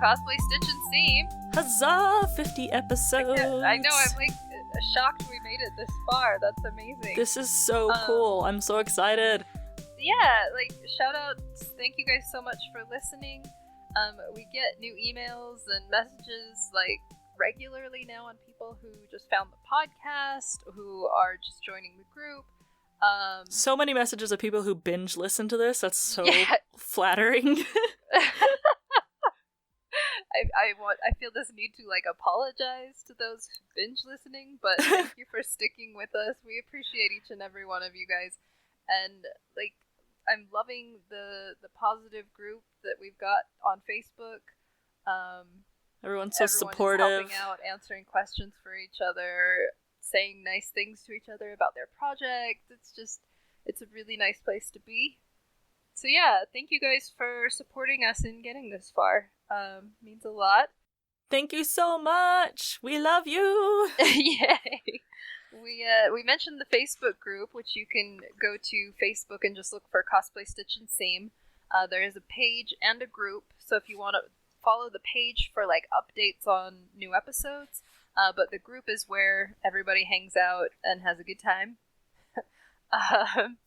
Cosplay Stitch and Seam. Huzzah! 50 episodes! I know, I'm like shocked we made it this far. That's amazing. This is so cool. I'm so excited. Yeah, like, shout out, thank you guys so much for listening. We get new emails and messages, like, regularly now on people who just found the podcast, who are just joining the group. So many messages of people who binge listen to this. That's so flattering. I feel this need to, like, apologize to those binge listening, but thank you for sticking with us. We appreciate each and every one of you guys. And, like, I'm loving the positive group that we've got on Facebook. Everyone's so supportive. Helping out, answering questions for each other, saying nice things to each other about their project. It's a really nice place to be. So yeah, thank you guys for supporting us in getting this far. Means a lot. Thank you so much. We love you. Yay. We mentioned the Facebook group, which you can go to Facebook and just look for Cosplay Stitch and Seam. There is a page and a group, so if you want to follow the page for like updates on new episodes, but the group is where everybody hangs out and has a good time.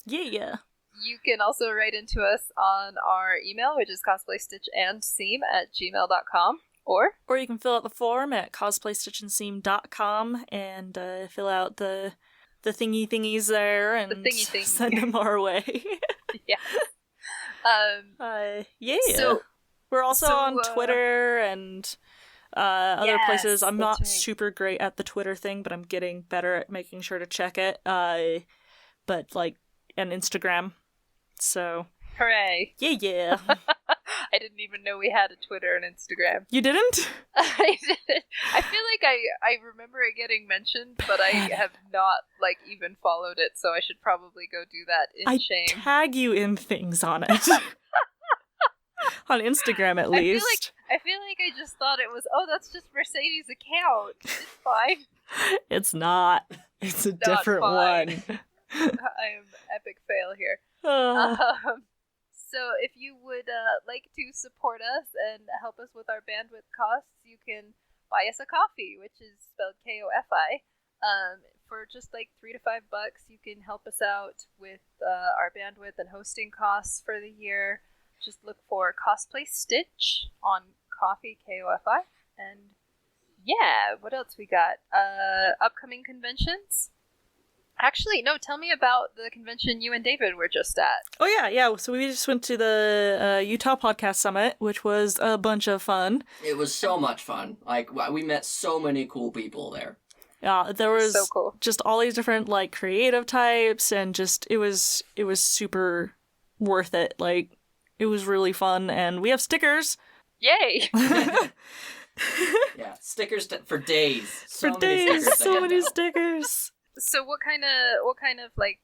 Yeah. You can also write into us on our email, which is CosplayStitchandSeam@gmail.com. Or you can fill out the form at CosplayStitchandSeam.com and fill out the thingies there and send them our way. Yeah. Yeah. So, we're also on Twitter and other places. I'm not super great at the Twitter thing, but I'm getting better at making sure to check it. But like, and Instagram. So. Hooray. Yeah. I didn't even know we had a Twitter and Instagram. You didn't? I didn't. I feel like I remember it getting mentioned, but I have not, like, even followed it, so I should probably go do that in shame. I tag you in things on it. On Instagram, at least. I feel like I just thought it was, that's just Mercedes' account. It's fine. It's not. It's a different one. I am epic fail here. So if you would like to support us and help us with our bandwidth costs, you can buy us a coffee, which is spelled KOFI. For just like $3 to $5, you can help us out with our bandwidth and hosting costs for the year. Just look for Cosplay Stitch on Coffee, KOFI. And yeah, what else we got? Upcoming conventions? Actually, no, tell me about the convention you and David were just at. Oh, yeah. So we just went to the Utah Podcast Summit, which was a bunch of fun. It was so much fun. Like, we met so many cool people there. Yeah, there was so cool. Just all these different, like, creative types, and just, it was super worth it. Like, it was really fun, and we have stickers. Yay! Yeah, stickers for days. So many stickers. So what kind of like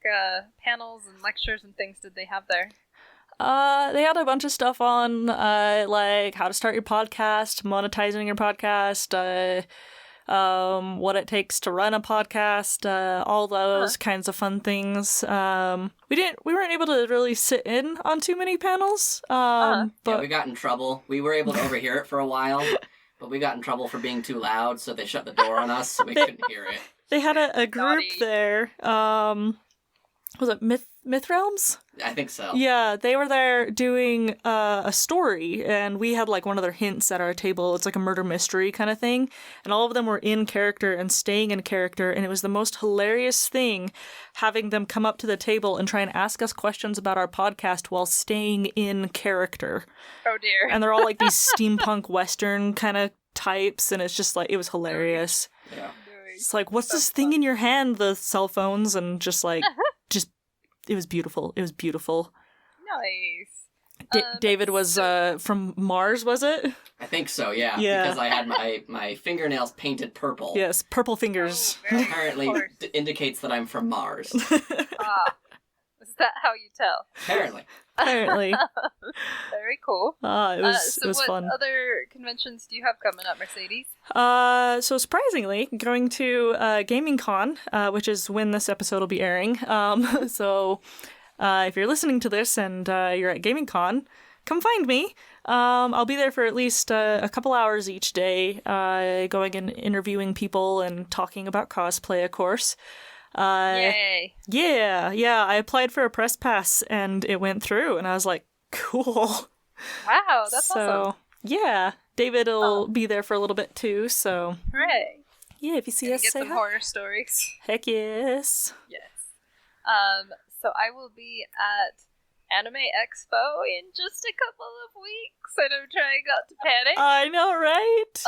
panels and lectures and things did they have there? They had a bunch of stuff on like how to start your podcast, monetizing your podcast, what it takes to run a podcast, all those kinds of fun things. We weren't able to really sit in on too many panels. But yeah, we got in trouble. We were able to overhear it for a while, but we got in trouble for being too loud, so they shut the door on us so we couldn't hear it. They had a group there. Was it Myth Realms? I think so. Yeah, they were there doing a story, and we had like one of their hints at our table. It's like a murder mystery kind of thing, and all of them were in character and staying in character, and it was the most hilarious thing having them come up to the table and try and ask us questions about our podcast while staying in character. Oh dear. And they're all like these steampunk western kind of types, and it's just like, it was hilarious. Yeah. It's like, what's this thing in your hand? The cell phones, and just like, it was beautiful. It was beautiful. Nice. David was from Mars, was it? I think so, yeah. Yeah. Because I had my fingernails painted purple. Yes, purple fingers. Apparently indicates that I'm from Mars. Is that how you tell? Apparently. Very cool. It was fun. What other conventions do you have coming up, Mercedes? So surprisingly, going to Gaming Con, which is when this episode will be airing. So if you're listening to this and you're at Gaming Con, come find me. I'll be there for at least a couple hours each day, going and interviewing people and talking about cosplay, of course. Yay! Yeah. I applied for a press pass and it went through, and I was like, cool. Wow, that's awesome. Yeah, David will be there for a little bit too. So Hooray! yeah, if you see Gonna us, get say some hi. horror stories. Heck yes. Yes. So I will be at Anime Expo in just a couple of weeks, and I'm trying not to panic. I know, right?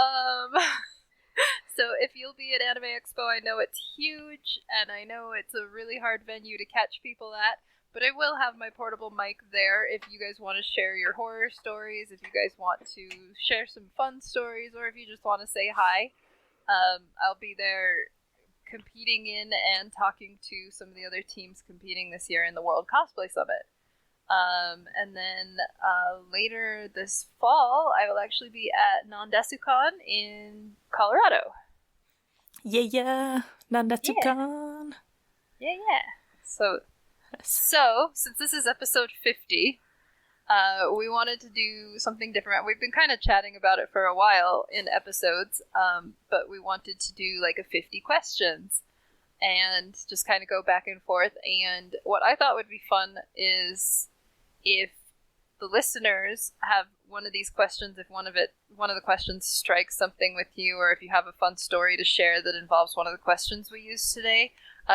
So if you'll be at Anime Expo, I know it's huge, and I know it's a really hard venue to catch people at, but I will have my portable mic there if you guys want to share your horror stories, if you guys want to share some fun stories, or if you just want to say hi. I'll be there competing in and talking to some of the other teams competing this year in the World Cosplay Summit. And then later this fall, I will actually be at Nandesukon in Colorado. Yeah. Nandatsukan. Yeah. So since this is episode 50, we wanted to do something different. We've been kind of chatting about it for a while in episodes, but we wanted to do like a 50 questions and just kind of go back and forth. And what I thought would be fun is if the listeners have one of these questions, if one of the questions strikes something with you, or if you have a fun story to share that involves one of the questions we used today,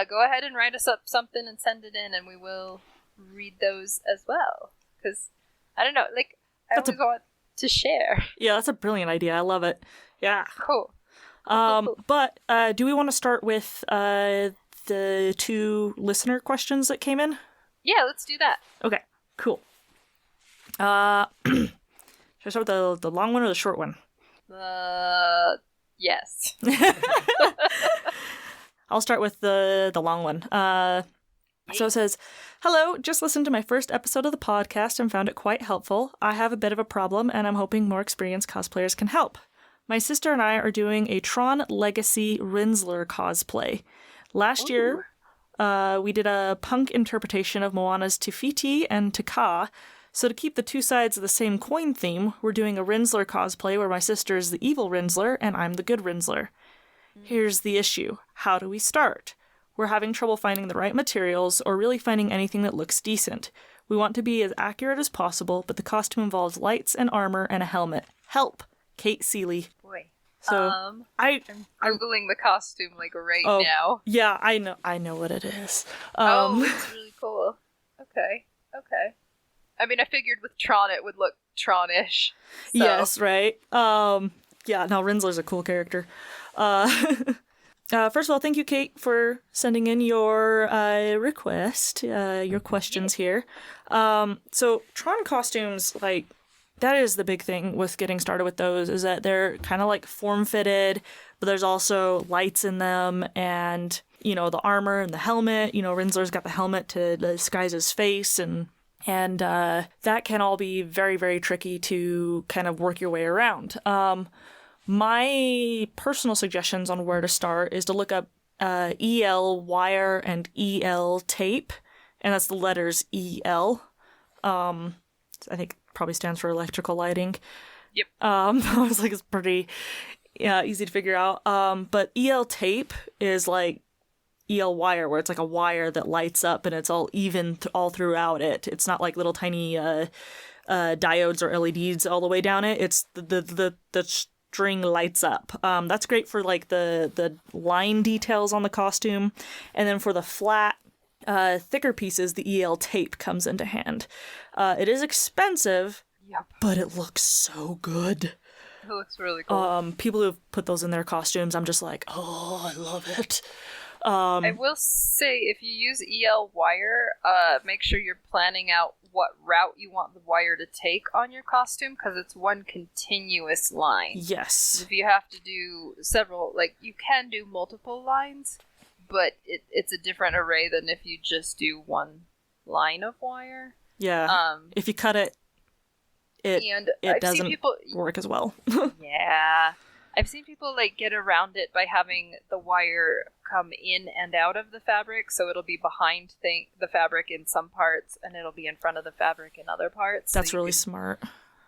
go ahead and write us up something and send it in, and we will read those as well. Because I don't know, like, I always want to share. Yeah, that's a brilliant idea. I love it. Yeah. Cool. But do we want to start with the 2 listener questions that came in? Yeah, let's do that. Okay, cool. Should I start with the long one or the short one? Yes. I'll start with the long one. So it says, "Hello, just listened to my first episode of the podcast and found it quite helpful. I have a bit of a problem, and I'm hoping more experienced cosplayers can help. My sister and I are doing a Tron Legacy Rinsler cosplay. Last year, we did a punk interpretation of Moana's Te Fiti and Te Kā. So to keep the 2 sides of the same coin theme, we're doing a Rinsler cosplay where my sister is the evil Rinsler and I'm the good Rinsler. Here's the issue. How do we start? We're having trouble finding the right materials or really finding anything that looks decent. We want to be as accurate as possible, but the costume involves lights and armor and a helmet. Help! Kate Seeley." Boy. So I'm Googling the costume like right now. Yeah, I know what it is. It's really cool. Okay. I mean, I figured with Tron it would look Tron-ish. So. Yes, right. Yeah, no, Rinsler's a cool character. First of all, thank you, Kate, for sending in your request, your questions here. So Tron costumes, like, that is the big thing with getting started with those, is that they're kind of like form-fitted, but there's also lights in them, and, you know, the armor and the helmet. You know, Rinsler's got the helmet to disguise his face, and that can all be very, very tricky to kind of work your way around. My personal suggestions on where to start is to look up EL wire and EL tape, and that's the letters EL. I think it probably stands for electrical lighting. Yep. I was like, it's pretty easy to figure out. But EL tape is like EL wire, where it's like a wire that lights up and it's all even all throughout it. It's not like little tiny diodes or LEDs all the way down it. It's the string lights up. That's great for like the line details on the costume, and then for the flat thicker pieces, the EL tape comes into hand. It is expensive, but it looks so good. It looks really cool. People who've put those in their costumes, I'm just like, oh, I love it. I will say, if you use EL wire, make sure you're planning out what route you want the wire to take on your costume, because it's one continuous line. Yes. If you have to do several, like, you can do multiple lines, but it's a different array than if you just do one line of wire. Yeah. If you cut it, it doesn't work as well. Yeah. I've seen people like get around it by having the wire come in and out of the fabric, so it'll be behind the fabric in some parts, and it'll be in front of the fabric in other parts. That's really smart.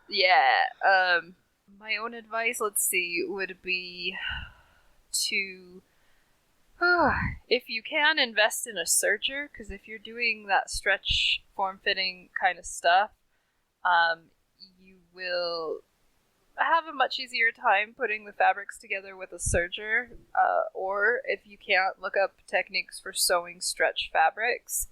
Yeah. My own advice, let's see, would be to, if you can, invest in a serger, because if you're doing that stretch form-fitting kind of stuff, you will have a much easier time putting the fabrics together with a serger, or if you can't, look up techniques for sewing stretch fabrics,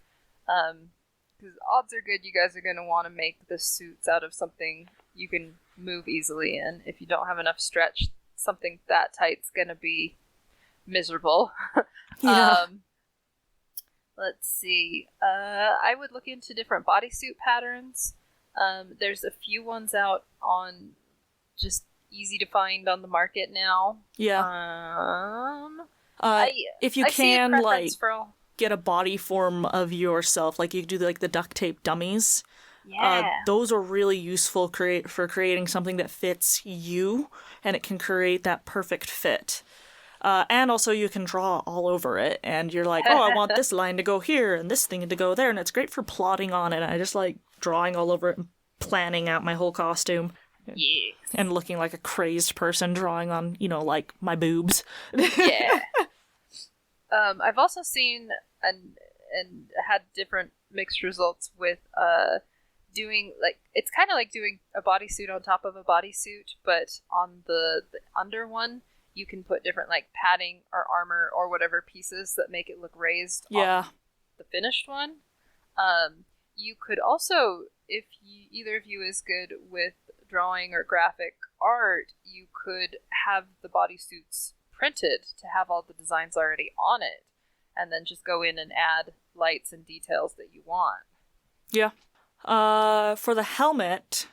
because odds are good you guys are going to want to make the suits out of something you can move easily in. If you don't have enough stretch, something that tight's going to be miserable. Yeah. Let's see. I would look into different bodysuit patterns. There's a few ones out on just easy to find on the market now. Yeah. If you I see a can, preference like, for all. get a body form of yourself, like you do like the duct tape dummies. Yeah. Those are really useful for creating something that fits you, and it can create that perfect fit. And also you can draw all over it, and you're like, oh, I want this line to go here and this thing to go there, and it's great for plotting on it. I just like drawing all over it and planning out my whole costume. Yeah. And looking like a crazed person drawing on, like my boobs. Yeah. I've also seen and had different mixed results with doing, like, it's kind of like doing a bodysuit on top of a bodysuit, but on the under one you can put different like padding or armor or whatever pieces that make it look raised on the finished one. You could also, if either of you is good with drawing or graphic art, you could have the bodysuits printed to have all the designs already on it, and then just go in and add lights and details that you want. Yeah. For the helmet,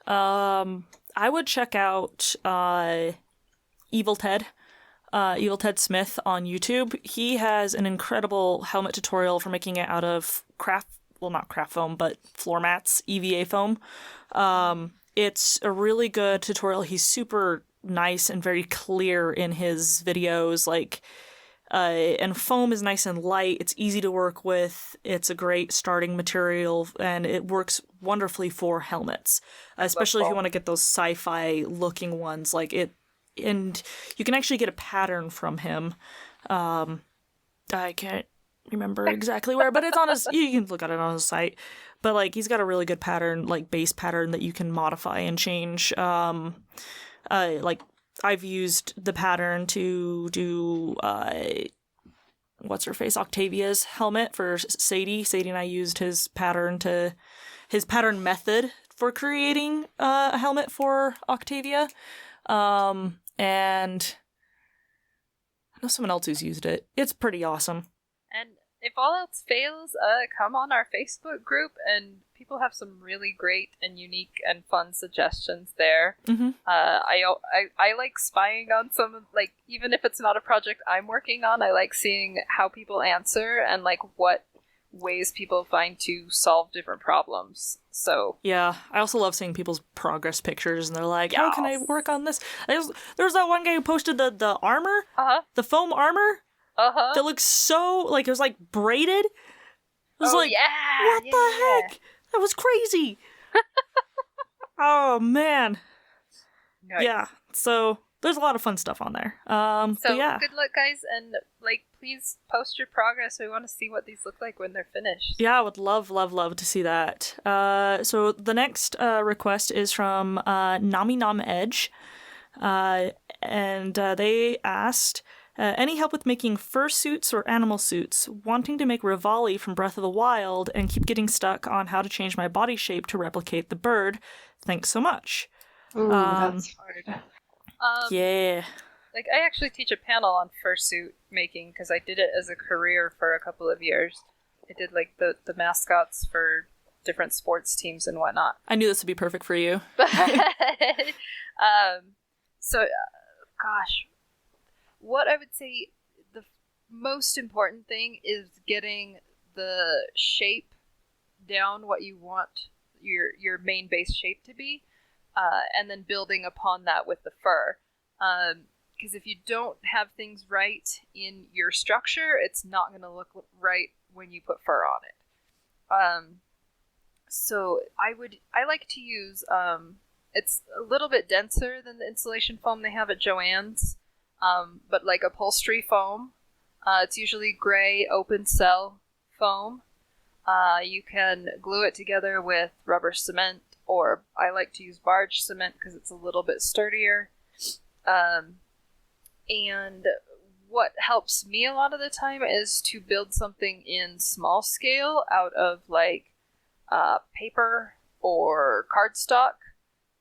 I would check out Evil Ted Smith on YouTube. He has an incredible helmet tutorial for making it out of not craft foam, but floor mats, EVA foam. It's a really good tutorial. He's super nice and very clear in his videos, and foam is nice and light. It's easy to work with. It's a great starting material, and it works wonderfully for helmets, especially if you want to get those sci-fi looking ones. And you can actually get a pattern from him. I can't remember exactly where, but it's on his. You can look at it on his site. But he's got a really good pattern, base pattern that you can modify and change. I've used the pattern to do what's her face, Octavia's helmet for Sadie. Sadie and I used his pattern method for creating a helmet for Octavia. And I know someone else who's used it. It's pretty awesome. And if all else fails, come on our Facebook group, and people have some really great and unique and fun suggestions there. Mm-hmm. I like spying on some, even if it's not a project I'm working on, I like seeing how people answer and what ways people find to solve different problems. So yeah, I also love seeing people's progress pictures, and they're like, how can I work on this? There's that one guy who posted the armor, the foam armor, that looks so, it was braided. It was what the heck? That was crazy. Oh man. Nice. Yeah, so there's a lot of fun stuff on there. So yeah. Good luck, guys, and please post your progress. We want to see what these look like when they're finished. Yeah, I would love to see that. So the next request is from Nami Nam Edge, and they asked, any help with making fursuits or animal suits? Wanting to make Rivali from Breath of the Wild and keep getting stuck on how to change my body shape to replicate the bird. Thanks so much. Ooh, that's hard. Yeah. I actually teach a panel on fursuit making because I did it as a career for a couple of years. I did the mascots for different sports teams and whatnot. I knew this would be perfect for you. Gosh, what I would say the most important thing is getting the shape down, what you want your main base shape to be, and then building upon that with the fur. Because if you don't have things right in your structure, it's not going to look right when you put fur on it. So I like to use It's a little bit denser than the insulation foam they have at Joann's, but like upholstery foam. It's usually gray open cell foam. You can glue it together with rubber cement, or I like to use barge cement because it's a little bit sturdier. And what helps me a lot of the time is to build something in small scale out of like paper or cardstock,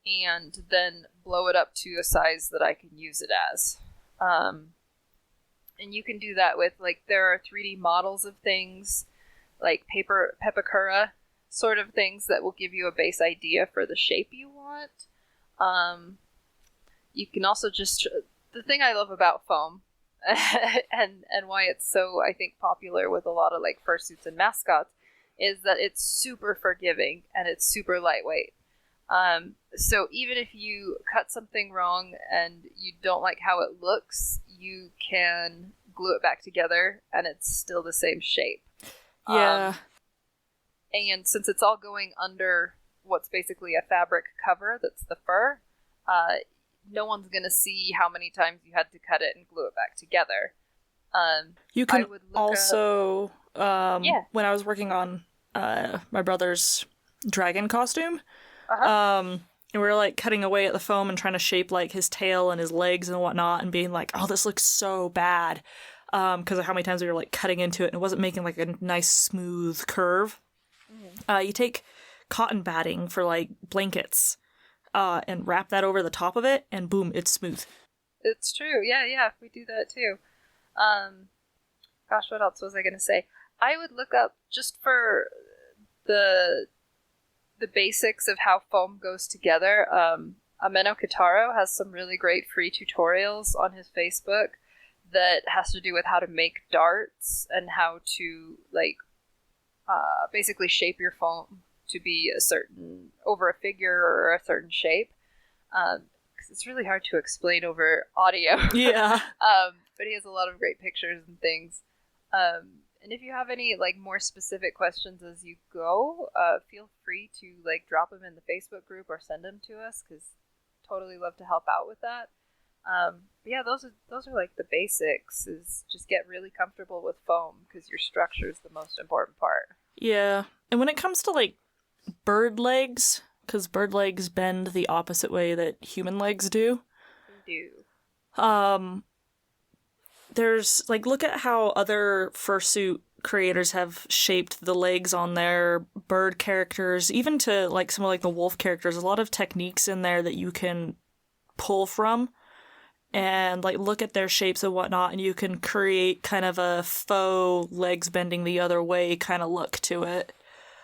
and then blow it up to a size that I can use it as. And you can do that with, like, there are 3D models of things, like pepakura sort of things that will give you a base idea for the shape you want. You can also just, the thing I love about foam and why it's so, I think, popular with a lot of like fursuits and mascots is that it's super forgiving and it's super lightweight. So even if you cut something wrong and you don't like how it looks, you can glue it back together and it's still the same shape. Yeah. And since it's all going under what's basically a fabric cover that's the fur, no one's going to see how many times you had to cut it and glue it back together. You can also, when I was working on my brother's dragon costume, and we were like cutting away at the foam and trying to shape like his tail and his legs and whatnot, and being like, oh, this looks so bad, because of how many times we were like cutting into it and it wasn't making like a nice smooth curve. You take cotton batting for like blankets and wrap that over the top of it, and boom, it's smooth. It's true. Yeah, we do that too. Gosh, what else was I going to say? I would look up, just for the basics of how foam goes together. Ameno Kitaro has some really great free tutorials on his Facebook that has to do with how to make darts and how to like basically shape your foam to be a certain, over a figure or a certain shape. Because it's really hard to explain over audio. Yeah. But he has a lot of great pictures and things. And if you have any like more specific questions as you go, feel free to like drop them in the Facebook group or send them to us, because totally love to help out with that. But yeah, those are like the basics. Is just get really comfortable with foam, because your structure is the most important part. Yeah, and when it comes to like bird legs, because bird legs bend the opposite way that human legs do. They do. There's, like, look at how other fursuit creators have shaped the legs on their bird characters, even to, like, some of, like, the wolf characters. A lot of techniques in there that you can pull from, and, like, look at their shapes and whatnot, and you can create kind of a faux legs bending the other way kind of look to it.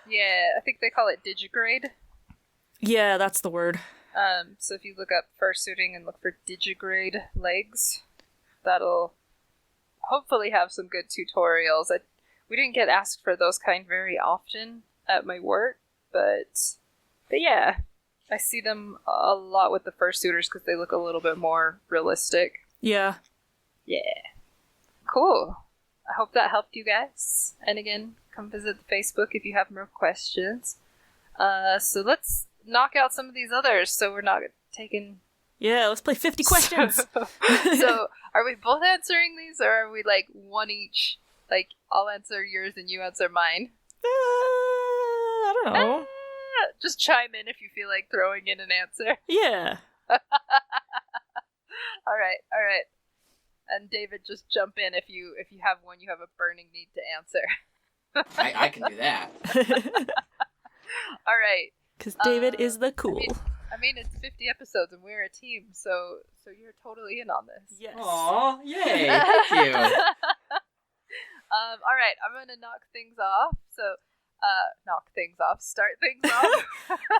Yeah, I think they call it digigrade. Yeah, that's the word. So if you look up fursuiting and look for digigrade legs, that'll hopefully have some good tutorials. We didn't get asked for those kind very often at my work, but yeah, I see them a lot with the fursuiters because they look a little bit more realistic. Yeah. Yeah. Cool. I hope that helped you guys. And again, come visit the Facebook if you have more questions. So let's knock out some of these others so we're not taking... Yeah, let's play 50 questions! So, are we both answering these, or are we like one each? Like, I'll answer yours and you answer mine? I don't know. Just chime in if you feel like throwing in an answer. Yeah. Alright. And David, just jump in if you have one you have a burning need to answer. I can do that. Alright. Because David is the cool. I mean, it's 50 episodes and we're a team, so you're totally in on this. Yes. Aw, yay, thank you. Alright, I'm gonna knock things off. So, start things off.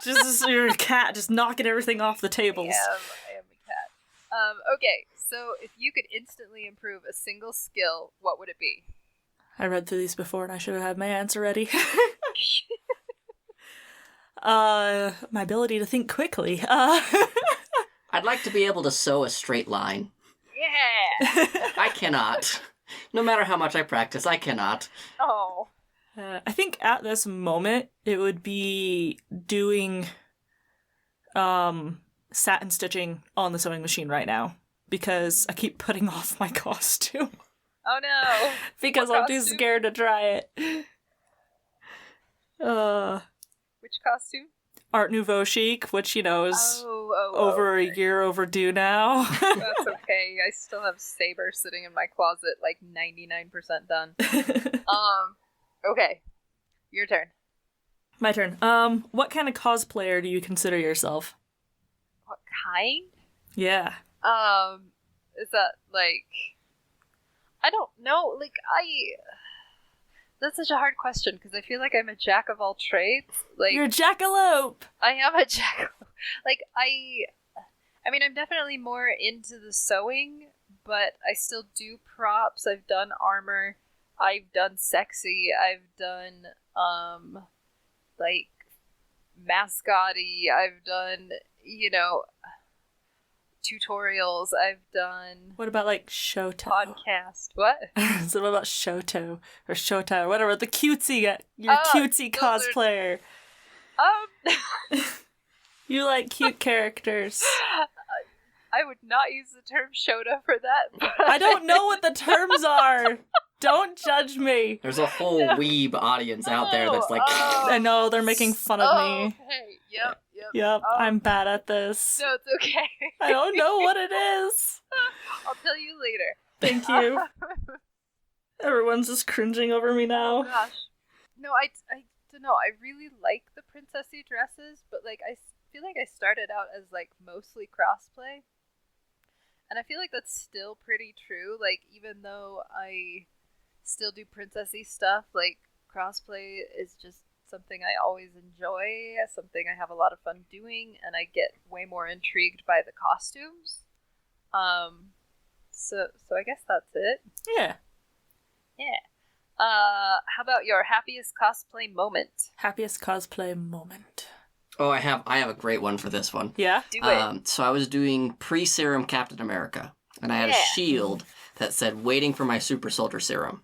Just you're a cat, just knocking everything off the tables. I am a cat. Okay, so if you could instantly improve a single skill, what would it be? I read through these before and I should have had my answer ready. My ability to think quickly. I'd like to be able to sew a straight line. Yeah! I cannot. No matter how much I practice, I cannot. Oh. I think at this moment, it would be doing satin stitching on the sewing machine right now because I keep putting off my costume. Oh no! Because I'm too scared to try it. Which costume? Art Nouveau chic, which, is over a year overdue now. That's okay. I still have Saber sitting in my closet, like 99% done. Okay. Your turn. My turn. What kind of cosplayer do you consider yourself? What kind? Yeah. Is that, like... I don't know. That's such a hard question, because I feel like I'm a jack of all trades. You're a jackalope! I am a jackalope. I mean, I'm definitely more into the sewing, but I still do props. I've done armor. I've done sexy. I've done, mascot-y. I've done, tutorials. I've done... What about, Shoto? Podcast. What? So what about Shoto? Or Shota, or whatever. The cutesy... You're cutesy cosplayer. You like cute characters. I would not use the term Shota for that. I don't know what the terms are. Don't judge me. There's a whole weeb audience out there that's like... I know, they're making fun of me. Okay, yep. Yep, I'm bad at this. No, it's okay. I don't know what it is. I'll tell you later. Thank you. Everyone's just cringing over me now. Oh gosh. No, I don't know. I really like the princessy dresses, but I feel like I started out as mostly crossplay. And I feel like that's still pretty true. Even though I still do princessy stuff, crossplay is just something I always enjoy, something I have a lot of fun doing, and I get way more intrigued by the costumes. So I guess that's it. Yeah. How about your happiest cosplay moment? Happiest cosplay moment. Oh, I have a great one for this one. Yeah? Do it. So I was doing pre-serum Captain America, and I had a shield that said "waiting for my super soldier serum,"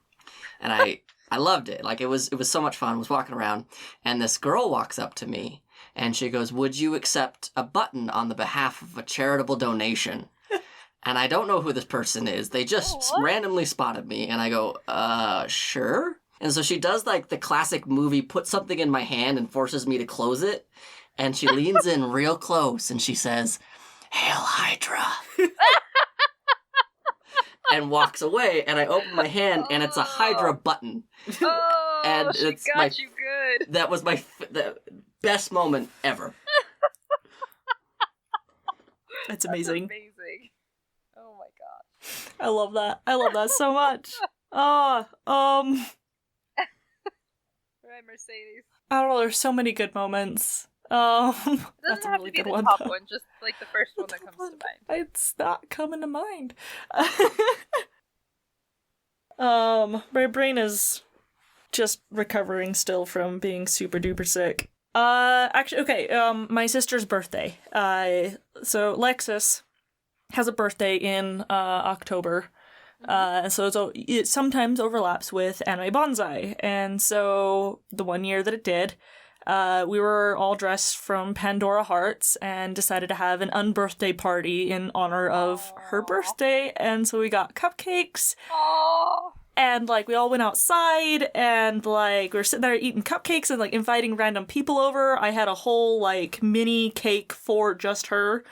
and I loved it. It was so much fun. I was walking around, and this girl walks up to me, and she goes, "Would you accept a button on the behalf of a charitable donation?" And I don't know who this person is. They just randomly spotted me, and I go, sure. And so she does the classic movie, put something in my hand and forces me to close it. And she leans in real close and she says, "Hail Hydra." And walks away, and I open my hand and it's a Hydra button. Oh, and she got you good. That was the best moment ever. That's amazing. That's amazing. Oh my gosh. I love that. I love that so much. Right, Mercedes. I don't know, there's so many good moments. It doesn't That's a have really to be good the one, top though. one, just the first one that comes to mind. It's not coming to mind. My brain is just recovering still from being super duper sick. Actually, okay, my sister's birthday. So Lexus has a birthday in October. And so it sometimes overlaps with Anime Bonsai. And so the one year that it did, we were all dressed from Pandora Hearts and decided to have an unbirthday party in honor of her birthday. And so we got cupcakes. Aww. And, we all went outside, and, we were sitting there eating cupcakes and, inviting random people over. I had a whole, mini cake for just her.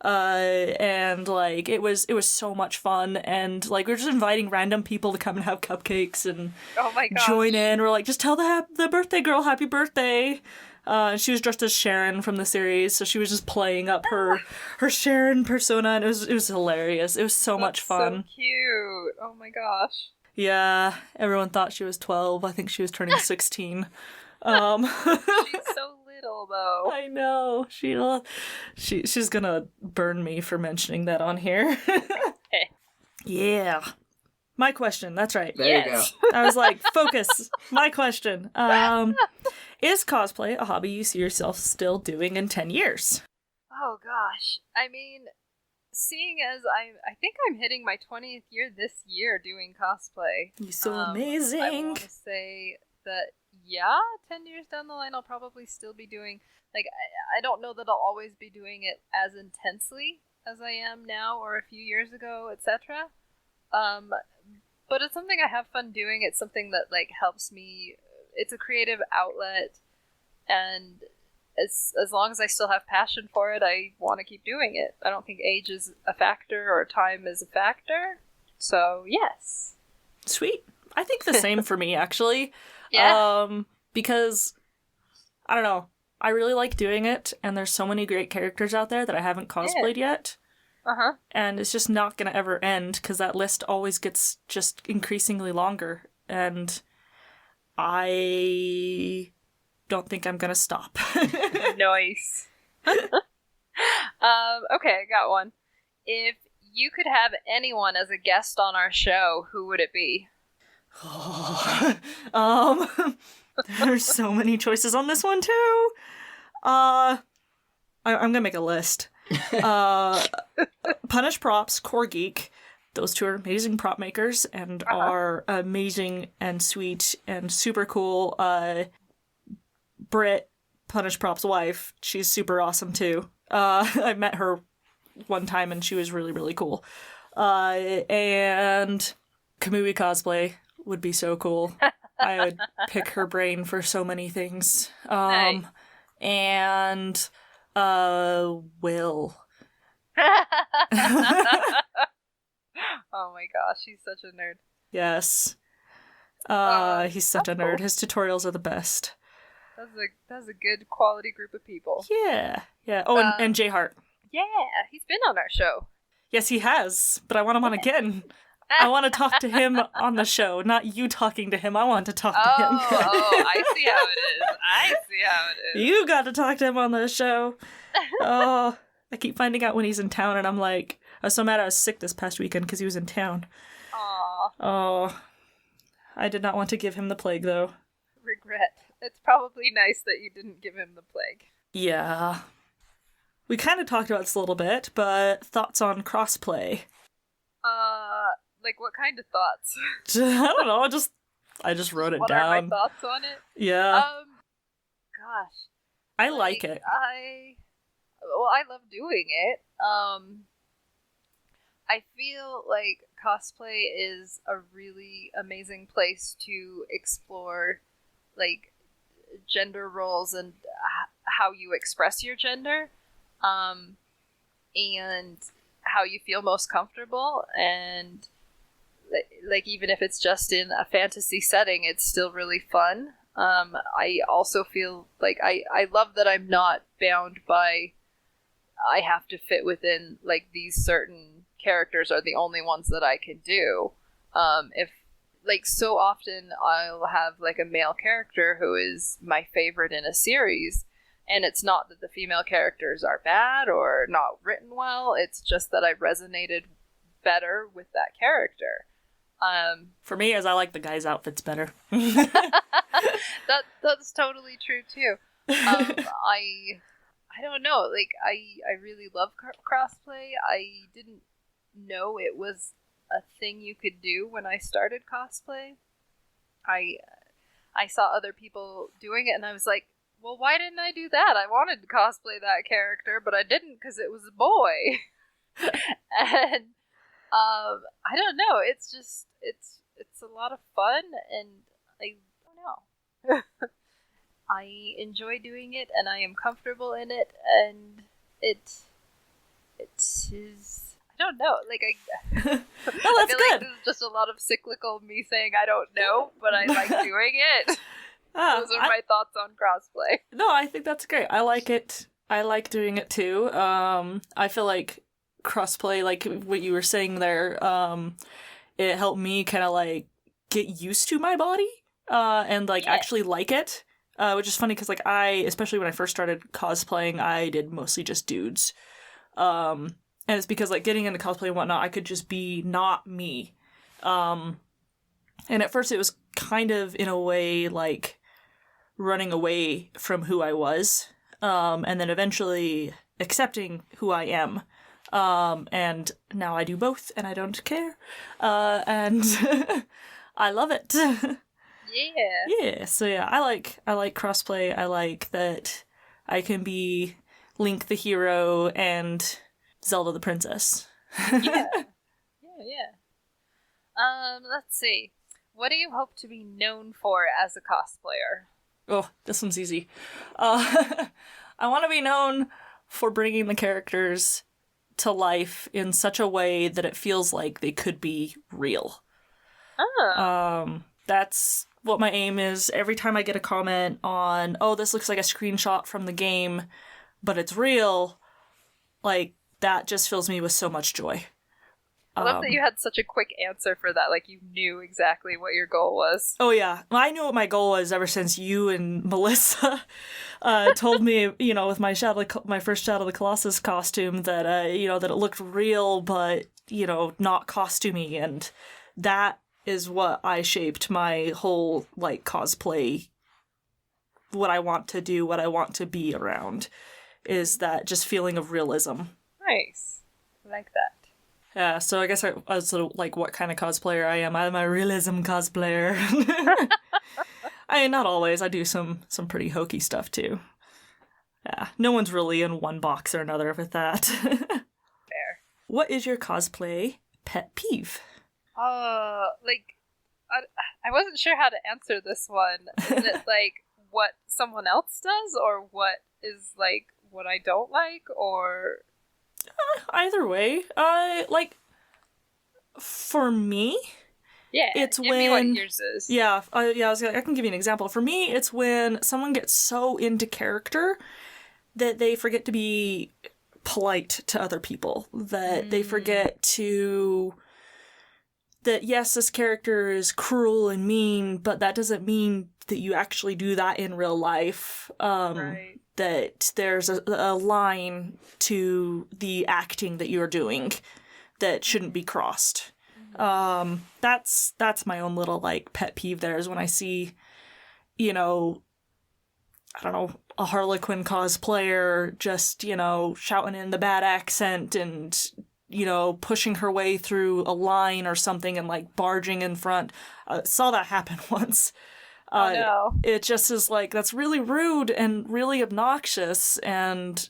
And it was so much fun, and we were just inviting random people to come and have cupcakes and Oh my gosh. join in. We're just tell the birthday girl happy birthday. And she was dressed as Sharon from the series, so she was just playing up her Sharon persona, and it was hilarious. It was so much fun. So cute. Oh my gosh. Yeah, everyone thought she was 12. I think she was turning 16. She's so little though. I know. She's gonna burn me for mentioning that on here. Yeah. My question, that's right. There you go. I was focus. My question. Is cosplay a hobby you see yourself still doing in 10 years? Oh gosh. I mean, seeing as I think I'm hitting my 20th year this year doing cosplay. You're so I amazing. want to say that yeah, 10 years down the line, I'll probably still be doing, like, I don't know that I'll always be doing it as intensely as I am now or a few years ago, etc. Um, but it's something I have fun doing. It's something that, like, helps me. It's a creative outlet, and as long as I still have passion for it, I want to keep doing it. I don't think age is a factor or time is a factor. So, yes. Sweet. I think the same for me, actually. Yeah. Because, I don't know, I really like doing it, and there's so many great characters out there that I haven't cosplayed yet. Uh-huh. And it's just not gonna ever end, because that list always gets just increasingly longer, and I don't think I'm gonna stop. Nice. Okay, I got one. If you could have anyone as a guest on our show, who would it be? There's so many choices on this one too. I'm gonna make a list. Punish Props, Core Geek. Those two are amazing prop makers and are amazing and sweet and super cool. Britt, Punish Props' wife, she's super awesome too. I met her one time and she was really, really cool. And Kamui Cosplay would be so cool. I would pick her brain for so many things. Nice. And Will. Oh my gosh, he's such a nerd. Yes. He's such a nerd. Cool. His tutorials are the best. That's a good quality group of people. Yeah. Yeah. Oh, and Jay Hart. Yeah, he's been on our show. Yes, he has, but I want him on again. I want to talk to him on the show, not you talking to him. I want to talk to him. I see how it is. You got to talk to him on the show. Oh, I keep finding out when he's in town, and I'm like, I was so mad I was sick this past weekend because he was in town. Aw. Oh, I did not want to give him the plague, though. Regret. It's probably nice that you didn't give him the plague. Yeah. We kind of talked about this a little bit, but thoughts on crossplay? Like what kind of thoughts? I don't know. I just wrote it what down. What are my thoughts on it? Yeah. Gosh. I like it. I love doing it. I feel like cosplay is a really amazing place to explore, like, gender roles and how you express your gender, and how you feel most comfortable, and like even if it's just in a fantasy setting, it's still really fun. I also feel like I love that I'm not bound by I have to fit within like these certain characters are the only ones that I can do. If like so often I'll have like a male character who is my favorite in a series, and it's not that the female characters are bad or not written well, it's just that I resonated better with that character. For me, as I like the guys' outfits better. That's totally true too. I don't know, like I really love crossplay. I didn't know it was a thing you could do when I started cosplay. I saw other people doing it and I was like, well, why didn't I do that? I wanted to cosplay that character, but I didn't because it was a boy. And I don't know, it's just it's a lot of fun, and I don't know. I enjoy doing it and I am comfortable in it, and it is, I don't know, like I Oh, I that's feel good. like this is just a lot of cyclical me saying I don't know, but I like doing it. Those are my thoughts on crossplay. No, I think that's great. I like it. I like doing it too. I feel like crossplay, like what you were saying there, it helped me kind of like get used to my body, and like actually like it. Which is funny because like especially when I first started cosplaying, I did mostly just dudes. And it's because like getting into cosplay and whatnot, I could just be not me. And at first it was kind of in a way like running away from who I was. And then eventually accepting who I am. And now I do both and I don't care. And I love it. Yeah. Yeah, so yeah, I like crossplay. I like that I can be Link the hero and Zelda the princess. Yeah. Yeah. Let's see. What do you hope to be known for as a cosplayer? Oh, this one's easy. I want to be known for bringing the characters to life in such a way that it feels like they could be real. Oh. That's what my aim is. Every time I get a comment on, oh, this looks like a screenshot from the game, but it's real, like, that just fills me with so much joy. I love that you had such a quick answer for that. Like, you knew exactly what your goal was. Oh, yeah. I knew what my goal was ever since you and Melissa told me, with my first Shadow of the Colossus costume that, that it looked real, but, not costumey. And that is what I shaped my whole, cosplay, what I want to do, what I want to be around, is that just feeling of realism. Nice. I like that. Yeah, so I guess I was sort of like what kind of cosplayer I am. I'm a realism cosplayer. I mean, not always. I do some pretty hokey stuff too. Yeah, no one's really in one box or another with that. Fair. What is your cosplay pet peeve? I wasn't sure how to answer this one. Is it like what someone else does, or what is like what I don't like, or? Either way, for me, yeah, it's give when me what yours is. Yeah, I can give you an example. For me, it's when someone gets so into character that they forget to be polite to other people. That they forget to. That yes, this character is cruel and mean, but that doesn't mean that you actually do that in real life. Right. That there's a line to the acting that you're doing that shouldn't be crossed. That's my own little pet peeve there, is when I see, I don't know, a Harlequin cosplayer just, shouting in the bad accent and, pushing her way through a line or something and barging in front. Saw that happen once. Oh no. It just is that's really rude and really obnoxious, and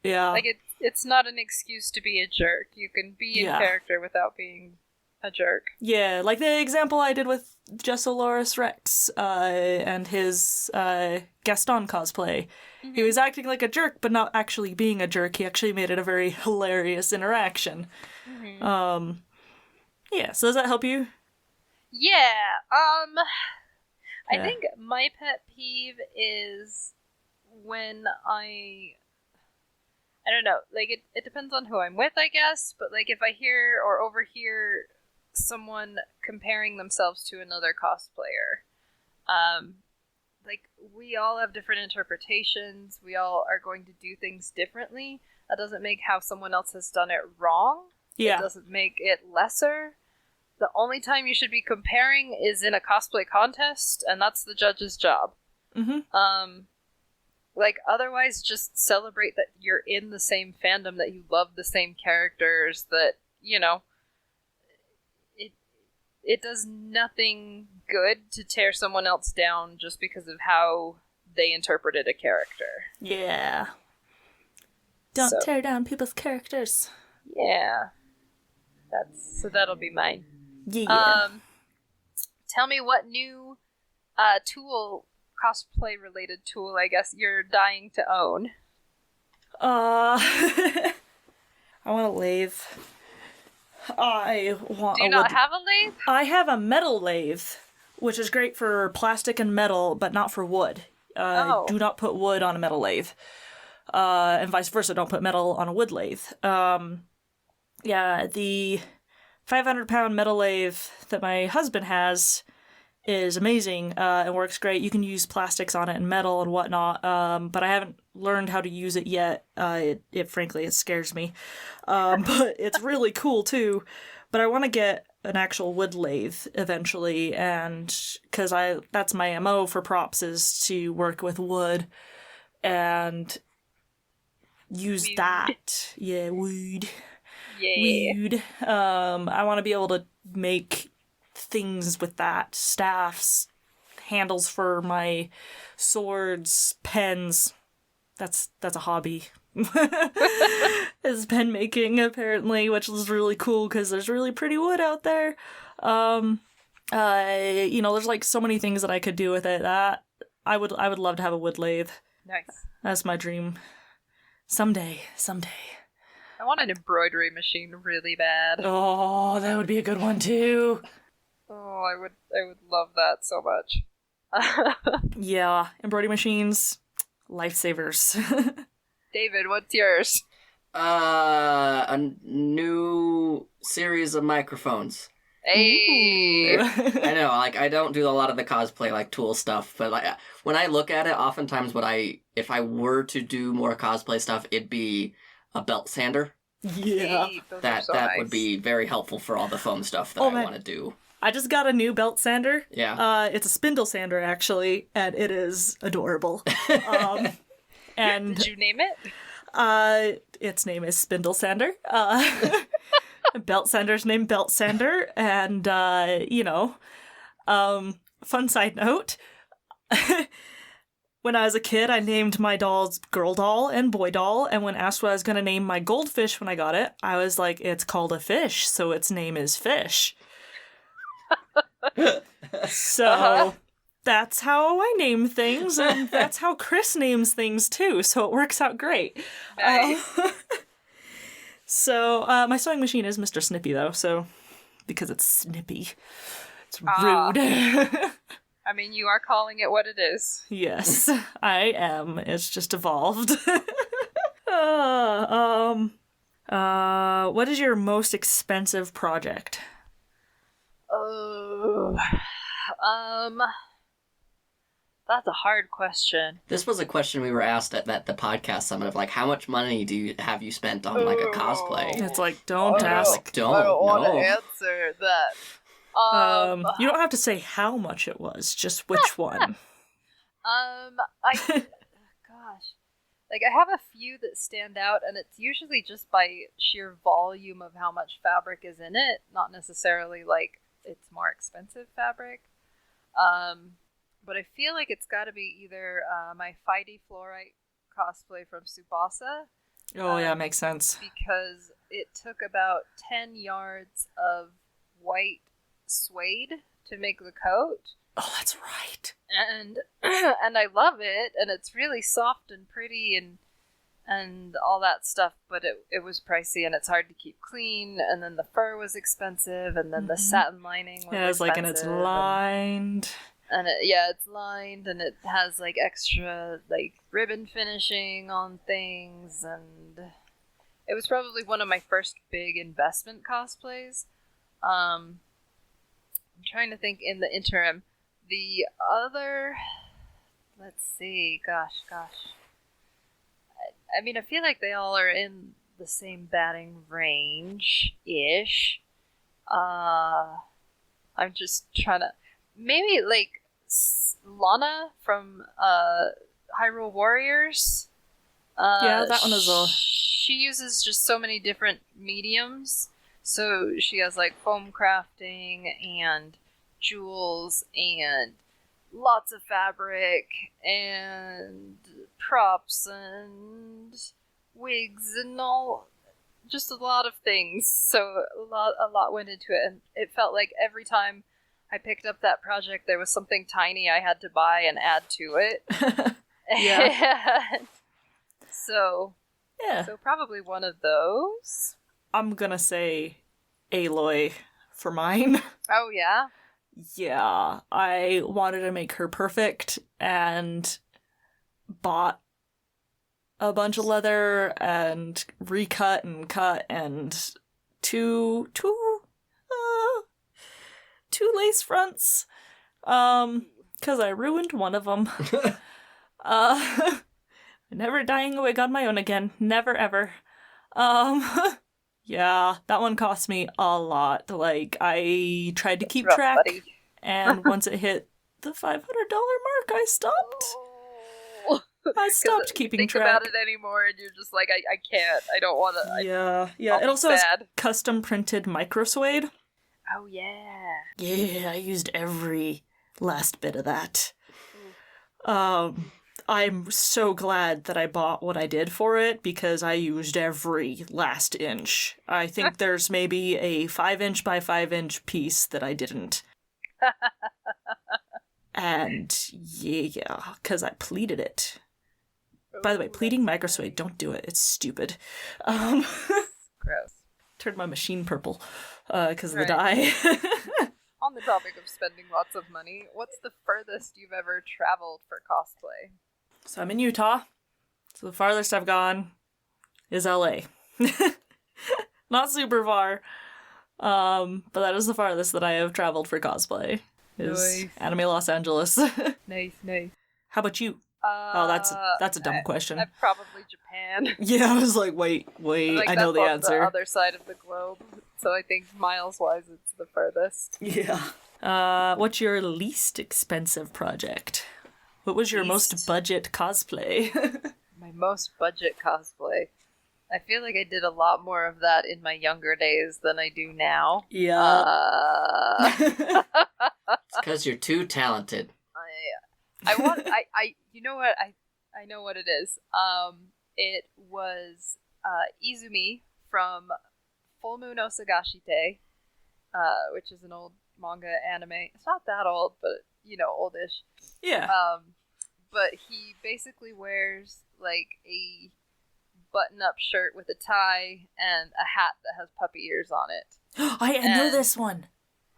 yeah. It's not an excuse to be a jerk. You can be in character without being a jerk. Yeah, like the example I did with Jessoloris Rex and his Gaston cosplay. Mm-hmm. He was acting like a jerk, but not actually being a jerk. He actually made it a very hilarious interaction. Mm-hmm. Yeah, so does that help you? Yeah, I think my pet peeve is when I don't know, it depends on who I'm with, I guess, but if I hear or overhear someone comparing themselves to another cosplayer, we all have different interpretations, we all are going to do things differently. That doesn't make how someone else has done it wrong. Yeah. It doesn't make it lesser. The only time you should be comparing is in a cosplay contest, and that's the judge's job. Mm-hmm. Otherwise, just celebrate that you're in the same fandom, that you love the same characters, that, it does nothing good to tear someone else down just because of how they interpreted a character. Yeah. Don't tear down people's characters. Yeah. That'll be mine. Yeah. Tell me what new cosplay related tool, I guess, you're dying to own. I want a lathe. Do you not have a lathe? I have a metal lathe, which is great for plastic and metal, but not for wood. Do not put wood on a metal lathe. And vice versa, don't put metal on a wood lathe. The 500-pound metal lathe that my husband has is amazing and works great. You can use plastics on it and metal and whatnot, but I haven't learned how to use it yet. Frankly, it scares me. But it's really cool too. But I want to get an actual wood lathe eventually, and because that's my MO for props, is to work with wood and use that. Yeah, wood. Yeah. Wood. I want to be able to make things with that. Staffs, handles for my swords, pens. That's a hobby. Is pen making, apparently, which is really cool because there's really pretty wood out there. There's like so many things that I could do with it. That I would love to have a wood lathe. Nice. That's my dream. Someday. I want an embroidery machine really bad. Oh, that would be a good one too. Oh, I would love that so much. Yeah, embroidery machines, lifesavers. David, what's yours? A new series of microphones. Hey! I know, like, I don't do a lot of the cosplay, like, tool stuff, but, like, when I look at it, oftentimes if I were to do more cosplay stuff, it'd be a belt sander. Yeah. Hey, That nice. would be very helpful for all the foam stuff that I want to do. I just got a new belt sander. Yeah. It's a spindle sander, actually, and it is adorable. And Did you name it? Its name is Spindle Sander. Belt sander's named Belt Sander, and fun side note. When I was a kid, I named my dolls Girl Doll and Boy Doll, and when asked what I was going to name my goldfish when I got it, I was like, it's called a fish, so its name is Fish. So that's how I name things, and that's how Chris names things too, so it works out great. Nice. So my sewing machine is Mr. Snippy, though, so because it's snippy. It's rude. I mean, you are calling it what it is. Yes, I am. It's just evolved. What is your most expensive project? Oh, that's a hard question. This was a question we were asked at the podcast summit of, like, how much money have you spent on, like, a cosplay? It's like, don't ask. Don't. I don't want to No. answer that. You don't have to say how much it was, just which one. Gosh. Like, I have a few that stand out, and it's usually just by sheer volume of how much fabric is in it, not necessarily, like, it's more expensive fabric. But I feel like it's got to be either my Fighty Fluorite cosplay from Tsubasa. Oh, yeah, makes sense. Because it took about 10 yards of white suede to make the coat. Oh, that's right. And I love it, and it's really soft and pretty and all that stuff, but it was pricey, and it's hard to keep clean, and then the fur was expensive, and then the satin lining was Yeah, it's like, and expensive, it's lined. And it's lined, and it has, like, extra, like, ribbon finishing on things, and it was probably one of my first big investment cosplays. I'm trying to think in the interim. The other, let's see, gosh. I mean, I feel like they all are in the same batting range-ish. I'm just trying to... Maybe, like, Lana from Hyrule Warriors. Yeah, that one as well. She uses just so many different mediums. So she has, like, foam crafting and jewels and lots of fabric and props and wigs and all, just a lot of things. So a lot went into it, and it felt like every time I picked up that project there was something tiny I had to buy and add to it. Yeah. So probably one of those. I'm gonna say Aloy for mine. Oh yeah? Yeah, I wanted to make her perfect and bought a bunch of leather and recut and cut and two lace fronts, because I ruined one of them. Never dyeing a wig on my own again. Never ever. Yeah, that one cost me a lot. Like, I tried to keep track, buddy. and once it hit the $500 mark, I stopped. Oh. I stopped keeping think track. about it anymore, and you're just like, I can't. I don't want to. Yeah. It also has custom printed micro suede. Oh, yeah. Yeah, I used every last bit of that. I'm so glad that I bought what I did for it because I used every last inch. I think there's maybe a 5-inch by 5-inch piece that I didn't. And yeah, because I pleated it. By the way, pleating microsuede, don't do it. It's stupid. Gross. Turned my machine purple because of the dye. On the topic of spending lots of money, what's the furthest you've ever traveled for cosplay? So I'm in Utah. So the farthest I've gone is LA. Not super far. But that is the farthest that I have traveled for cosplay. Is Nice. Anime Los Angeles. Nice, nice. How about you? Oh, that's a dumb question. Probably Japan. Yeah, I was like, wait, I know the answer. The other side of the globe, so I think miles-wise, it's the furthest. Yeah. What's your least expensive project? What was your most budget cosplay? My most budget cosplay. I feel like I did a lot more of that in my younger days than I do now. Yeah. It's because you're too talented. You know what? I know what it is. It was Izumi from Full Moon Osagashite, which is an old manga anime. It's not that old, but, oldish. Yeah. But he basically wears, like, a button-up shirt with a tie and a hat that has puppy ears on it. I know this one.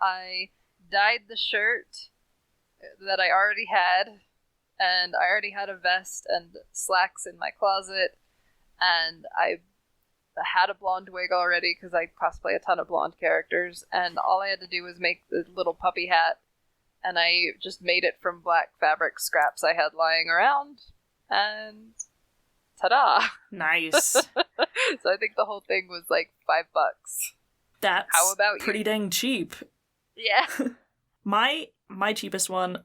I dyed the shirt that I already had, and I already had a vest and slacks in my closet, and I had a blonde wig already because I cosplay a ton of blonde characters, and all I had to do was make the little puppy hat, and I just made it from black fabric scraps I had lying around, and ta-da! Nice. So I think the whole thing was like $5. That's How about pretty you? dang cheap. Yeah. My cheapest one,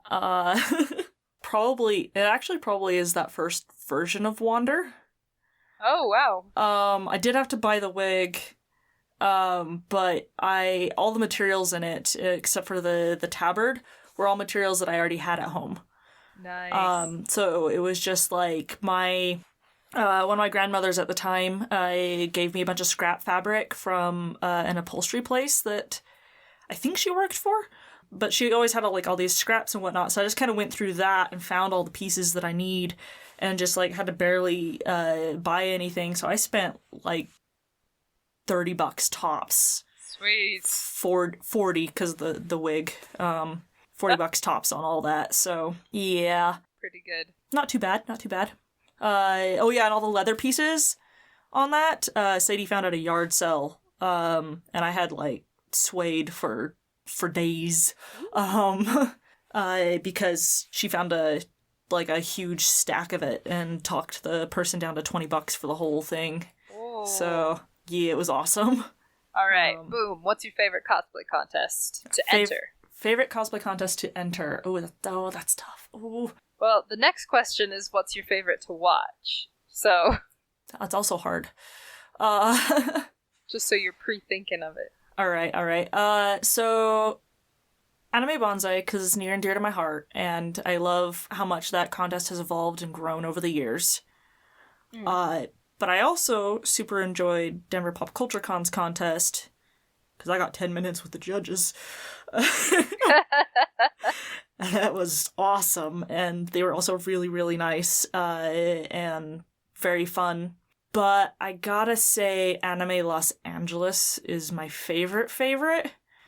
probably is that first version of Wander. Oh, wow. I did have to buy the wig, but all the materials in it, except for the tabard, were all materials that I already had at home. Nice. So it was just like one of my grandmothers at the time gave me a bunch of scrap fabric from an upholstery place that I think she worked for. But she always had all these scraps and whatnot, so I just kind of went through that and found all the pieces that I need and just had to barely buy anything. So I spent like $30 tops. Sweet. 40 because the wig. $40 tops on all that. So yeah, Pretty good. not too bad. Oh yeah, and all the leather pieces on that. Sadie found at a yard sale. And I had suede for days, because she found a huge stack of it and talked the person down to $20 for the whole thing. Oh. So yeah, it was awesome. All right, boom. What's your favorite cosplay contest to enter? Favorite cosplay contest to enter? Oh, that's tough. Oh, Well, the next question is, what's your favorite to watch? So, that's also hard. just so you're pre-thinking of it. All right. So Anime Bonsai, because it's near and dear to my heart, and I love how much that contest has evolved and grown over the years. But I also super enjoyed Denver Pop Culture Con's contest, because I got 10 minutes with the judges. That was awesome, and they were also really, really nice, and very fun. But I gotta say Anime Los Angeles is my favorite.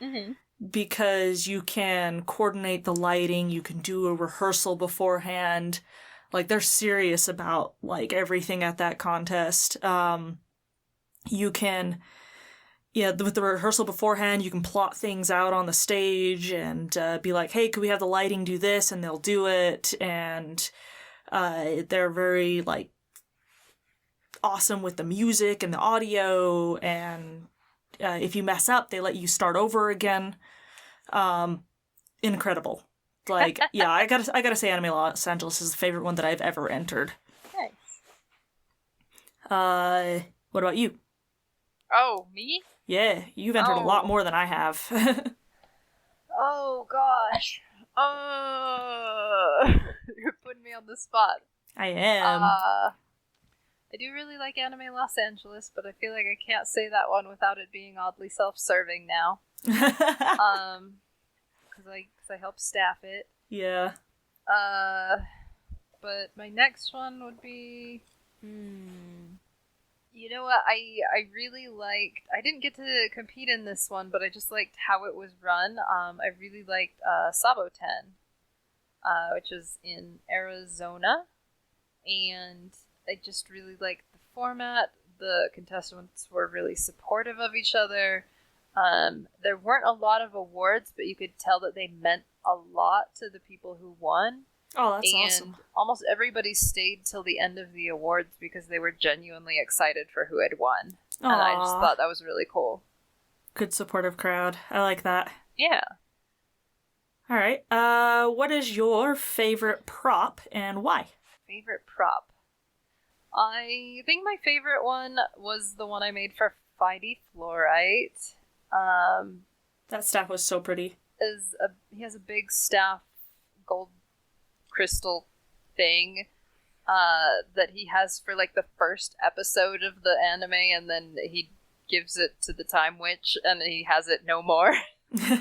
Mm-hmm. Because you can coordinate the lighting, you can do a rehearsal beforehand. They're serious about, everything at that contest. You can, with the rehearsal beforehand, you can plot things out on the stage and be like, hey, could we have the lighting do this? And they'll do it. And they're very, awesome with the music and the audio, and if you mess up, they let you start over again. Incredible. Yeah, I gotta say Anime Los Angeles is the favorite one that I've ever entered. Nice. What about you? Oh, me? Yeah, you've entered a lot more than I have. Oh gosh. You're putting me on the spot. I am. I do really like Anime Los Angeles, but I feel like I can't say that one without it being oddly self-serving now. Because I help staff it. Yeah. But my next one would be... You know what? I really liked... I didn't get to compete in this one, but I just liked how it was run. I really liked Saboten, which was in Arizona. And I just really liked the format. The contestants were really supportive of each other. There weren't a lot of awards, but you could tell that they meant a lot to the people who won. Oh, that's and awesome. Almost everybody stayed till the end of the awards because they were genuinely excited for who had won. Aww. And I just thought that was really cool. Good supportive crowd. I like that. Yeah. All right. What is your favorite prop and why? Favorite prop? I think my favorite one was the one I made for Fidey Fluorite. That staff was so pretty. He has a big staff gold crystal thing that he has for like the first episode of the anime, and then he gives it to the Time Witch, and he has it no more.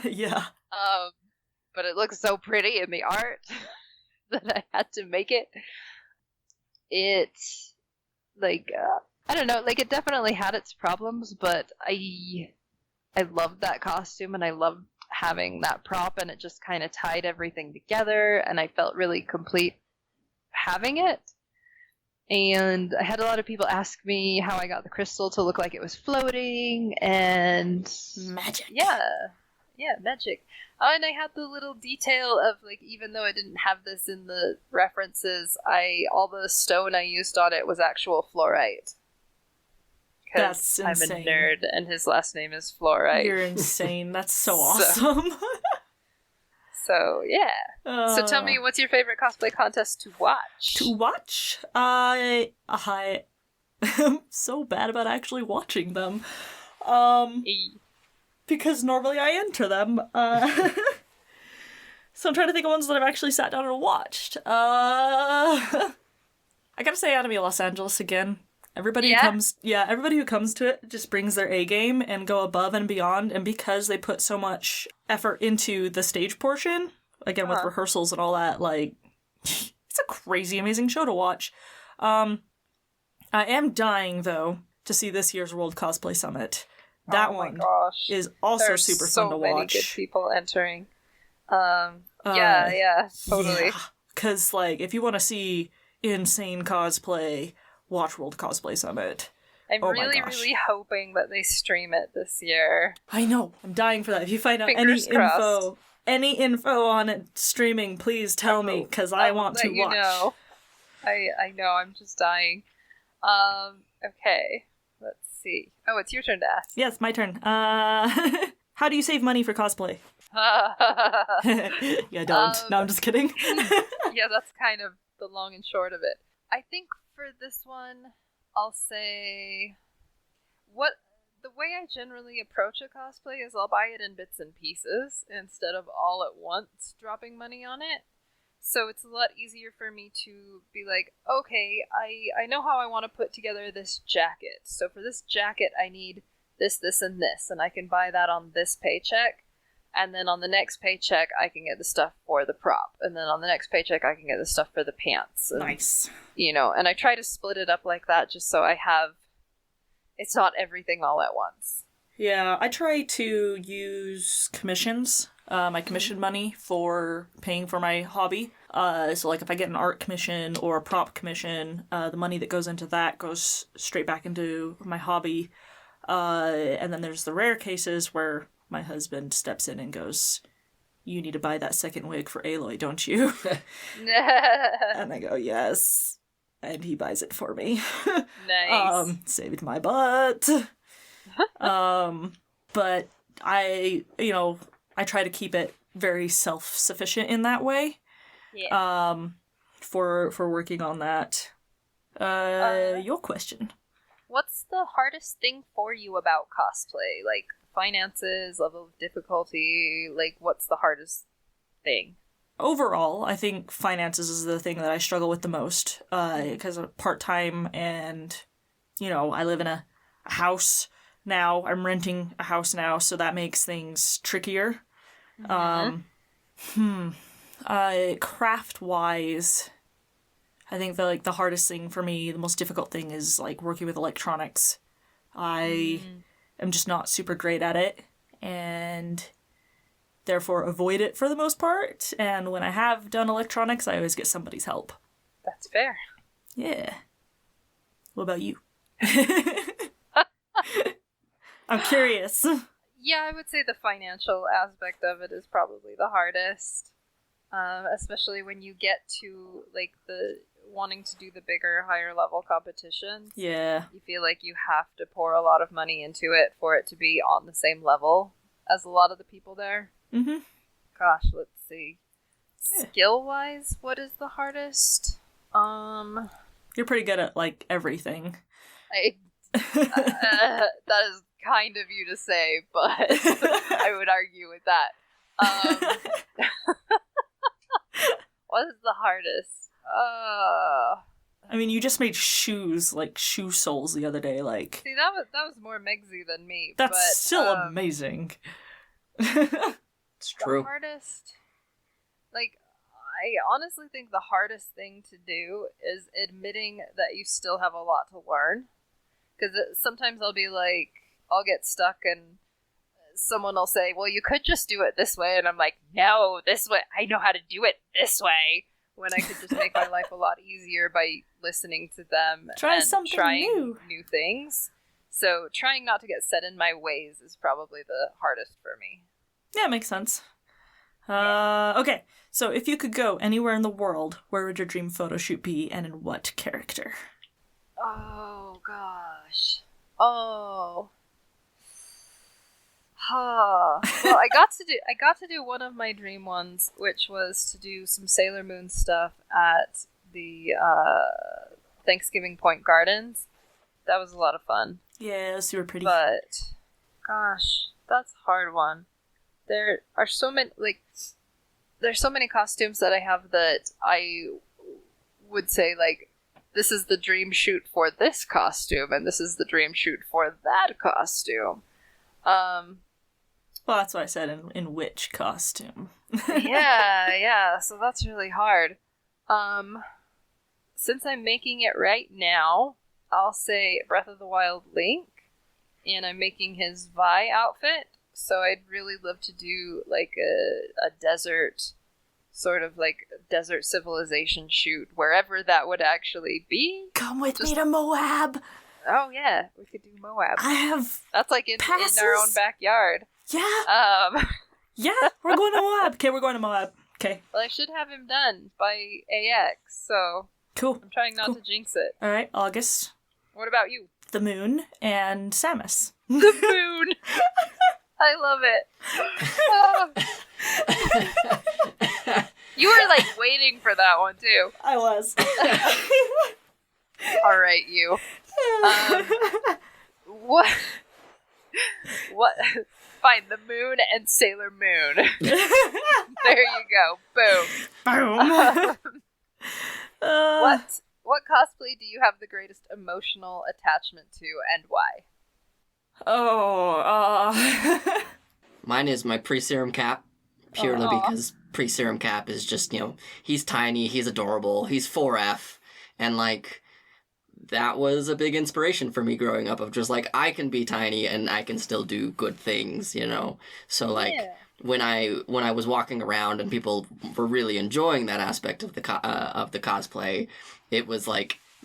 Yeah. But it looks so pretty in the art that I had to make it. It's like I don't know, like it definitely had its problems, but I loved that costume and I loved having that prop, and it just kind of tied everything together, and I felt really complete having it. And I had a lot of people ask me how I got the crystal to look like it was floating, and magic. Yeah, magic. Oh, and I had the little detail of, like, even though I didn't have this in the references, all the stone I used on it was actual fluorite. That's I'm insane. a nerd, and his last name is Fluorite. You're insane. That's so awesome. So, yeah. So tell me, what's your favorite cosplay contest to watch? To watch? I'm so bad about actually watching them. Because normally I enter them. So I'm trying to think of ones that I've actually sat down and watched. I gotta say Anime Los Angeles again. Everybody who comes to it just brings their A game and go above and beyond, and because they put so much effort into the stage portion, again with rehearsals and all that, like it's a crazy amazing show to watch. I am dying though to see this year's World Cosplay Summit. That one is also There's super fun to watch. So many good people entering. Yeah, totally. Because like if you want to see insane cosplay, watch World Cosplay Summit. I'm really hoping that they stream it this year. I know. I'm dying for that. If you find out any info on it streaming, please tell me, because I want to watch. Know. I know. I'm just dying. Okay. Let's see. Oh, it's your turn to ask. Yes, my turn. How do you save money for cosplay? Yeah, don't. No, I'm just kidding. Yeah, that's kind of the long and short of it. I think for this one, I'll say the way I generally approach a cosplay is I'll buy it in bits and pieces instead of all at once dropping money on it. So it's a lot easier for me to be like, okay, I know how I want to put together this jacket. So for this jacket, I need this, and this, and I can buy that on this paycheck. And then on the next paycheck, I can get the stuff for the prop. And then on the next paycheck, I can get the stuff for the pants. And, nice. And I try to split it up like that just so it's not everything all at once. Yeah, I try to use commissions, my commission money for paying for my hobby. So like if I get an art commission or a prop commission, the money that goes into that goes straight back into my hobby. And then there's the rare cases where my husband steps in and goes, "You need to buy that second wig for Aloy, don't you?" And I go, "Yes." And he buys it for me. Nice. Saved my butt. But I try to keep it very self-sufficient in that way. Yeah. For working on that. Your question. What's the hardest thing for you about cosplay? Like finances, level of difficulty, like what's the hardest thing? Overall, I think finances is the thing that I struggle with the most, because I'm part-time and, I live in a house now. I'm renting a house now, so that makes things trickier. Craft-wise, I think the hardest thing for me, the most difficult thing is, working with electronics. I am just not super great at it, and therefore avoid it for the most part. And when I have done electronics, I always get somebody's help. That's fair. Yeah. What about you? I'm curious. Yeah, I would say the financial aspect of it is probably the hardest. Especially when you get to, the wanting to do the bigger, higher level competitions. Yeah. You feel like you have to pour a lot of money into it for it to be on the same level as a lot of the people there. Mm-hmm. Gosh, let's see. Yeah. Skill-wise, what is the hardest? You're pretty good at, everything. That is kind of you to say, but I would argue with that. What is the hardest? I mean, you just made shoes, shoe soles the other day, See, that was more Megsy than me. That's but, still amazing. It's true. The hardest, I honestly think the hardest thing to do is admitting that you still have a lot to learn. Because sometimes I'll get stuck and someone will say, well, you could just do it this way. And I'm like, no, this way. I know how to do it this way. When I could just make my life a lot easier by listening to them trying new things. So trying not to get set in my ways is probably the hardest for me. Yeah, makes sense. Okay, so if you could go anywhere in the world, where would your dream photo shoot be, and in what character? Oh, gosh. Oh. Well, I got to do one of my dream ones, which was to do some Sailor Moon stuff at the Thanksgiving Point Gardens. That was a lot of fun. Yeah, it was super pretty. But gosh, that's a hard one. There are so many there's so many costumes that I have that I would say this is the dream shoot for this costume and this is the dream shoot for that costume. Well, that's what I said, in which costume. yeah, so that's really hard. Since I'm making it right now, I'll say Breath of the Wild Link, and I'm making his Vi outfit, so I'd really love to do, a desert, sort of, desert civilization shoot, wherever that would actually be. Come with me to Moab! Oh, yeah, we could do Moab. I have That's, in our own backyard. Yeah. Yeah, we're going to Moab. Okay, we're going to Moab. Okay. Well, I should have him done by AX, so... Cool. I'm trying not to jinx it. All right, August. What about you? The moon and Samus. The moon! I love it. You were, waiting for that one, too. I was. All right, you. What? Fine, the moon and Sailor Moon. There you go. Boom. Boom. What cosplay do you have the greatest emotional attachment to, and why? Mine is my pre-serum Cap, purely because pre-serum Cap is just, he's tiny, he's adorable, he's 4F, and, that was a big inspiration for me growing up, of just, I can be tiny and I can still do good things, So, yeah. when I was walking around and people were really enjoying that aspect of the cosplay, it was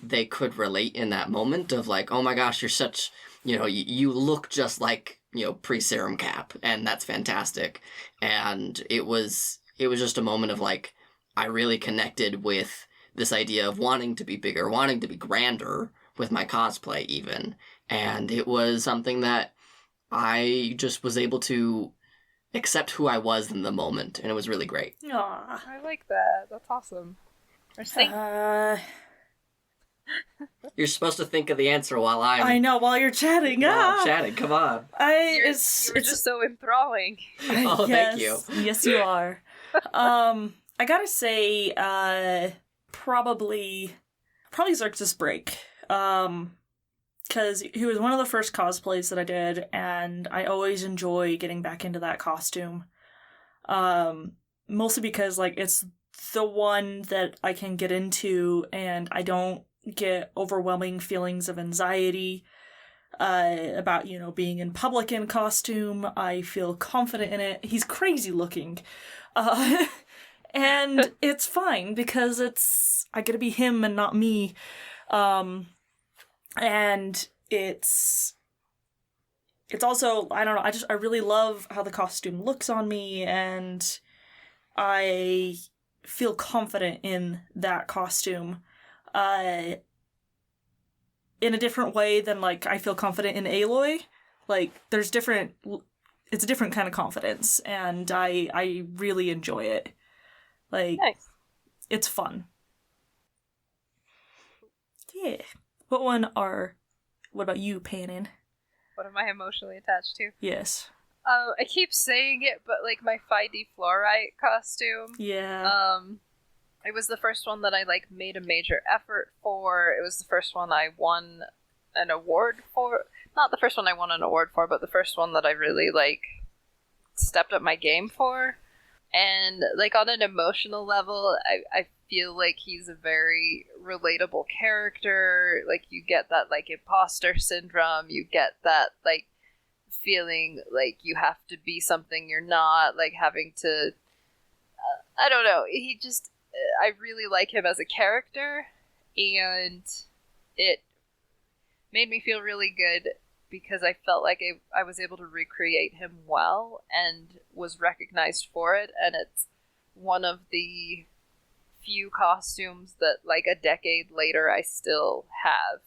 they could relate in that moment of oh my gosh, you're such, you look just like, pre-serum Cap, and that's fantastic. And it was just a moment of I really connected with this idea of wanting to be bigger, wanting to be grander with my cosplay even. And it was something that I just was able to accept who I was in the moment, and it was really great. Aww. I like that. That's awesome. You're supposed to think of the answer while I know, while you're chatting. I'm chatting. Come on. You're just so enthralling. Oh, yes, thank you. Yes, you are. I gotta say, probably Xerxes Break. Because he was one of the first cosplays that I did, and I always enjoy getting back into that costume. Mostly because, like, it's the one that I can get into, and I don't get overwhelming feelings of anxiety about, being in public in costume. I feel confident in it. He's crazy looking. And it's fine, because I get to be him and not me. And it's also, I don't know, I really love how the costume looks on me, and I feel confident in that costume in a different way than, like, I feel confident in Aloy. Like, it's a different kind of confidence, and I really enjoy it. Like, nice. It's fun. Yeah. What about you, Panin? What am I emotionally attached to? Yes. I keep saying it, but, like, my 5D Fluorite costume. Yeah. It was the first one that I, like, made a major effort for. It was the first one I won an award for. Not the first one I won an award for, but the first one that I really, like, stepped up my game for. And, like, on an emotional level, I feel like he's a very relatable character. Like, you get that, like, imposter syndrome. You get that, like, feeling like you have to be something you're not. Like, having to... I don't know. He just... I really like him as a character. And it made me feel really good because I felt like I was able to recreate him well and was recognized for it. And it's one of the few costumes that, like, a decade later I still have,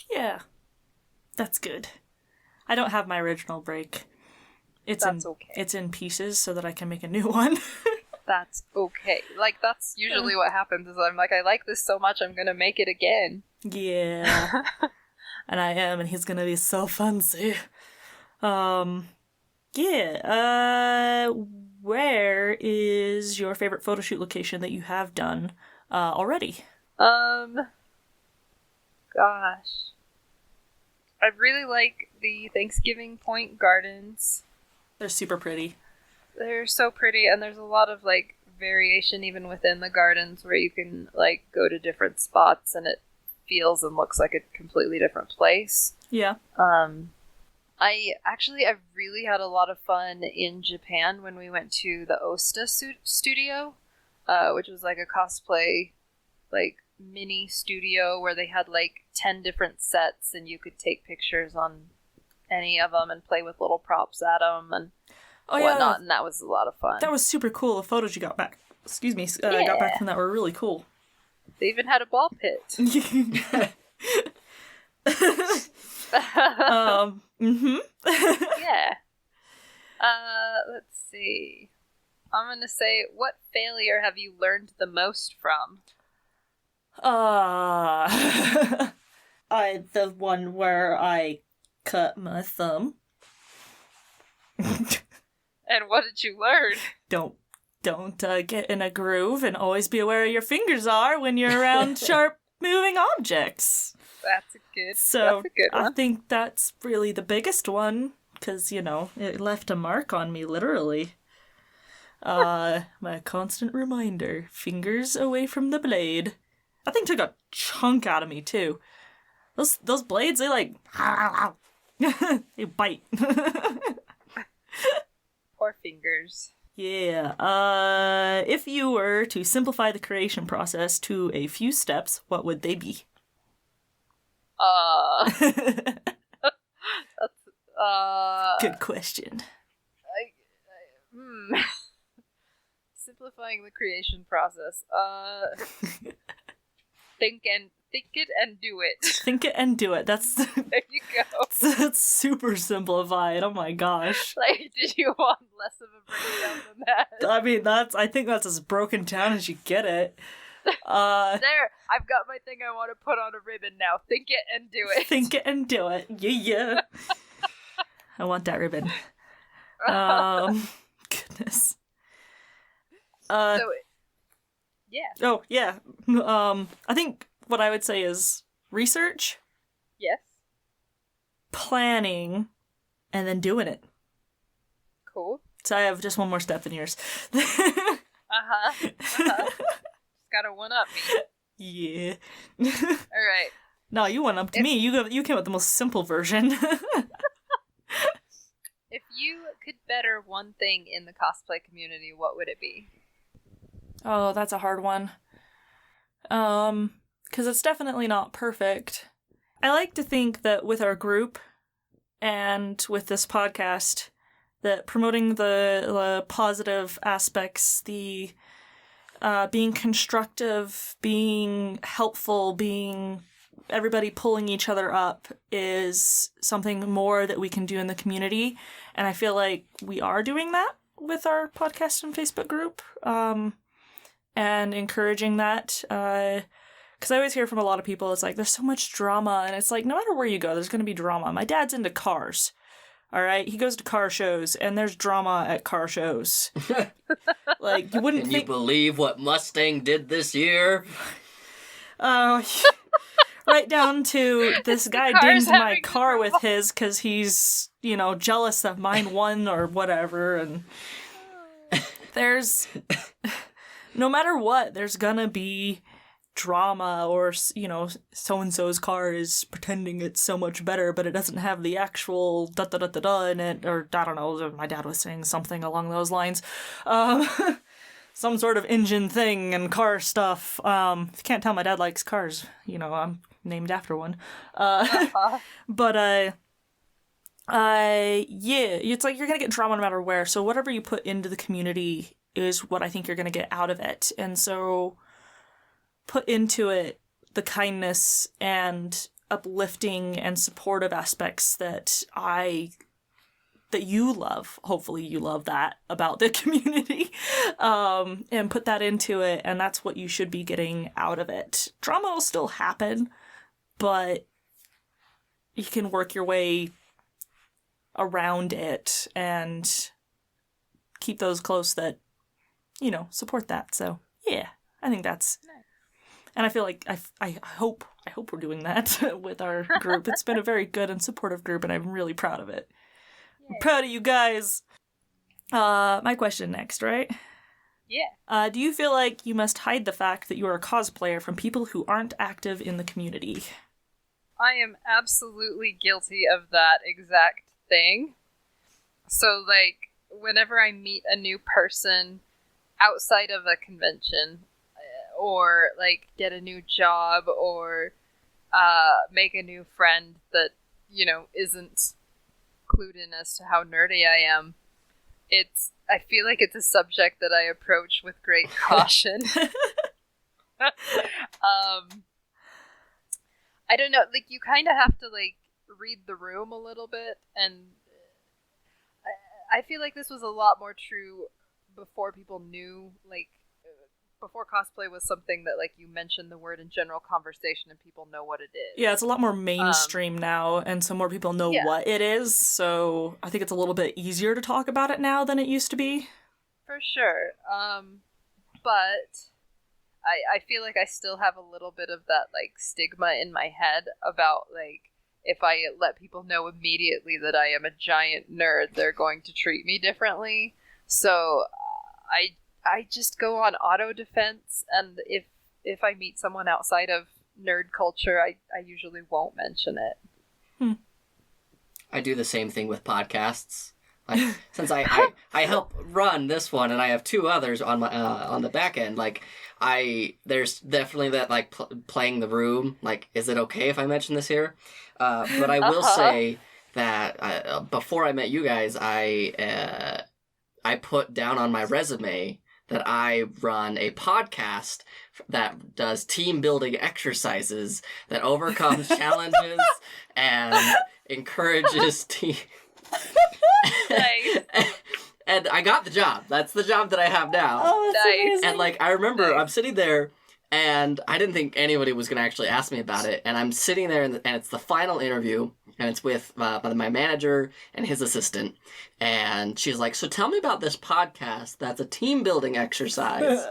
Yeah. That's good. I don't have my original break. That's okay. It's in pieces so that I can make a new one. That's okay. Like, that's usually what happens is I'm like, I like this so much, I'm gonna make it again. Yeah. And I am, and he's gonna be so fancy. Yeah. Where is your favorite photo shoot location that you have done already? Gosh. I really like the Thanksgiving Point Gardens. They're super pretty. They're so pretty, and there's a lot of, like, variation even within the gardens where you can, like, go to different spots and it feels and looks like a completely different place. Yeah. I really had a lot of fun in Japan when we went to the Osta studio, which was, like, a cosplay, like, mini studio where they had, like, 10 different sets and you could take pictures on any of them and play with little props at them and whatnot, and that was a lot of fun. That was super cool. The photos you got back, got back from that were really cool. They even had a ball pit. Yeah. Let's see. I'm gonna say, what failure have you learned the most from? The one where I cut my thumb. And what did you learn? Don't get in a groove, and always be aware where your fingers are when you're around sharp moving objects. That's a good one. I think that's really the biggest one, because, it left a mark on me, literally. My constant reminder, fingers away from the blade. That thing took a chunk out of me, too. Those blades, they, like, they bite. Poor fingers. Yeah. If you were to simplify the creation process to a few steps, what would they be? Good question. Simplifying the creation process. Think it and do it. Think it and do it. That's there you go. That's super simplified. Oh my gosh. Like, did you want less of a breakdown than that? I mean, I think that's as broken down as you get it. There, I've got my thing I want to put on a ribbon now. Think it and do it. Think it and do it. Yeah. I want that ribbon. Goodness. Yeah. Oh, yeah. I think what I would say is research, Yes. planning, and then doing it. Cool. So I have just one more step than yours. Just gotta one-up me. Yeah. Alright. No, you went up to me. You came with the most simple version. If you could better one thing in the cosplay community, what would it be? Oh, that's a hard one. Because it's definitely not perfect. I like to think that with our group and with this podcast, that promoting the positive aspects, the being constructive, being helpful, being everybody pulling each other up is something more that we can do in the community. And I feel like we are doing that with our podcast and Facebook group. And encouraging that, because I always hear from a lot of people, it's like, there's so much drama, and it's like, no matter where you go, there's going to be drama. My dad's into cars, all right? He goes to car shows, and there's drama at car shows. Like, you wouldn't think... Can you believe what Mustang did this year? Right down to this guy Cars dinged my having car drama. with his because he's, jealous that mine won or whatever, and there's... No matter what, there's gonna be drama or, so-and-so's car is pretending it's so much better, but it doesn't have the actual da-da-da-da-da in it, or, I don't know, my dad was saying something along those lines. Some sort of engine thing and car stuff. If you can't tell, my dad likes cars. I'm named after one. But, yeah, it's like you're gonna get drama no matter where, so whatever you put into the community is what I think you're going to get out of it. And so put into it the kindness and uplifting and supportive aspects that you love. Hopefully you love that about the community. And put that into it, and that's what you should be getting out of it. Drama will still happen, but you can work your way around it and keep those close that support that. So yeah, I think that's nice. And I feel like I hope we're doing that with our group. It's been a very good and supportive group, and I'm really proud of it. I'm proud of you guys. My question next, right? Yeah. Do you feel like you must hide the fact that you are a cosplayer from people who aren't active in the community? I am absolutely guilty of that exact thing. So, whenever I meet a new person outside of a convention, or get a new job, or make a new friend that isn't clued in as to how nerdy I am, I feel like it's a subject that I approach with great caution. I don't know, you kind of have to read the room a little bit, and I feel like this was a lot more true before people knew, before cosplay was something that, you mention the word in general conversation and people know what it is. Yeah, it's a lot more mainstream now, and so more people know what it is, so I think it's a little bit easier to talk about it now than it used to be. For sure. But I feel like I still have a little bit of that, stigma in my head about, if I let people know immediately that I am a giant nerd, they're going to treat me differently. So I just go on auto defense, and if I meet someone outside of nerd culture, I usually won't mention it. I do the same thing with podcasts. Since I help run this one, and I have two others on my on the back end, there's definitely that playing the room. Is it okay if I mention this here? But I will say that before I met you guys, I put down on my resume that I run a podcast that does team building exercises that overcomes challenges and encourages team. Nice. And I got the job. That's the job that I have now. Oh, that's Nice. amazing. And I remember I'm sitting there And I didn't think anybody was going to actually ask me about it. And I'm sitting there, and it's the final interview, and it's with my manager and his assistant. And she's like, so tell me about this podcast that's a team-building exercise.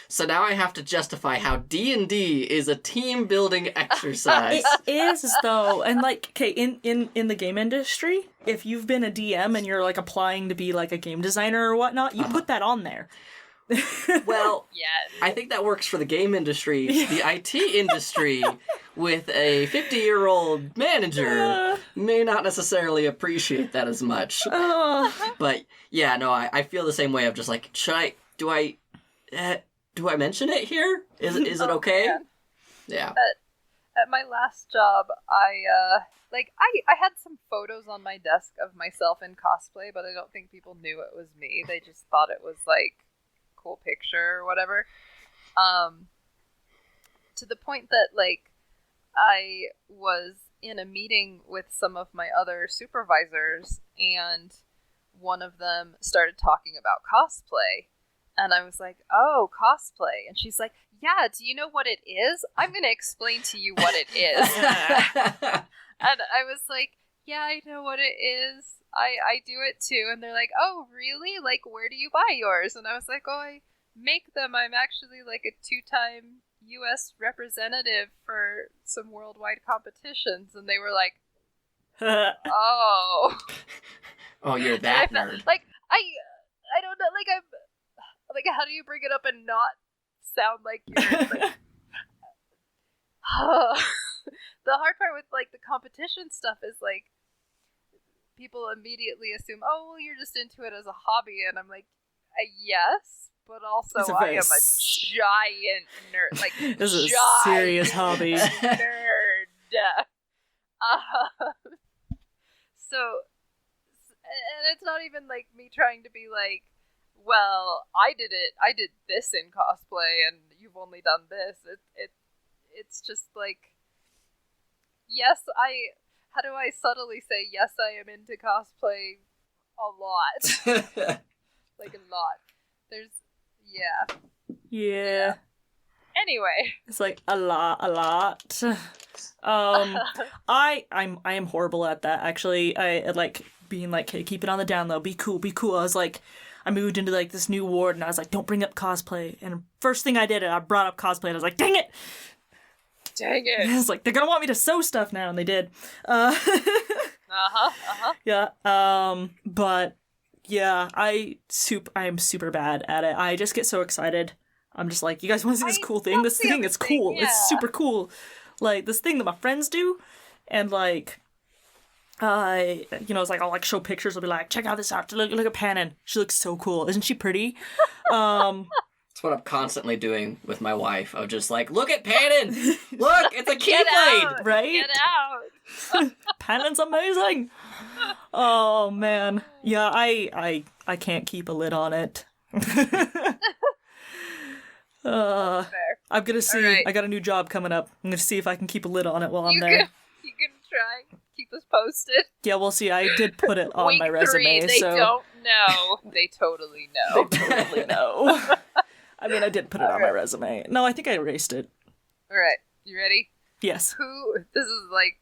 So now I have to justify how D&D is a team-building exercise. It is, though. And, like, okay, in the game industry, if you've been a DM and you're, like, applying to be, like, a game designer or whatnot, you put that on there. Well, Yes. I think that works for the game industry. The IT industry, with a 50-year-old manager, may not necessarily appreciate that as much. But yeah, no, I feel the same way of just like, do I mention it here? Is it okay? Man. Yeah. At my last job, I had some photos on my desk of myself in cosplay, but I don't think people knew it was me. They just thought it was like cool picture or whatever. To the point that like I was in a meeting with some of my other supervisors, and one of them started talking about cosplay, and I was like, oh, cosplay. And she's like, yeah, do you know what it is? I'm going to explain to you what it is. And I was like, yeah, I know what it is. I do it too. And they're like, oh, really? Like, where do you buy yours? And I was like, oh, I make them. I'm actually like a 2-time U.S. representative for some worldwide competitions. And they were like, oh. Oh, you're that nerd. Like, I don't know. Like, I'm like, how do you bring it up and not sound like you're like, the hard part with like the competition stuff is like people immediately assume, oh, well, you're just into it as a hobby, and I'm like, yes, but also I am a giant nerd. Like, this is a serious hobby. Nerd. So, and it's not even like me trying to be like, well, I did this in cosplay, and you've only done this. It's just like, yes, how do I subtly say, yes, I am into cosplay a lot. Like, a lot. Yeah. Anyway. It's like a lot. I am horrible at that, actually. I like being like, hey, keep it on the down low, be cool. I was like, I moved into like this new ward, and I was like, don't bring up cosplay. And first thing I did, I brought up cosplay, and I was like, dang it! It's like, they're gonna want me to sew stuff now, and they did. Yeah. But yeah, I am super bad at it. I just get so excited. I'm just like, you guys want to see this cool thing? This thing is cool. Yeah. It's super cool. Like, this thing that my friends do, and like, it's like, I'll like show pictures. I'll be like, check out this art. Look at Pannon. She looks so cool. Isn't she pretty? That's what I'm constantly doing with my wife. I'm just like, look at Pannon! Look, it's a Keyblade! Right? Get out! Pannon's amazing! Oh, man. Yeah, I can't keep a lid on it. I'm gonna see. Right. I got a new job coming up. I'm gonna see if I can keep a lid on it while I'm there. You can try. Keep us posted. Yeah, we'll see. I did put it on my resume. 3, they don't know. They totally know. They totally know. I mean, I did put it on my resume. No, I think I erased it. All right. You ready? Yes. This is like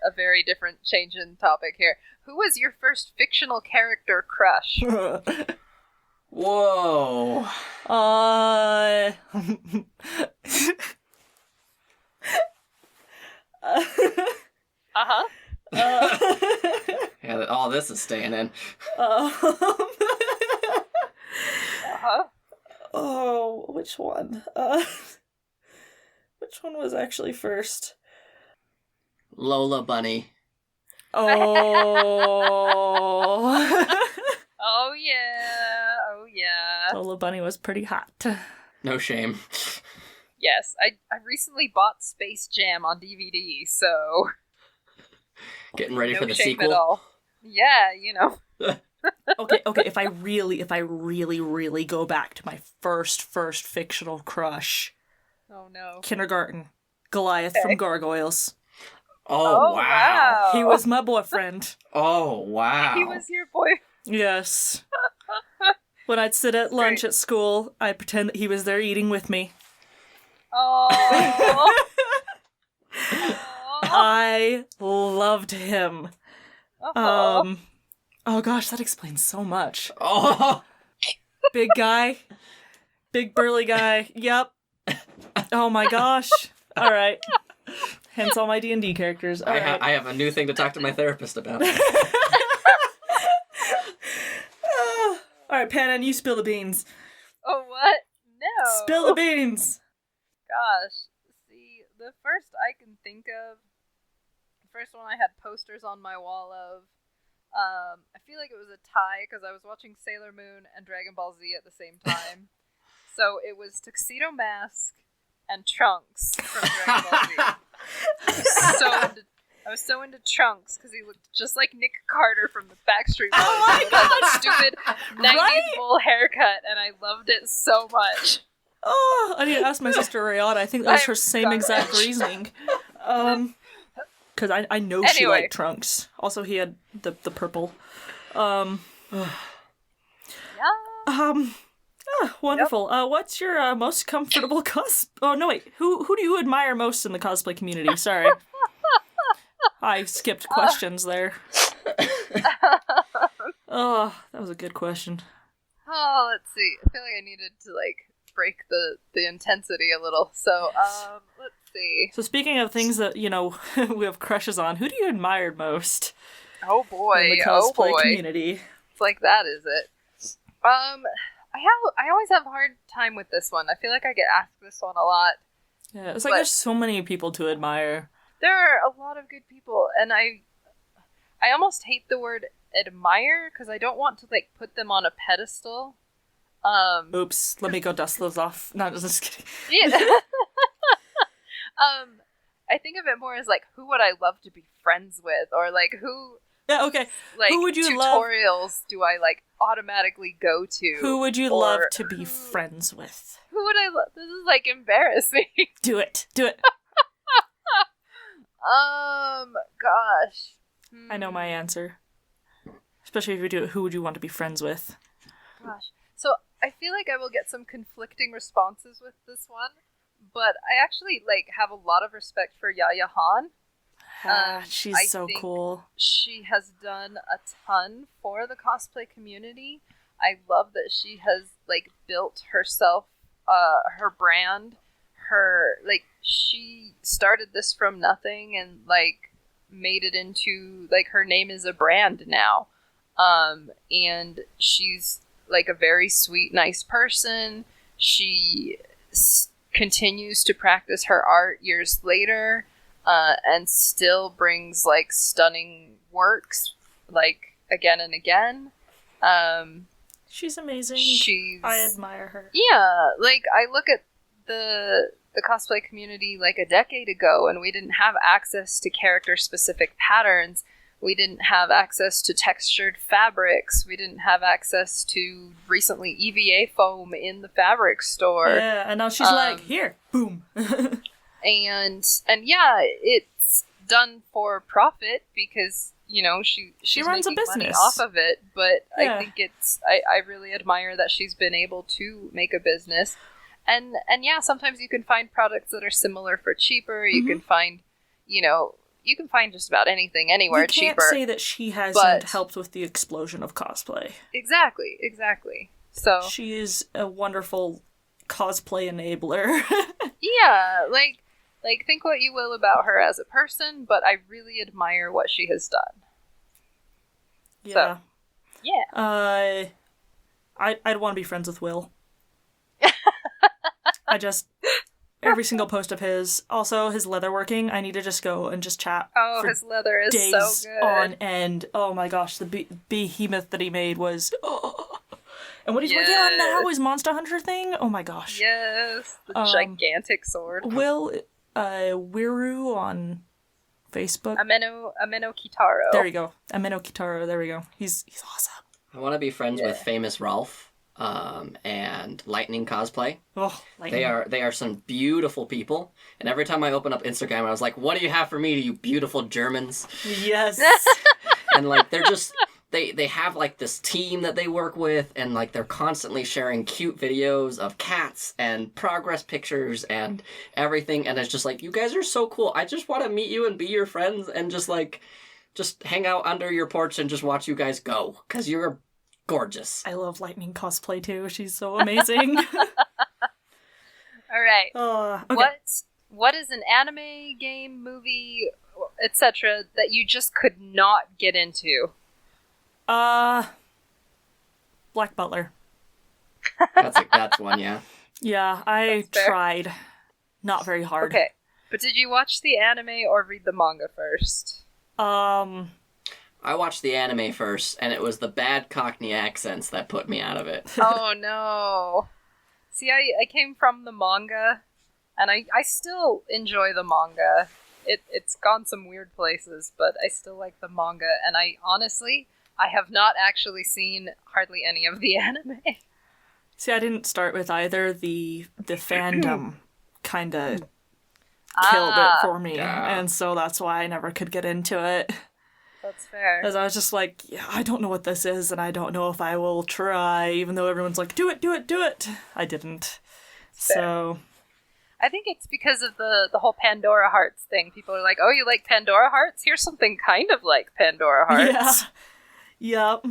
a very different change in topic here. Who was your first fictional character crush? Whoa. Yeah, all this is staying in. Oh, which one? Which one was actually first? Lola Bunny. Oh. Oh yeah. Lola Bunny was pretty hot. No shame. Yes, I recently bought Space Jam on DVD, so getting ready for the shame sequel. At all. Yeah, Okay. If I really go back to my first fictional crush. Oh no. Kindergarten. Goliath from Gargoyles. Oh wow. He was my boyfriend. Oh wow. He was your boy. Yes. When I'd sit at lunch at school, I'd pretend that he was there eating with me. Oh. I loved him. Oh. Oh gosh, that explains so much. Oh, Big guy. Big burly guy. Yep. Oh my gosh. All right. Hence all my D&D characters. All right. I have a new thing to talk to my therapist about. All right, Panna, you spill the beans. Oh, what? No. Spill the beans. Gosh. See, the first I can think of, the first one I had posters on my wall of, I feel like it was a tie because I was watching Sailor Moon and Dragon Ball Z at the same time. So it was Tuxedo Mask and Trunks from Dragon Ball Z. I was so into Trunks because he looked just like Nick Carter from the Backstreet Boys. Oh my He had that God! stupid 90s Right? bowl haircut, and I loved it so much. Oh, I need to ask my sister Rihanna. I think that was her same garbage. exact reasoning. Because I know she Anyway. liked Trunks. Also, he had the purple. Yeah. Wonderful. What's your most comfortable Oh no, wait. Who do you admire most in the cosplay community? Sorry, I skipped questions there. Oh, that was a good question. Oh, let's see. I feel like I needed to break the intensity a little. So, let's see. So speaking of things that we have crushes on, who do you admire most Oh boy. in the Oh cosplay boy. community? It's like that, is it? I always have a hard time with this one. I feel like I get asked this one a lot. Yeah, it's like But- there's so many people to admire. There are a lot of good people, and I almost hate the word admire because I don't want to put them on a pedestal. Oops, let me go dust those off. No, just kidding. Yeah. I think of it more as who would I love to be friends with, or who Yeah, okay. Who would you love? tutorials do I automatically go to? Who would you Or love to be who- friends with? Who would I love? This is embarrassing. Do it. Do it. Gosh. I know my answer. Especially if you do it, who would you want to be friends with? Gosh. So I feel like I will get some conflicting responses with this one, but I actually have a lot of respect for Yaya Han. She's I so think- cool. She has done a ton for the cosplay community. I love that she has built herself, her brand, she started this from nothing and made it into her name is a brand now. And she's a very sweet, nice person. She continues to practice her art years later, and still brings stunning works again and again. She's amazing. I admire her. Yeah, I look at the cosplay community a decade ago, and we didn't have access to character specific patterns. We didn't have access to textured fabrics. We didn't have access to recently EVA foam in the fabric store. Yeah, and now she's here, boom. And yeah, it's done for profit because she's runs a making money business. off of it. But Yeah. I think I really admire that she's been able to make a business. And yeah, sometimes you can find products that are similar for cheaper. You can find you can find just about anything anywhere You can't cheaper. say that she hasn't but- helped with the explosion of cosplay. Exactly. So She is a wonderful cosplay enabler. yeah, think what you will about her as a person, but I really admire what she has done. Yeah. Yeah. I'd want to be friends with Will. Every single post of his, also his leatherworking, I need to just go and just chat. Oh, for his leather is days so good. on end. Oh my gosh, the behemoth that he made was. Oh. And what he's working on now, his Monster Hunter thing. Oh my gosh. Yes, the gigantic sword. Will Wiru on Facebook. Ameno Kitaro. There you go. Ameno Kitaro. There we go. He's awesome. I want to be friends with Famous Ralph, and Lightning Cosplay. Oh, They are some beautiful people, and every time I open up Instagram, I was like, "What do you have for me, you beautiful Germans?" Yes. And they have like this team that they work with, and like they're constantly sharing cute videos of cats and progress pictures and everything, and it's just like, you guys are so cool. I just want to meet you and be your friends and just hang out under your porch and just watch you guys go, because you're gorgeous. I love Lightning cosplay too. She's so amazing. All right. Okay. What is an anime, game, movie, etc. that you just could not get into? Black Butler. That's one, yeah. Yeah, I tried. Not very hard. Okay. But did you watch the anime or read the manga first? I watched the anime first, and it was the bad Cockney accents that put me out of it. Oh, no. See, I came from the manga, and I still enjoy the manga. It's gone some weird places, but I still like the manga, and I have not actually seen hardly any of the anime. See, I didn't start with either. The fandom kind of killed it for me, and so that's why I never could get into it. That's fair. Because I was just like, yeah, I don't know what this is, and I don't know if I will try, even though everyone's like, do it, do it, do it. I didn't. Fair. So I think it's because of the whole Pandora Hearts thing. People are like, oh, you like Pandora Hearts? Here's something kind of like Pandora Hearts. Yeah. Yep.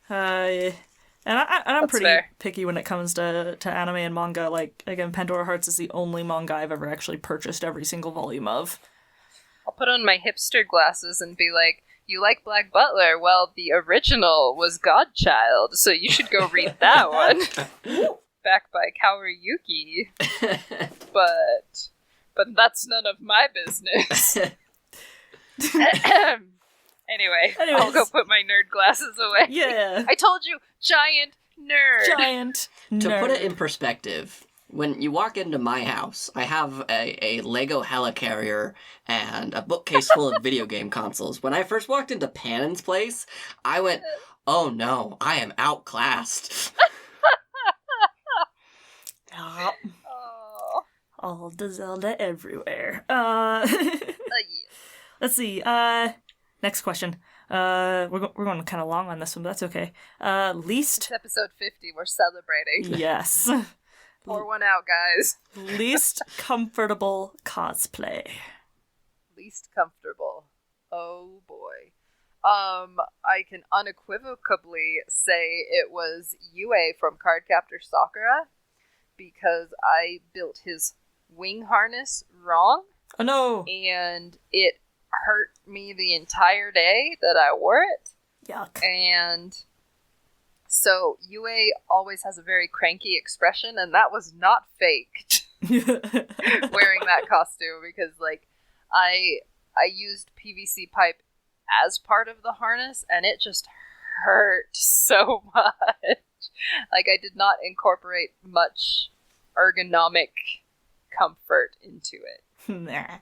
And I'm That's pretty fair. picky when it comes to anime and manga. Like, again, Pandora Hearts is the only manga I've ever actually purchased every single volume of. I'll put on my hipster glasses and be like, you like Black Butler? Well, the original was Godchild, so you should go read that one. Back by Kawariyuki. But that's none of my business. Anyway, Anyways. I'll go put my nerd glasses away. Yeah. I told you, giant nerd. Giant To nerd. put it in perspective, when you walk into my house, I have a Lego helicarrier and a bookcase full of video game consoles. When I first walked into Pannon's place, I went, oh no, I am outclassed. Yep. Oh. All the Zelda everywhere. Yeah. Let's see. Next question. We're going kind of long on this one, but that's okay. Least. It's episode 50. We're celebrating. Yes. Pour one out, guys. Least comfortable cosplay. Least comfortable. Oh boy. I can unequivocally say it was Yue from Cardcaptor Sakura, because I built his wing harness wrong, Oh no. and it hurt me the entire day that I wore it. Yuck. And so Yue always has a very cranky expression, and that was not faked wearing that costume, because like I used PVC pipe as part of the harness, and it just hurt so much. Like, I did not incorporate much ergonomic comfort into it, Nah.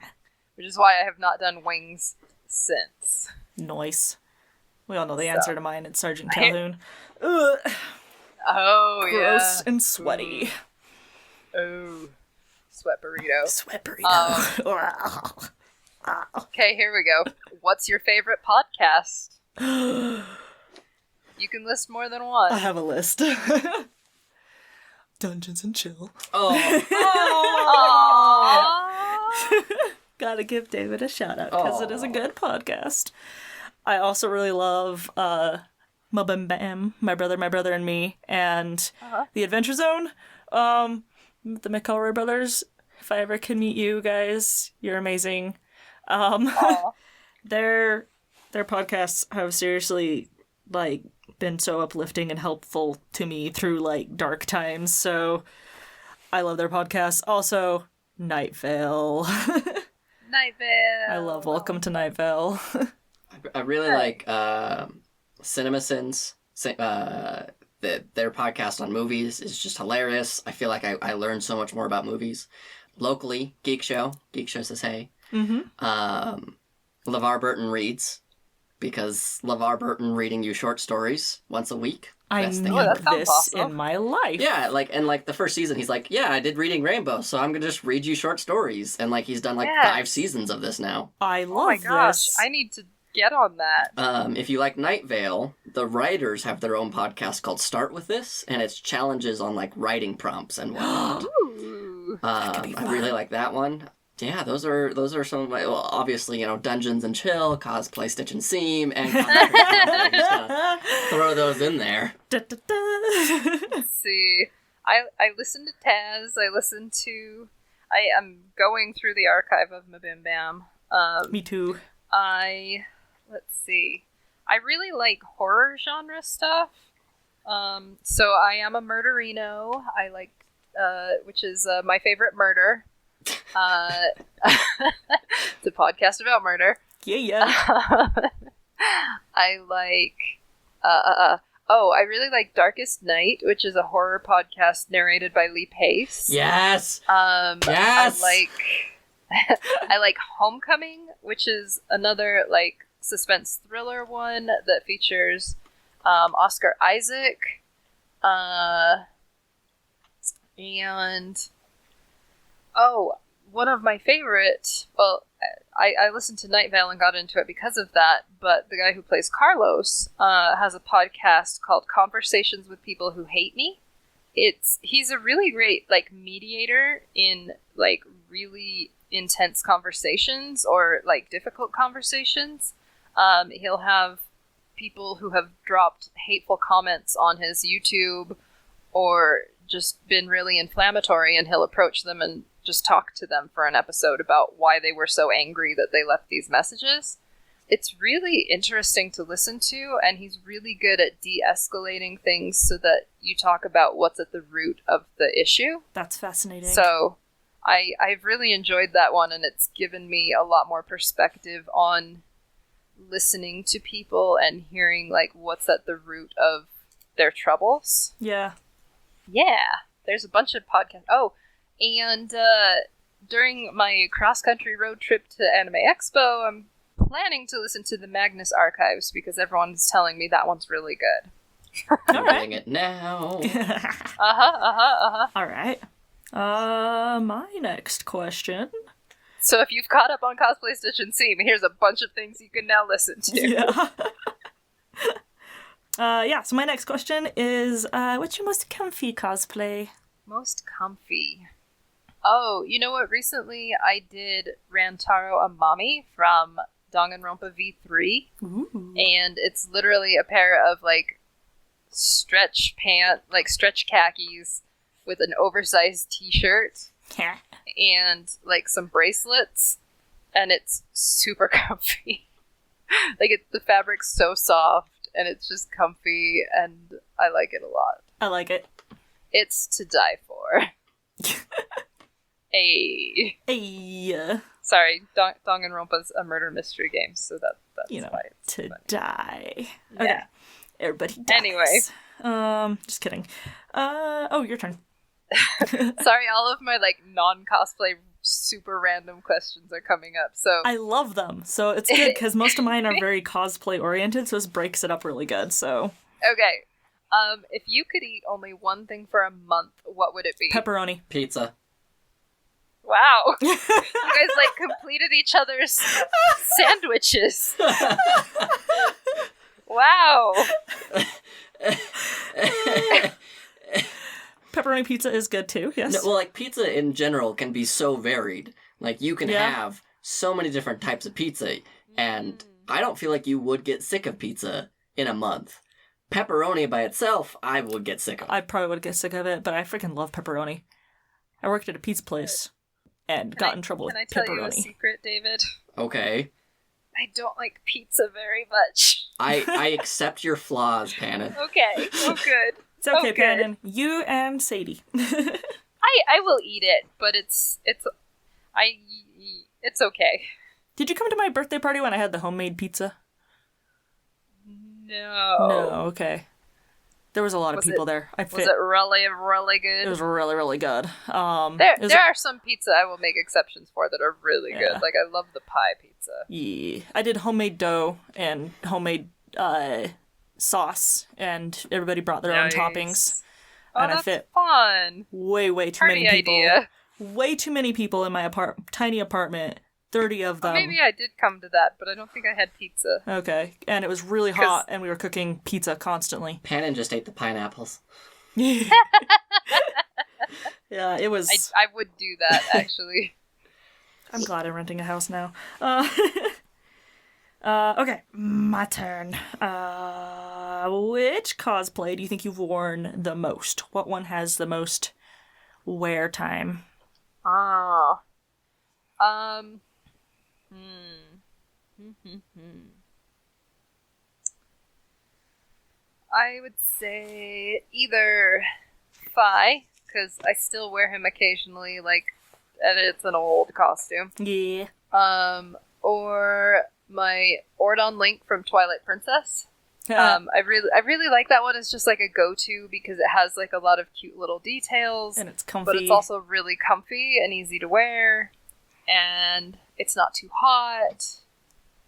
which is why I have not done wings since. Noise. We all know the answer to mine. It's Sergeant I- Calhoun. Ugh. Oh, Gross yeah. and sweaty. Oh. Sweat burrito. Sweat burrito. Okay, here we go. What's your favorite podcast? You can list more than one. I have a list. Dungeons and Chill. Oh. Aww. Gotta give David a shout out because it is a good podcast. I also really love Mubam Bam, My Brother and Me, and The Adventure Zone. The McElroy brothers. If I ever can meet you guys, you're amazing. Their podcasts have seriously like been so uplifting and helpful to me through like dark times. So I love their podcasts. Also, Night Vale. Night Vale. I love Welcome to Night Vale. I really like CinemaSins. Their podcast on movies is just hilarious. I feel like I learned so much more about movies. Locally, Geek Show says hey. Mm-hmm. LeVar Burton reads, because LeVar Burton reading you short stories once a week. I Best thing need ever. that sounds this awesome. in my life. Yeah, like the first season, he's like, yeah, I did Reading Rainbow, so I'm gonna just read you short stories, and like he's done like Yes. 5 seasons of this now. I love Oh my gosh. this. I need to get on that. If you like Night Vale, the writers have their own podcast called Start With This, and it's challenges on like writing prompts and whatnot. Ooh. I really like that one. Yeah, those are some of my, well, obviously, Dungeons and Chill, Cosplay, Stitch and Seam, and Cosplay. Just gotta throw those in there. Let's see. I listen to Taz. I am going through the archive of Mabim Bam. Me too. Let's see. I really like horror genre stuff. So I am a murderino. I like, which is my favorite murder. It's a podcast about murder. Yeah. I like, I really like Darkest Night, which is a horror podcast narrated by Lee Pace. Yes! Yes! I like Homecoming, which is another, like, suspense thriller one that features Oscar Isaac. One of my favorite, well, I listened to Night Vale and got into it because of that, but the guy who plays Carlos has a podcast called Conversations with People Who Hate Me. He's a really great, like, mediator in, like, really intense conversations or, like, difficult conversations. He'll have people who have dropped hateful comments on his YouTube or just been really inflammatory, and he'll approach them and just talk to them for an episode about why they were so angry that they left these messages. It's really interesting to listen to, and he's really good at de-escalating things so that you talk about what's at the root of the issue. That's fascinating. So I've really enjoyed that one, and it's given me a lot more perspective on listening to people and hearing, like, what's at the root of their troubles. Yeah. There's a bunch of podcasts. Oh, and during my cross-country road trip to Anime Expo, I'm planning to listen to the Magnus Archives because everyone's telling me that one's really good. I'm doing it now. All right. My next question. So if you've caught up on Cosplay Stitch and Seam, here's a bunch of things you can now listen to. Yeah. So my next question is, what's your most comfy cosplay? Most comfy. Oh, you know what? Recently I did Rantaro Amami from Danganronpa V3. Ooh. And it's literally a pair of, like, stretch khakis with an oversized t-shirt and, like, some bracelets, and it's super comfy. Like, the fabric's so soft, and it's just comfy, and I like it a lot. I like it. It's to die for. Hey. Sorry, Danganronpa's a murder mystery game, so that's why it's to funny. die. Yeah. Okay. Everybody dies. Anyway. Just kidding. Your turn. Sorry, all of my, like, non-cosplay super random questions are coming up, so... I love them, so it's good, because most of mine are very cosplay-oriented, so this breaks it up really good, so... Okay. If you could eat only one thing for a month, what would it be? Pepperoni. Pizza. Wow. You guys, like, completed each other's sandwiches. Wow. Pepperoni pizza is good too, yes. No, well, like, pizza in general can be so varied. Like, you can have so many different types of pizza, and I don't feel like you would get sick of pizza in a month. Pepperoni by itself, I would get sick of. I probably would get sick of it, but I freaking love pepperoni. I worked at a pizza place and got in trouble with pepperoni. Can I tell you a secret, David? Okay. I don't like pizza very much. I accept your flaws, Panna. Okay. Oh, good. It's okay, Panna. You and Sadie. I will eat it, but it's okay. Did you come to my birthday party when I had the homemade pizza? No, okay. There was a lot of people there. Was it really, really good? It was really, really good. There are some pizza I will make exceptions for that are really good. Like, I love the pie pizza. Yeah. I did homemade dough and homemade sauce, and everybody brought their own toppings. Oh, and that's I fit fun. way too Party many people. idea. Way too many people in my tiny apartment 30 of them. Maybe I did come to that, but I don't think I had pizza. Okay, and it was really hot, and we were cooking pizza constantly. Pannon just ate the pineapples. Yeah, it was... I would do that, actually. I'm glad I'm renting a house now. Okay, my turn. Which cosplay do you think you've worn the most? What one has the most wear time? I would say either Fi, because I still wear him occasionally, and it's an old costume. Yeah. Or my Ordon Link from Twilight Princess. I really like that one. It's just like a go-to because it has like a lot of cute little details, and it's comfy. But it's also really comfy and easy to wear, and it's not too hot.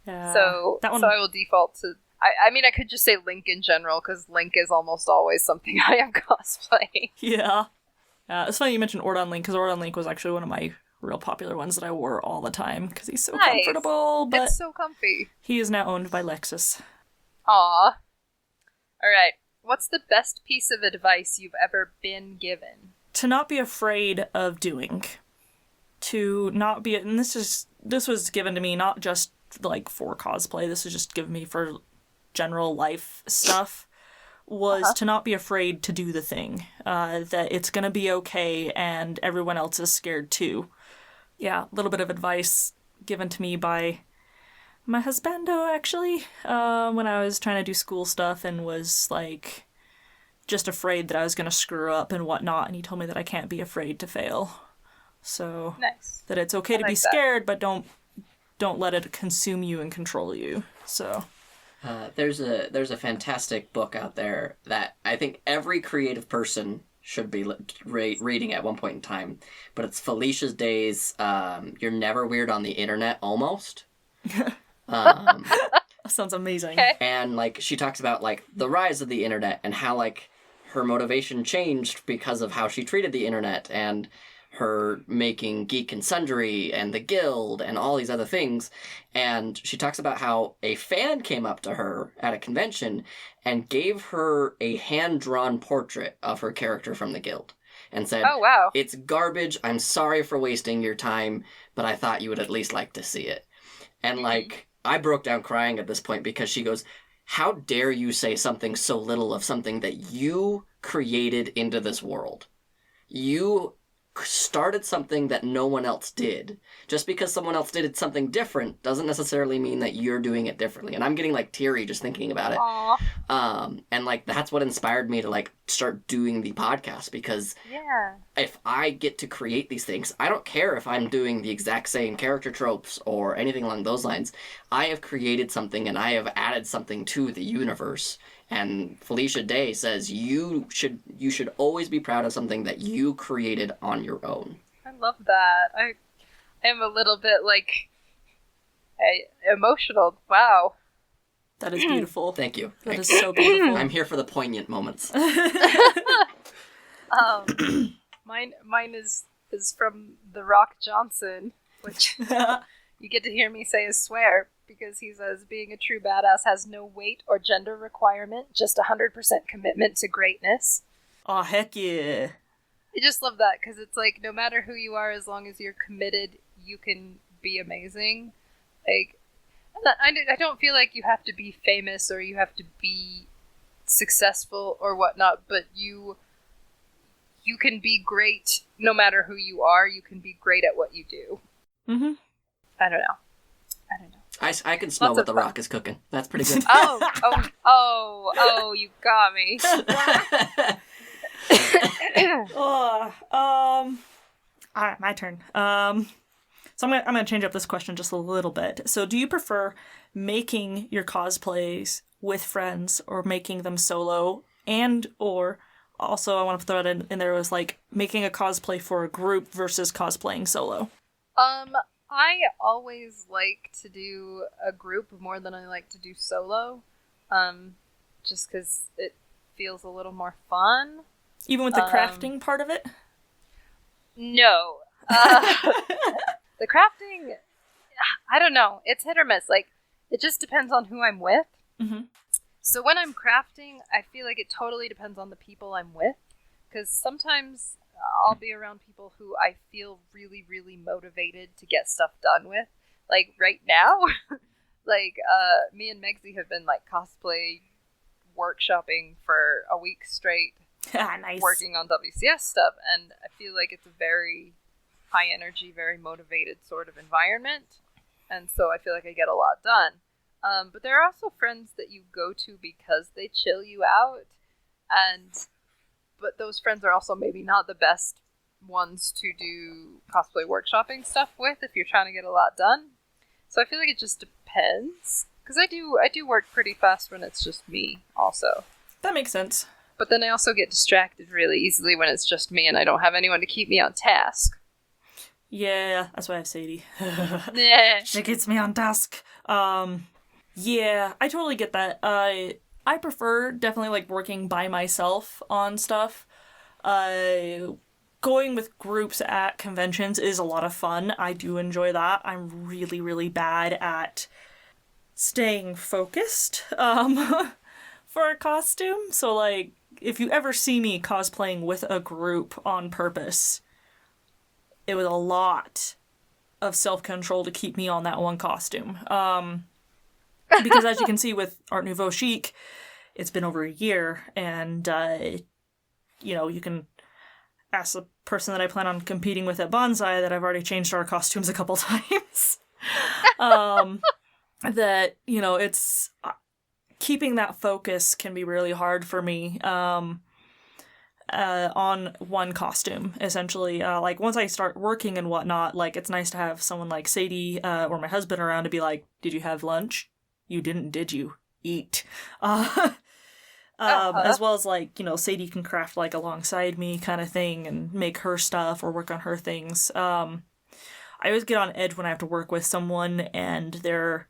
Yeah. So I will default to. I mean, I could just say Link in general because Link is almost always something I am cosplaying. Yeah. It's funny you mentioned Ordon Link because Ordon Link was actually one of my real popular ones that I wore all the time because he's so comfortable. But it's so comfy. He is now owned by Lexus. Aw. Alright. What's the best piece of advice you've ever been given? To not be afraid of doing. To not be... And this was given to me not just, like, for cosplay. This was just given me for general life stuff. Was to not be afraid to do the thing. That it's gonna be okay and everyone else is scared too. Yeah, a little bit of advice given to me by... my husbando, actually, when I was trying to do school stuff and was, like, just afraid that I was going to screw up and whatnot, and he told me that I can't be afraid to fail. So, nice. That it's okay to be scared, but don't let it consume you and control you, so... There's a fantastic book out there that I think every creative person should be reading at one point in time, but it's Felicia's Days, You're Never Weird on the Internet, Almost. That sounds amazing. Okay. And like she talks about like the rise of the internet and how like her motivation changed because of how she treated the internet and her making Geek and Sundry and the Guild and all these other things. And she talks about how a fan came up to her at a convention and gave her a hand-drawn portrait of her character from the Guild and said, "Oh wow, it's garbage, I'm sorry for wasting your time, but I thought you would at least like to see it." And like I broke down crying at this point because she goes, "How dare you say something so little of something that you created into this world? You started something that no one else did. Just because someone else did something different doesn't necessarily mean that you're doing it differently." And I'm getting like teary just thinking about it. Aww. And like that's what inspired me to like start doing the podcast, because if I get to create these things, I don't care if I'm doing the exact same character tropes or anything along those lines. I have created something and I have added something to the universe. And Felicia Day says you should always be proud of something that you created on your own. I love that. I am a little bit like emotional. Wow. That is beautiful. Thank you. That is so beautiful. I'm here for the poignant moments. Mine is from The Rock Johnson, which you get to hear me say a swear. Because he says, being a true badass has no weight or gender requirement, just 100% commitment to greatness. Oh, heck yeah. I just love that, because it's like, no matter who you are, as long as you're committed, you can be amazing. Like, I don't feel like you have to be famous or you have to be successful or whatnot, but you can be great no matter who you are. You can be great at what you do. Mm-hmm. I don't know. I can smell what The Rock is cooking. That's pretty good. Oh, you got me. All right, my turn. So I'm gonna change up this question just a little bit. So do you prefer making your cosplays with friends or making them solo? And or also I want to throw it in there was like making a cosplay for a group versus cosplaying solo. I always like to do a group more than I like to do solo, just because it feels a little more fun. Even with the crafting part of it? No. The crafting I don't know. It's hit or miss. Like, it just depends on who I'm with. Mm-hmm. So when I'm crafting, I feel like it totally depends on the people I'm with. Because sometimes I'll be around people who I feel really, really motivated to get stuff done with. Like, right now, like, me and Megsy have been, like, cosplay workshopping for a week straight. Nice. Working on WCS stuff. And I feel like it's a very high energy, very motivated sort of environment. And so I feel like I get a lot done. But there are also friends that you go to because they chill you out. But those friends are also maybe not the best ones to do cosplay workshopping stuff with if you're trying to get a lot done. So I feel like it just depends. Because I do work pretty fast when it's just me also. That makes sense. But then I also get distracted really easily when it's just me and I don't have anyone to keep me on task. Yeah, that's why I have Sadie. Yeah. She gets me on task. Yeah, I totally get that. I prefer definitely like working by myself on stuff. Going with groups at conventions is a lot of fun. I do enjoy that. I'm really, really bad at staying focused for a costume. So like, if you ever see me cosplaying with a group on purpose, it was a lot of self-control to keep me on that one costume. Because as you can see with Art Nouveau Chic, it's been over a year, and, you can ask the person that I plan on competing with at Bonsai that I've already changed our costumes a couple times. That, it's... keeping that focus can be really hard for me on one costume, essentially. Like, once I start working and whatnot, like, it's nice to have someone like Sadie or my husband around to be like, did you have lunch? You didn't, did you? Eat. As well as, like, Sadie can craft, like, alongside me kind of thing and make her stuff or work on her things. I always get on edge when I have to work with someone and they're,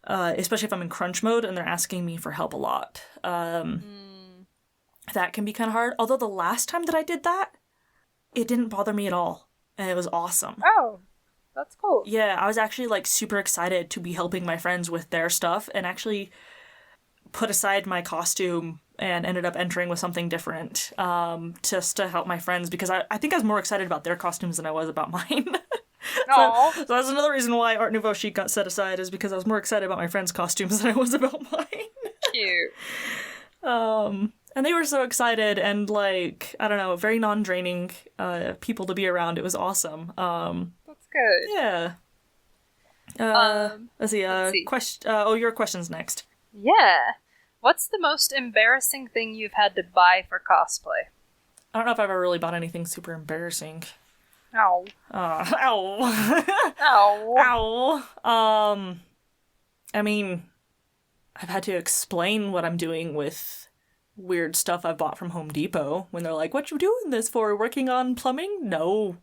especially if I'm in crunch mode and they're asking me for help a lot. That can be kind of hard. Although the last time that I did that, it didn't bother me at all. And it was awesome. Oh, that's cool. Yeah, I was actually, like, super excited to be helping my friends with their stuff and actually put aside my costume and ended up entering with something different just to help my friends because I think I was more excited about their costumes than I was about mine. So that's another reason why Art Nouveau Chic got set aside is because I was more excited about my friends' costumes than I was about mine. Cute. And they were so excited and, like, I don't know, very non-draining people to be around. It was awesome. That's good. Yeah. Let's see. Your question's next. Yeah. What's the most embarrassing thing you've had to buy for cosplay? I don't know if I've ever really bought anything super embarrassing. Ow. Ow. Ow. Ow. I mean, I've had to explain what I'm doing with weird stuff I've bought from Home Depot when they're like, what you doing this for? Working on plumbing? No.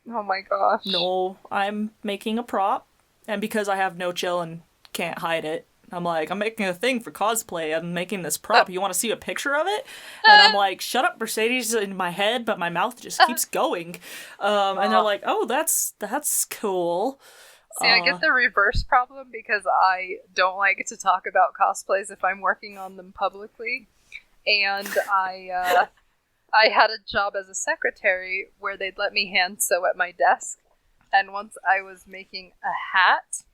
Oh my gosh. No, I'm making a prop. And because I have no chill and can't hide it, I'm like, I'm making a thing for cosplay. I'm making this prop. You want to see a picture of it? And I'm like, shut up, Mercedes, in my head, but my mouth just keeps going. And they're like, oh, that's cool. See, I get the reverse problem because I don't like to talk about cosplays if I'm working on them publicly. And I had a job as a secretary where they'd let me hand sew at my desk. And once I was making a hat,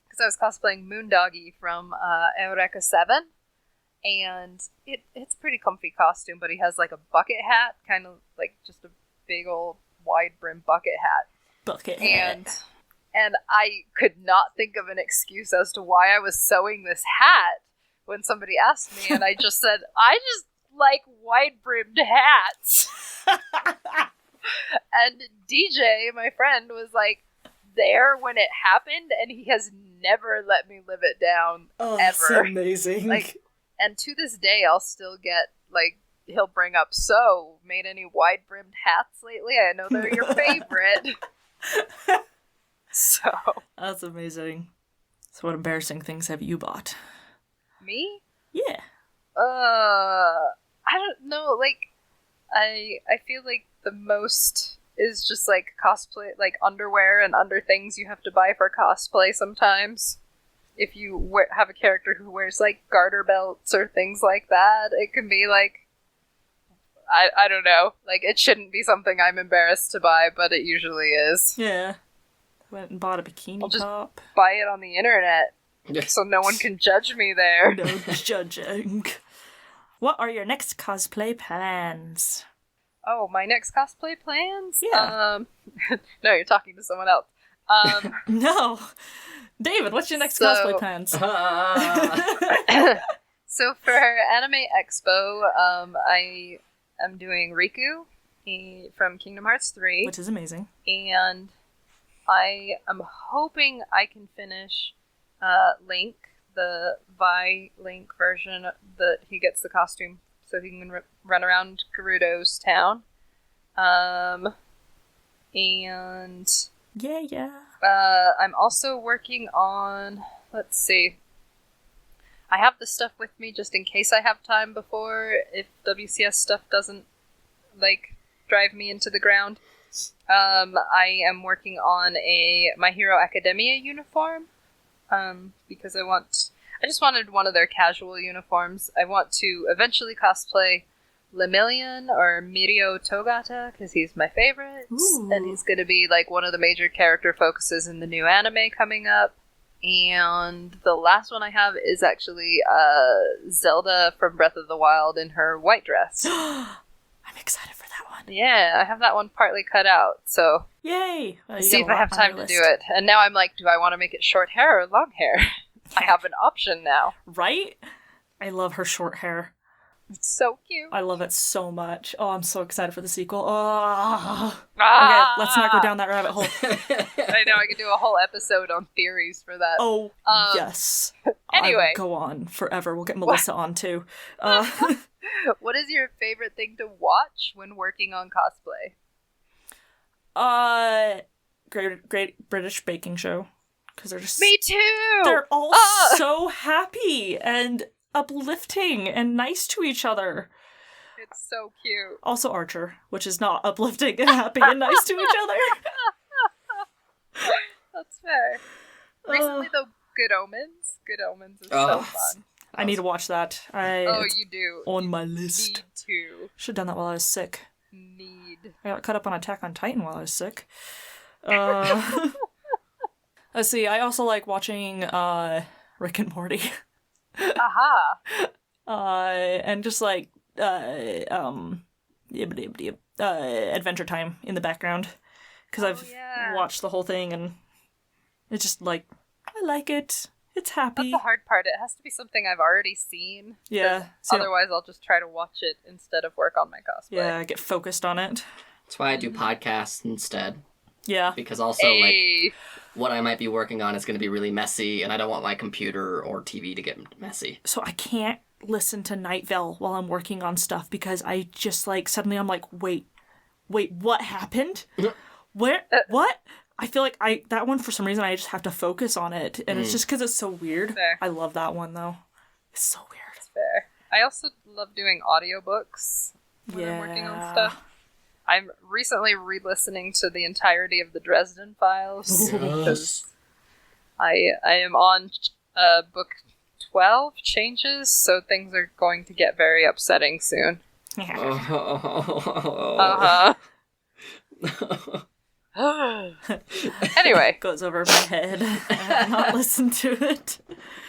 because I was cosplaying Moondoggy from Eureka 7, and it's a pretty comfy costume, but he has like a bucket hat, kind of like just a big old wide brim bucket hat. Bucket hat. And I could not think of an excuse as to why I was sewing this hat when somebody asked me, and I just said, I just like wide-brimmed hats. And DJ, my friend, was like there when it happened, and he has never let me live it down ever. That's amazing. Like, and to this day, I'll still get, like, he'll bring up, so, made any wide-brimmed hats lately? I know they're your favorite. So. That's amazing. So what embarrassing things have you bought? Me? Yeah. I don't know, like, I feel like the most is just like cosplay, like underwear and under things you have to buy for cosplay sometimes. If you have a character who wears like garter belts or things like that, it can be like, I don't know, like it shouldn't be something I'm embarrassed to buy, but it usually is. Yeah. Went and bought a bikini I'll just top. buy it on the internet so no one can judge me there. No judging. What are your next cosplay plans? Oh, my next cosplay plans? Yeah. No, you're talking to someone else. No. David, what's your next cosplay plans? So for Anime Expo, I am doing Riku from Kingdom Hearts 3. Which is amazing. And I am hoping I can finish Link, the Vi Link version, that he gets the costume so he can run around Gerudo's town. And yeah. I'm also working on, let's see, I have the stuff with me just in case I have time before, if WCS stuff doesn't, like, drive me into the ground. I am working on a My Hero Academia uniform, because I just wanted one of their casual uniforms. I want to eventually cosplay Lemillion or Mirio Togata, because he's my favorite. Ooh. And he's going to be like one of the major character focuses in the new anime coming up. And the last one I have is actually Zelda from Breath of the Wild in her white dress. I'm excited for that one. Yeah, I have that one partly cut out, so Yay! see if I have time to do it. And now I'm like, do I want to make it short hair or long hair? I have an option now. Right? I love her short hair. It's so cute. I love it so much. Oh, I'm so excited for the sequel. Oh. Ah! Okay, let's not go down that rabbit hole. I know, I could do a whole episode on theories for that. Oh, yes. Anyway. I will go on forever. We'll get Melissa on, too. What is your favorite thing to watch when working on cosplay? Great British Baking Show. Because they're just... Me too! They're all so happy and uplifting and nice to each other. It's so cute. Also Archer, which is not uplifting and happy and nice to each other. That's fair. Recently, though, Good Omens. Good Omens is so fun. I need to watch that. It's you do. On my list. Need to. Should have done that while I was sick. Need. I got caught up on Attack on Titan while I was sick. Let's see, I also like watching Rick and Morty. Aha! And just like Adventure Time in the background. Because I've watched the whole thing and it's just like, I like it. It's happy. That's the hard part. It has to be something I've already seen. Yeah. Otherwise, I'll just try to watch it instead of work on my cosplay. Yeah, get focused on it. That's why I do podcasts instead. Yeah. Because also, like, what I might be working on is going to be really messy, and I don't want my computer or TV to get messy. So I can't listen to Night Vale while I'm working on stuff because I just, like, suddenly I'm like, wait, what happened? Where? What? I feel like that one, for some reason, I just have to focus on it, and it's just because it's so weird. Fair. I love that one, though. It's so weird. It's fair. I also love doing audiobooks when I'm working on stuff. I'm recently re-listening to the entirety of the Dresden Files because I am on book 12, Changes, so things are going to get very upsetting soon. Anyway. Goes over my head. I have not listened to it.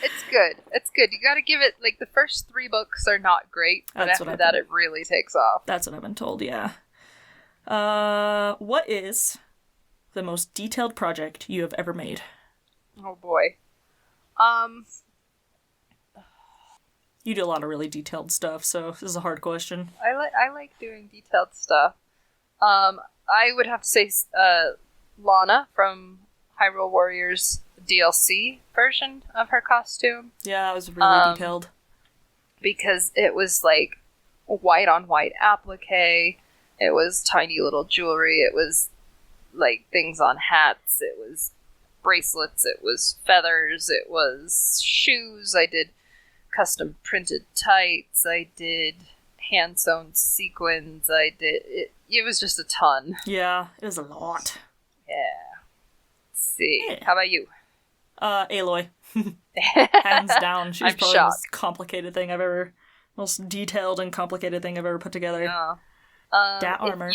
It's good. It's good. You gotta give it, like, the first 3 books are not great, but after that it really takes off. That's what I've been told, yeah. What is the most detailed project you have ever made? Oh boy. You do a lot of really detailed stuff, so this is a hard question. I like doing detailed stuff. I would have to say Lana from Hyrule Warriors DLC version of her costume. Yeah, it was really detailed. Because it was like white on white applique. It was tiny little jewelry. It was like things on hats. It was bracelets. It was feathers. It was shoes. I did custom printed tights. I did hand-sewn sequins. I did it was just a ton. Yeah, it was a lot. Yeah. Let's see. Yeah. How about you? Aloy. Hands down. She's I'm probably the most shocked. complicated thing I've ever... most detailed and complicated thing I've ever put together. Yeah. Dat armor.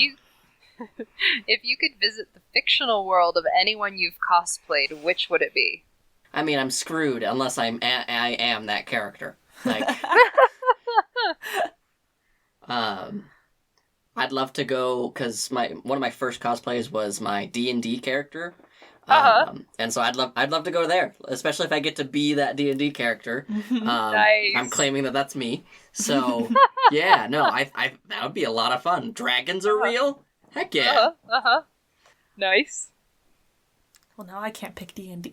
If you could visit the fictional world of anyone you've cosplayed, which would it be? I mean, I'm screwed unless I am that character. Like, I'd love to go because one of my first cosplays was my D&D character. And so I'd love to go there, especially if I get to be that D&D character. Nice. I'm claiming that that's me. So yeah, no, I that would be a lot of fun. Dragons are real. Heck yeah. Nice. Well, now I can't pick D&D.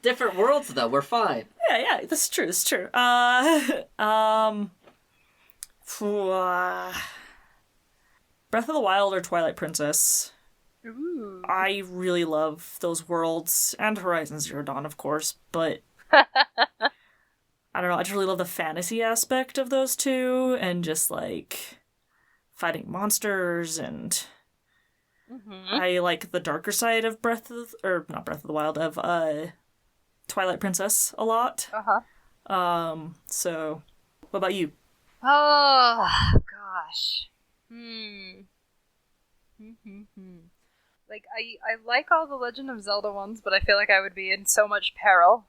Different worlds though. We're fine. Yeah, that's true. Breath of the Wild or Twilight Princess. Ooh. I really love those worlds, and Horizon Zero Dawn, of course, but I don't know, I just really love the fantasy aspect of those two, and just, like, fighting monsters, and I like the darker side of not Breath of the Wild, of Twilight Princess a lot. So, what about you? Oh, gosh. Like, I like all the Legend of Zelda ones, but I feel like I would be in so much peril.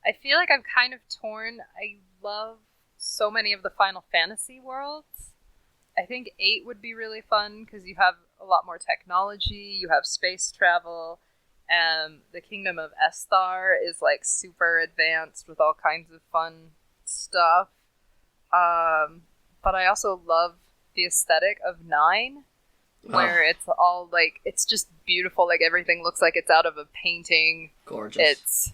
I feel like I'm kind of torn. I love so many of the Final Fantasy worlds. I think 8 would be really fun, because you have a lot more technology, you have space travel, and the Kingdom of Esthar is, like, super advanced with all kinds of fun stuff. But I also love the aesthetic of 9, where it's all, like, it's just beautiful, like, everything looks like it's out of a painting. Gorgeous.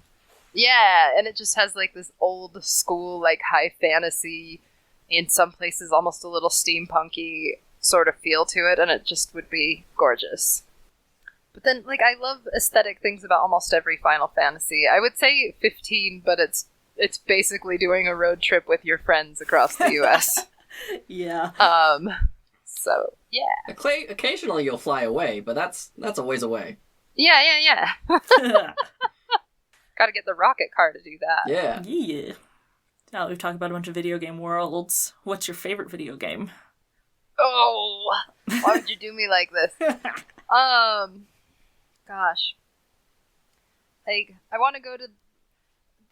And it just has, like, this old school, like, high fantasy, in some places almost a little steampunky sort of feel to it, and it just would be gorgeous. But then, like, I love aesthetic things about almost every Final Fantasy. I would say 15, but it's basically doing a road trip with your friends across the U.S. Yeah. So, yeah. Occasionally you'll fly away, but that's a ways away. Yeah. Gotta get the rocket car to do that. Yeah. Now we've talked about a bunch of video game worlds. What's your favorite video game? Oh, why would you do me like this? Gosh. Like, I want to go to...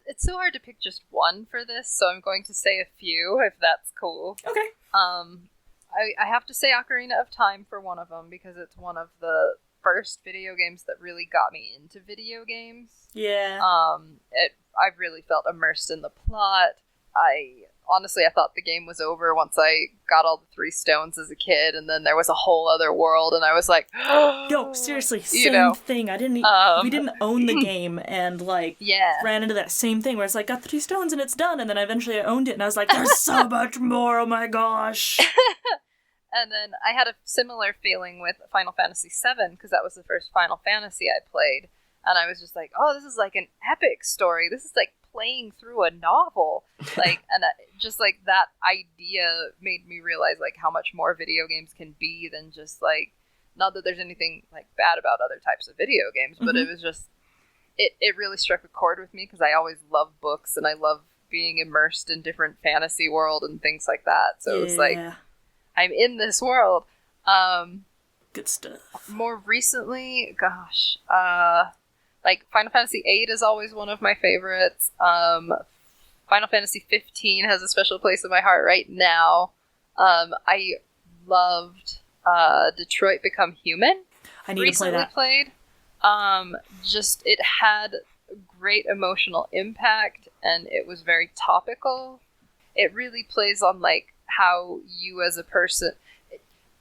It's so hard to pick just one for this, so I'm going to say a few, if that's cool. Okay. I have to say Ocarina of Time for one of them, because it's one of the first video games that really got me into video games. Yeah. I really felt immersed in the plot. I thought the game was over once I got all the 3 stones as a kid, and then there was a whole other world, and I was like, yo, seriously, same thing. We didn't own the game, and, like, ran into that same thing where it's like, got 3 stones and it's done, and then eventually I owned it, and I was like, there's so much more, oh my gosh. And then I had a similar feeling with Final Fantasy VII, because that was the first Final Fantasy I played, and I was just like, oh, this is like an epic story. This is like playing through a novel. Like, and just like that idea made me realize like how much more video games can be than just like, not that there's anything like bad about other types of video games, but it was just, it really struck a chord with me, because I always love books and I love being immersed in different fantasy world and things like that. So it was like, I'm in this world. Good stuff. More recently, gosh, like Final Fantasy VIII is always one of my favorites. Final Fantasy 15 has a special place in my heart right now. I loved Detroit Become Human. I need to play that. Played. Just it had great emotional impact, and it was very topical. It really plays on like how you as a person,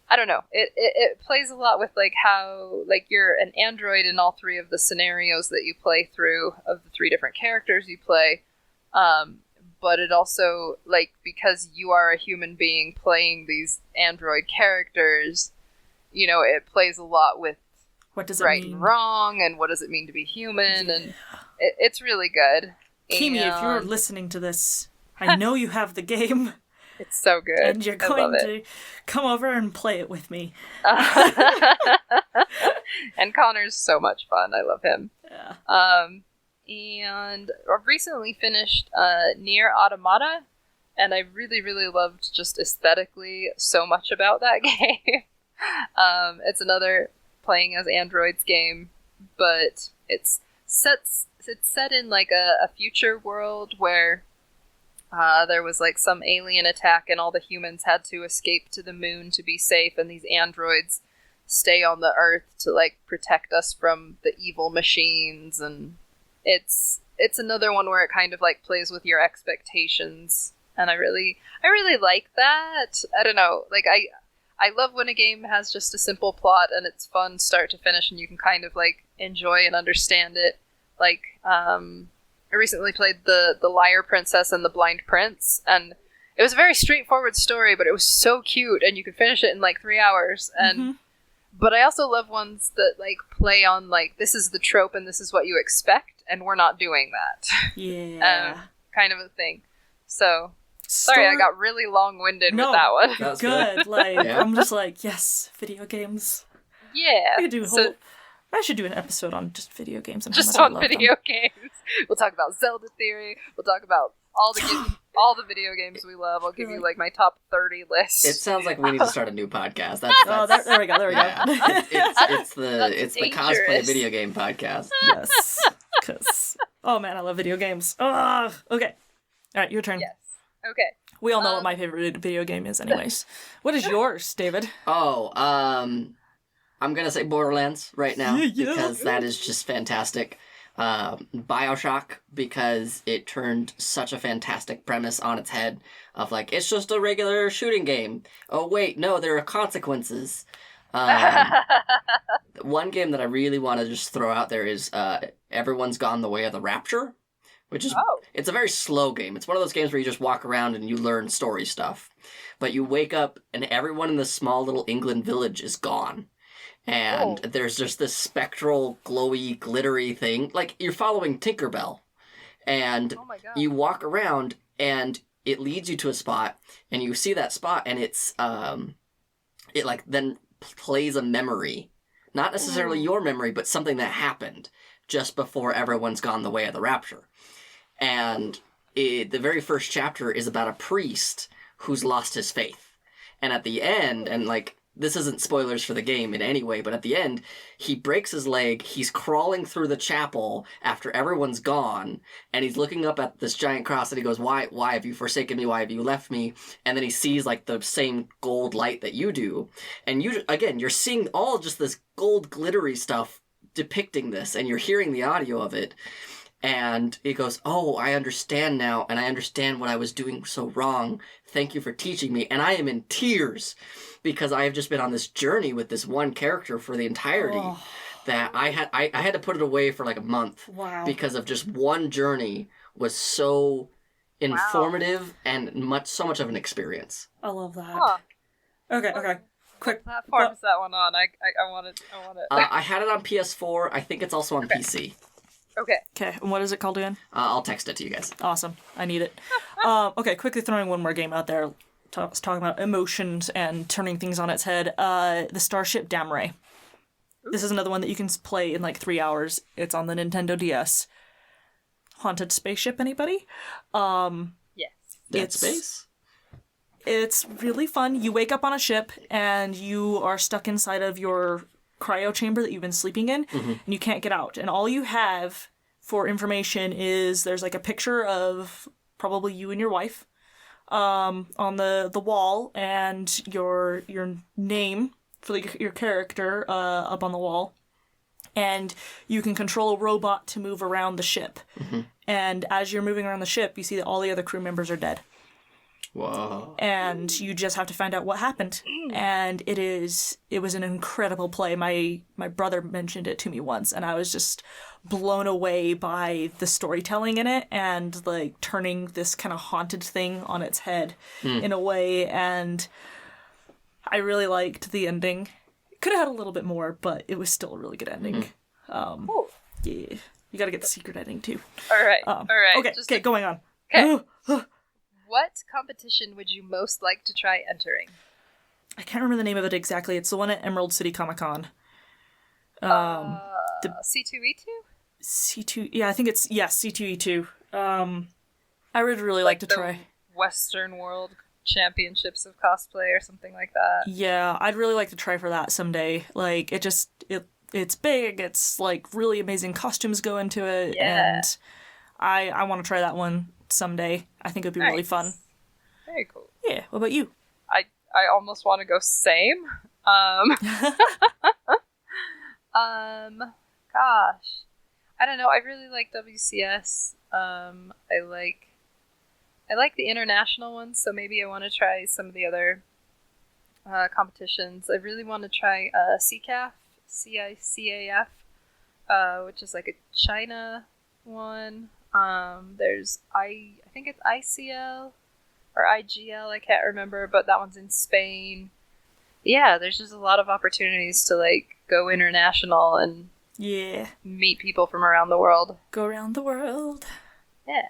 I don't know, it plays a lot with like how like you're an android in all 3 of the scenarios that you play through, of the 3 different characters you play, but it also, like, because you are a human being playing these android characters, you know, it plays a lot with what does it right mean? And wrong, and what does it mean to be human, and it's really good. Kimi, if you're listening to this, I know you have the game. It's so good. And you're going to come over and play it with me. And Connor's so much fun. I love him. Yeah. And I've recently finished Nier Automata, and I really, really loved just aesthetically so much about that game. It's another playing as androids game, but it's set in like a future world where there was like some alien attack and all the humans had to escape to the moon to be safe, and these androids stay on the Earth to like protect us from the evil machines. And it's another one where it kind of like plays with your expectations, and I really like that. I don't know, like I love when a game has just a simple plot and it's fun start to finish and you can kind of like enjoy and understand it. Like I recently played the Liar Princess and the Blind Prince, and it was a very straightforward story, but it was so cute and you could finish it in like 3 hours. And but I also love ones that like play on like, this is the trope and this is what you expect and we're not doing that. Yeah. Kind of a thing. So sorry, I got really long-winded with that one. That's good. Like, I'm just like, yes, video games. Yeah. I could do I should do an episode on just video games and just how much on I love video them. games. We'll talk about Zelda Theory. We'll talk about all the video games we love. I'll give you like my top 30 list. It sounds like we need to start a new podcast. There we go. It's the dangerous. Cosplay video game podcast. Yes. Because, oh man, I love video games. Oh, okay. All right, your turn. Yes. Okay. We all know what my favorite video game is anyways. What is yours, David? I'm going to say Borderlands right now because that is just fantastic. BioShock, because it turned such a fantastic premise on its head of like, it's just a regular shooting game. Oh wait, no, there are consequences. One game that I really want to just throw out there is Everyone's Gone the Way of the Rapture, which is it's a very slow game. It's one of those games where you just walk around and you learn story stuff. But you wake up and everyone in this small little England village is gone. And there's just this spectral, glowy, glittery thing. Like, you're following Tinkerbell. And you walk around, and it leads you to a spot, and you see that spot, and it's, it, like, then plays a memory. Not necessarily your memory, but something that happened just before Everyone's Gone the Way of the Rapture. And the very first chapter is about a priest who's lost his faith. And at the end, and, like, this isn't spoilers for the game in any way, but at the end, he breaks his leg, he's crawling through the chapel after everyone's gone, and he's looking up at this giant cross, and he goes, why have you forsaken me, why have you left me? And then he sees, like, the same gold light that you do, and you're seeing all just this gold glittery stuff depicting this, and you're hearing the audio of it, and he goes, oh, I understand now, and I understand what I was doing so wrong. Thank you for teaching me. And I am in tears because I have just been on this journey with this one character for the entirety that I had to put it away for like a month because of just one journey was so informative and so much of an experience. I love that. Okay. Quick. What platform is that one on? I want it. I had it on PS4. I think it's also on PC. Okay. Okay, and what is it called again? I'll text it to you guys. Awesome. I need it. Okay, quickly throwing one more game out there. Talking about emotions and turning things on its head. The Starship Damray. This is another one that you can play in like 3 hours. It's on the Nintendo DS. Haunted spaceship, anybody? Yes. Dead Space? It's really fun. You wake up on a ship and you are stuck inside of your cryo chamber that you've been sleeping in, and you can't get out. And all you have for information is there's like a picture of probably you and your wife on the wall, and your name for your character up on the wall. And you can control a robot to move around the ship. And as you're moving around the ship, you see that all the other crew members are dead. Whoa. And you just have to find out what happened. And it was an incredible play. My brother mentioned it to me once, and I was just blown away by the storytelling in it and like turning this kind of haunted thing on its head in a way. And I really liked the ending. Could have had a little bit more, but it was still a really good ending. Yeah. You gotta get the secret ending too. All right. Okay, going on. Okay. What competition would you most like to try entering? I can't remember the name of it exactly. It's the one at Emerald City Comic Con. C2E2? C2, yeah, I think it's, C2E2. I would really like to try. Western World Championships of Cosplay or something like that. Yeah, I'd really like to try for that someday. Like, it's big, it's like really amazing costumes go into it, and I want to try that one someday. I think it'd be really fun. Very cool. Yeah, what about you? I almost want to go same. Gosh. I don't know, I really like WCS. I like the international ones, so maybe I want to try some of the other competitions. I really want to try CICAF, CICAF, which is like a China one. There's I think it's ICL or IGL, I can't remember, but that one's in Spain. Yeah, there's just a lot of opportunities to like go international and meet people from around the world. Go around the world. Yeah.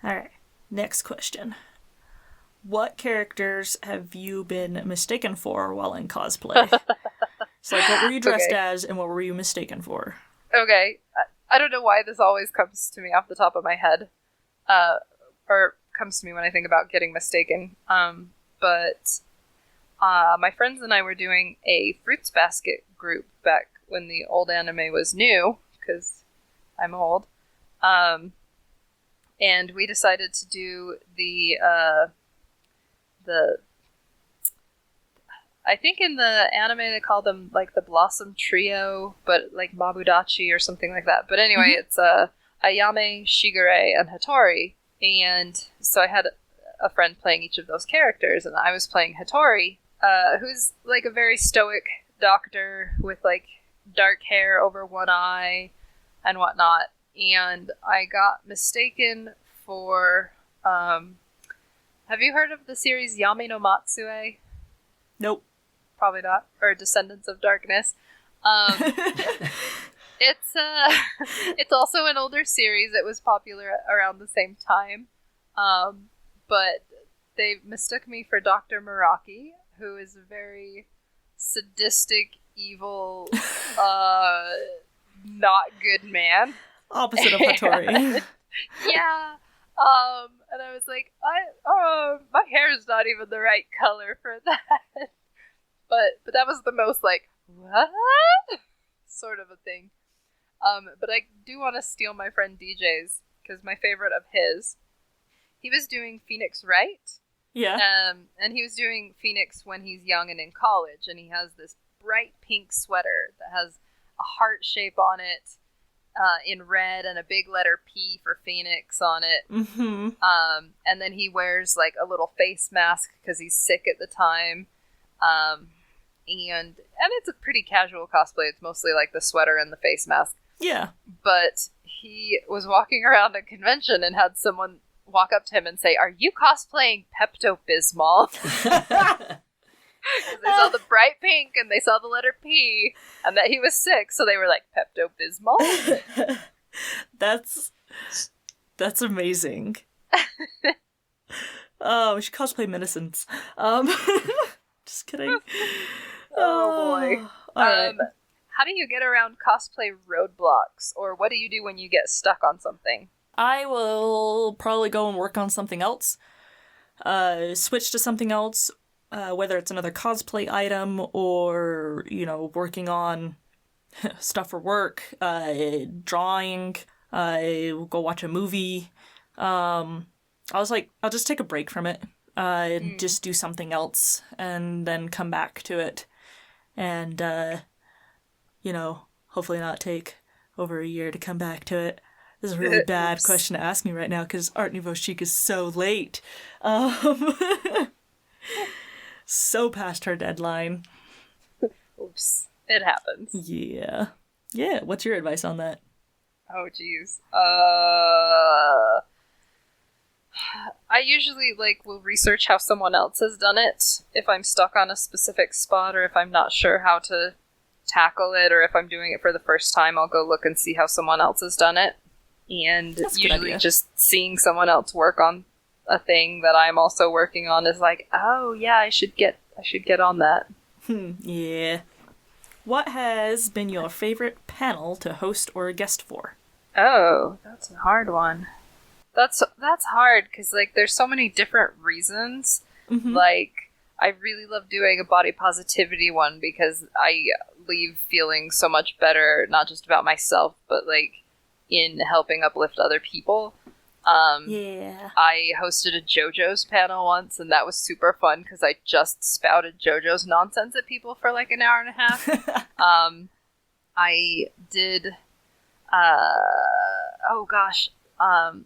All right. Next question. What characters have you been mistaken for while in cosplay? So, like, what were you dressed as, and what were you mistaken for? Okay. I don't know why this always comes to me off the top of my head, or comes to me when I think about getting mistaken. But my friends and I were doing a Fruits Basket group back when the old anime was new, because I'm old. And we decided to do the I think in the anime they call them like the Blossom Trio, but like Mabudachi or something like that. But anyway, it's Ayame, Shigure, and Hattori. And so I had a friend playing each of those characters, and I was playing Hattori, who's like a very stoic doctor with like dark hair over one eye and whatnot. And I got mistaken for, have you heard of the series Yami no Matsue? Nope. Probably not. Or Descendants of Darkness. It's also an older series. It was popular around the same time. But they mistook me for Dr. Meraki, who is a very sadistic, evil, not good man. Opposite of Hattori. Yeah. And I was like, my hair is not even the right color for that. But that was the most like, what? Sort of a thing. But I do want to steal my friend DJ's, because my favorite of his, he was doing Phoenix Wright. Yeah. And he was doing Phoenix when he's young and in college, and he has this bright pink sweater that has a heart shape on it, in red, and a big letter P for Phoenix on it. Mm-hmm. And then he wears like a little face mask because he's sick at the time. And it's a pretty casual cosplay. It's mostly like the sweater and the face mask. Yeah. But he was walking around a convention and had someone walk up to him and say, "Are you cosplaying Pepto-Bismol?" Because they saw the bright pink and they saw the letter P and that he was sick, so they were like, "Pepto-Bismol?" That's amazing. Oh, we should cosplay medicines. Just kidding. Oh boy. Right. How do you get around cosplay roadblocks, or what do you do when you get stuck on something? I will probably go and work on something else. Switch to something else, whether it's another cosplay item or, working on stuff for work, drawing, go watch a movie. I'll just take a break from it, and just do something else, and then come back to it. And, hopefully not take over a year to come back to it. This is a really bad question to ask me right now, because Art Nouveau Chic is so late. So past her deadline. Oops. It happens. Yeah. Yeah, what's your advice on that? Oh, geez. I usually, will research how someone else has done it, if I'm stuck on a specific spot, or if I'm not sure how to tackle it, or if I'm doing it for the first time, I'll go look and see how someone else has done it. And usually just seeing someone else work on a thing that I'm also working on. Is like, oh yeah, I should get on that. Yeah. What has been your favorite panel to host or guest for? Oh, that's a hard one. That's hard because like there's so many different reasons. Mm-hmm. Like I really love doing a body positivity one because I leave feeling so much better, not just about myself, but like in helping uplift other people. Yeah. I hosted a JoJo's panel once, and that was super fun because I just spouted JoJo's nonsense at people for like an hour and a half. I did, oh gosh,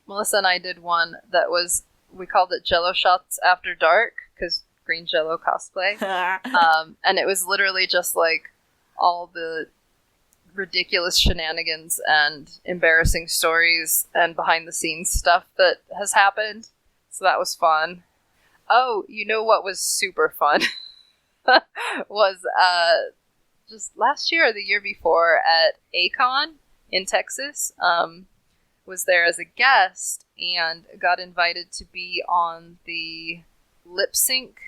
Melissa and I did one that was, we called it Jello Shots After Dark, because Green Jello cosplay. And it was literally just like all the ridiculous shenanigans and embarrassing stories and behind the scenes stuff that has happened. So that was fun. Oh, you know what was super fun? was just last year or the year before at A-Kon in Texas. Was there as a guest and got invited to be on the lip sync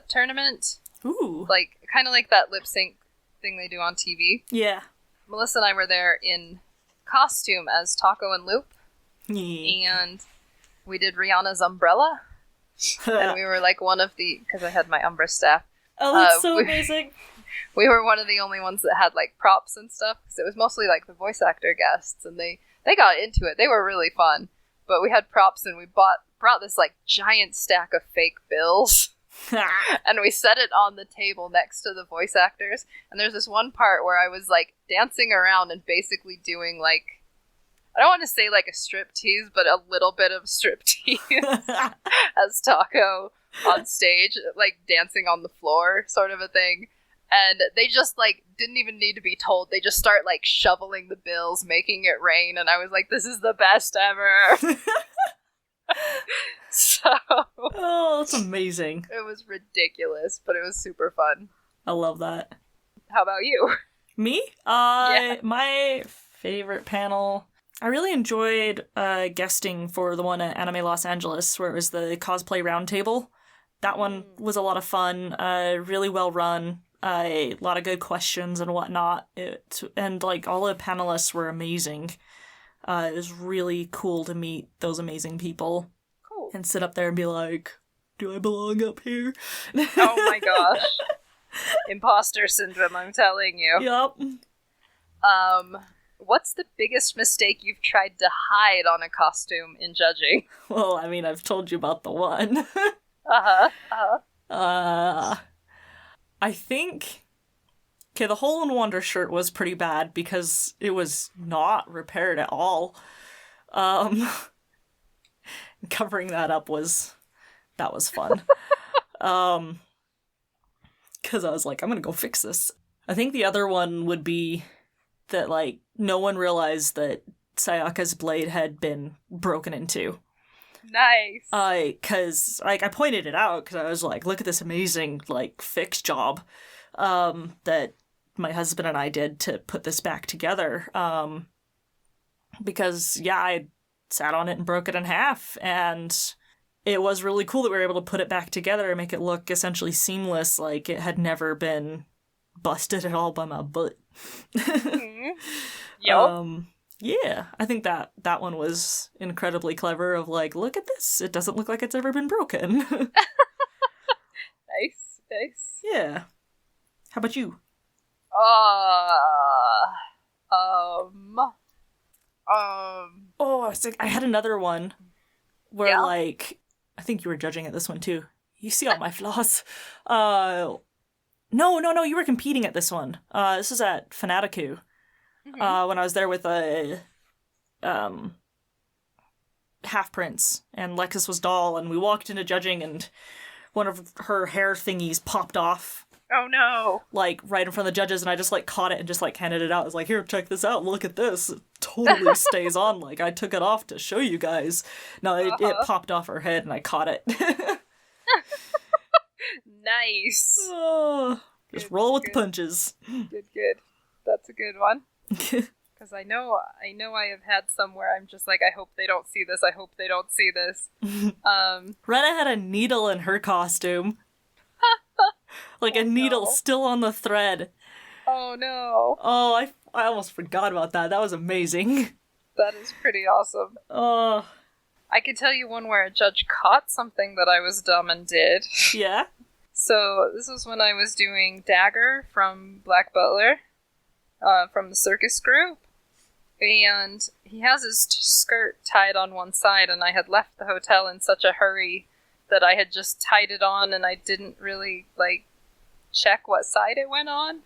tournament. Ooh. Like, kind of like that lip sync thing they do on TV. Yeah. Melissa and I were there in costume as Taco and Loop. Yeah. And we did Rihanna's umbrella. And we were like one of the, because I had my Umbra staff. Oh, that's so amazing. We were one of the only ones that had like props and stuff, because it was mostly like the voice actor guests, and they got into it. They were really fun. But we had props, and we brought this like giant stack of fake bills. And we set it on the table next to the voice actors. And there's this one part where I was like dancing around and basically doing like, I don't want to say like a strip tease, but a little bit of strip tease as Taco on stage, like dancing on the floor sort of a thing. And they just like didn't even need to be told. They just start like shoveling the bills, making it rain. And I was like, this is the best ever. So oh, that's amazing. It was ridiculous, but it was super fun. I love that. How about you? Me? Yeah. My favorite panel, I really enjoyed guesting for the one at Anime Los Angeles where it was the Cosplay Roundtable. That one was a lot of fun, really well run, a lot of good questions and whatnot. And like all the panelists were amazing. It was really cool to meet those amazing people. Cool. And sit up there and be like, do I belong up here? Oh my gosh. Imposter syndrome, I'm telling you. Yep. What's the biggest mistake you've tried to hide on a costume in judging? Well, I mean, I've told you about the one. I think... Okay, the Hole in Wonder shirt was pretty bad because it was not repaired at all. Covering that up was fun. Because I was like, I'm gonna go fix this. I think the other one would be that, like, no one realized that Sayaka's blade had been broken into. Nice. Because, like, I pointed it out because I was like, look at this amazing, like, fix job that my husband and I did to put this back together. Because, yeah, I sat on it and broke it in half, and it was really cool that we were able to put it back together and make it look essentially seamless, like it had never been busted at all by my butt. Yep. Yeah, I think that one was incredibly clever of like, look at this, it doesn't look like it's ever been broken. Nice. Yeah. How about you? Oh, I had another one where, like, I think you were judging at this one too. You see all my flaws. No, you were competing at this one. This was at Fanaticu. Mm-hmm. When I was there with Half Prince, and Lexus was Doll, and we walked into judging, and one of her hair thingies popped off. Oh no. Like, right in front of the judges, and I just, like, caught it and just, like, handed it out. I was like, here, check this out, look at this. It totally stays on. Like, I took it off to show you guys. No, it popped off her head, and I caught it. Nice. Just roll with the punches. Good. That's a good one. because I know I have had some where I'm just like, I hope they don't see this. I hope they don't see this. Rena had a needle in her costume. Like a needle still on the thread. Oh no. Oh, I almost forgot about that. That was amazing. That is pretty awesome. Oh. I could tell you one where a judge caught something that I was dumb and did. Yeah? So this was when I was doing Dagger from Black Butler, from the circus group. And he has his skirt tied on one side, and I had left the hotel in such a hurry that I had just tied it on, and I didn't really, check what side it went on.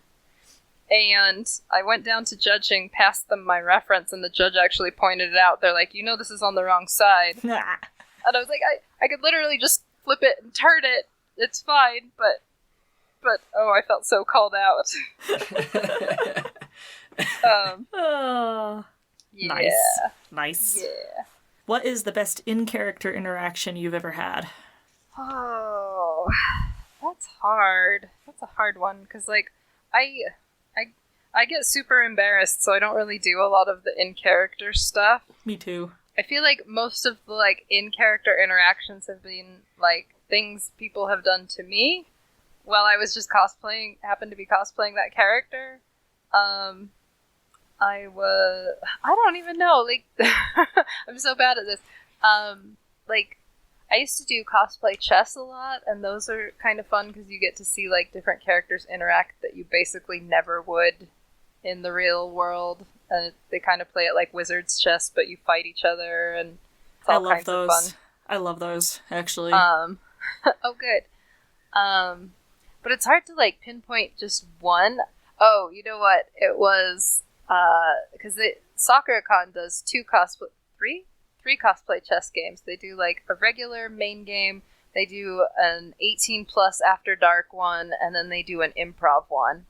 And I went down to judging, passed them my reference, and the judge actually pointed it out. They're like, this is on the wrong side. And I was like, I could literally just flip it and turn it. It's fine, but oh, I felt so called out. Yeah. Nice. Yeah. What is the best in-character interaction you've ever had? Oh, that's hard. That's a hard one, because, I get super embarrassed, so I don't really do a lot of the in-character stuff. Me too. I feel like most of the, in-character interactions have been, things people have done to me while I was just happened to be cosplaying that character. I don't even know, I'm so bad at this. I used to do cosplay chess a lot, and those are kind of fun because you get to see, different characters interact that you basically never would in the real world. And they kind of play it like wizard's chess, but you fight each other, and it's all kinds of fun. I love those, actually. Oh, good. But it's hard to, pinpoint just one. Oh, you know what? It was, because SoccerCon does three cosplay chess games. They do, a regular main game, they do an 18 plus After Dark one, and then they do an improv one.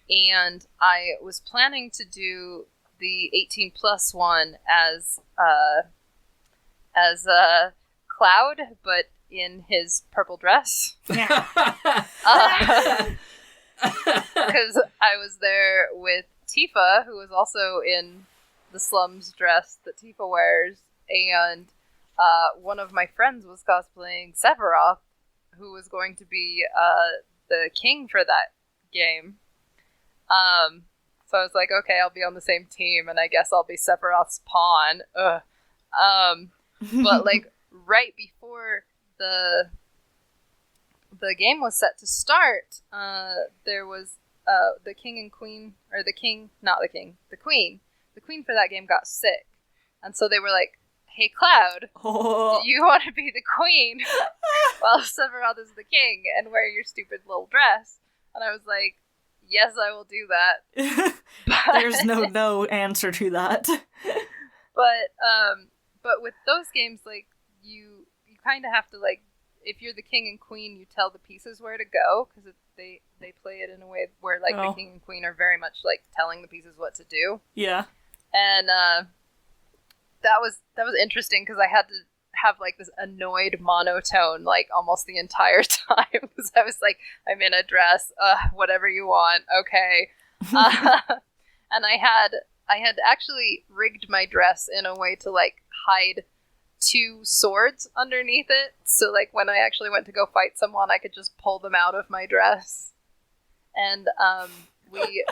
And I was planning to do the 18 plus one as Cloud, but in his purple dress. Yeah. Because I was there with Tifa, who was also in the slums dress that Tifa wears, and one of my friends was cosplaying Sephiroth, who was going to be the king for that game. So I was like, okay, I'll be on the same team, and I guess I'll be Sephiroth's pawn. Ugh. But right before the game was set to start, there was the king and queen, or the king, not the king, the queen. The queen for that game got sick, and so they were like, "Hey, Cloud, do you want to be the queen while Sephiroth is the king and wear your stupid little dress?" And I was like, "Yes, I will do that." There's no answer to that. But with those games, you kind of have to, if you're the king and queen, you tell the pieces where to go, because they play it in a way where the king and queen are very much telling the pieces what to do. Yeah. And that was interesting, because I had to have this annoyed monotone almost the entire time, because I was like, I'm in a dress, whatever you want, okay. And I had actually rigged my dress in a way to hide two swords underneath it, so when I actually went to go fight someone, I could just pull them out of my dress. And we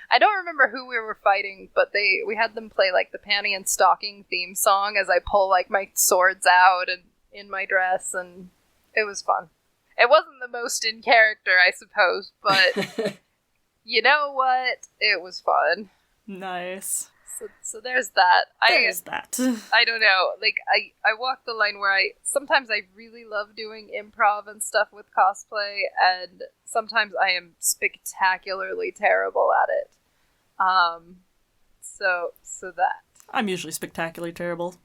I don't remember who we were fighting, but we had them play the panty and stocking theme song as I pull my swords out and in my dress, and it was fun. It wasn't the most in character, I suppose, but you know what? It was fun. Nice. So there's that. There's that. I don't know. I walk the line where sometimes I really love doing improv and stuff with cosplay, and sometimes I am spectacularly terrible at it. So that. I'm usually spectacularly terrible.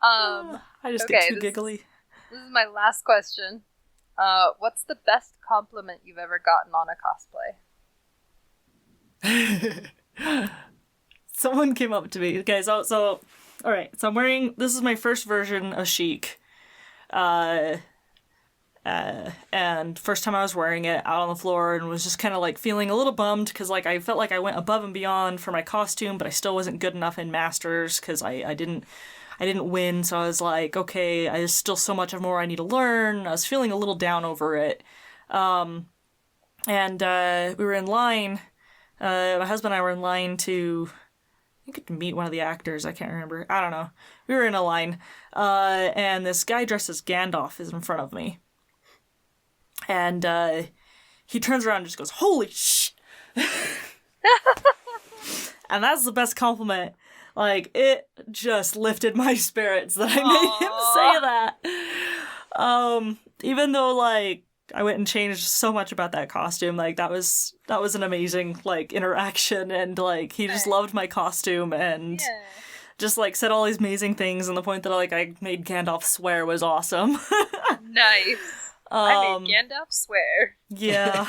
I just get too giggly. This is my last question. What's the best compliment you've ever gotten on a cosplay? Someone came up to me. Okay, so all right. So I'm wearing. This is my first version of Chic, and And first time I was wearing it out on the floor and was just kind of like feeling a little bummed because like I felt like I went above and beyond for my costume, but I still wasn't good enough in Masters because I didn't win. So I was like, okay, there's still so much more I need to learn. I was feeling a little down over it. And we were in line. My husband and I were in line to, I think, to meet one of the actors. I can't remember. I don't know. We were in a line. And this guy dressed as Gandalf is in front of me. And he turns around and just goes, "Holy sh!" And that's the best compliment. Like, it just lifted my spirits that I made him say that. Even though, like, I went and changed so much about that costume. Like, that was an amazing, like, interaction. And, like, he just loved my costume and just, like, said all these amazing things. And the point that, like, I made Gandalf swear was awesome. Nice. I made Gandalf swear. Yeah.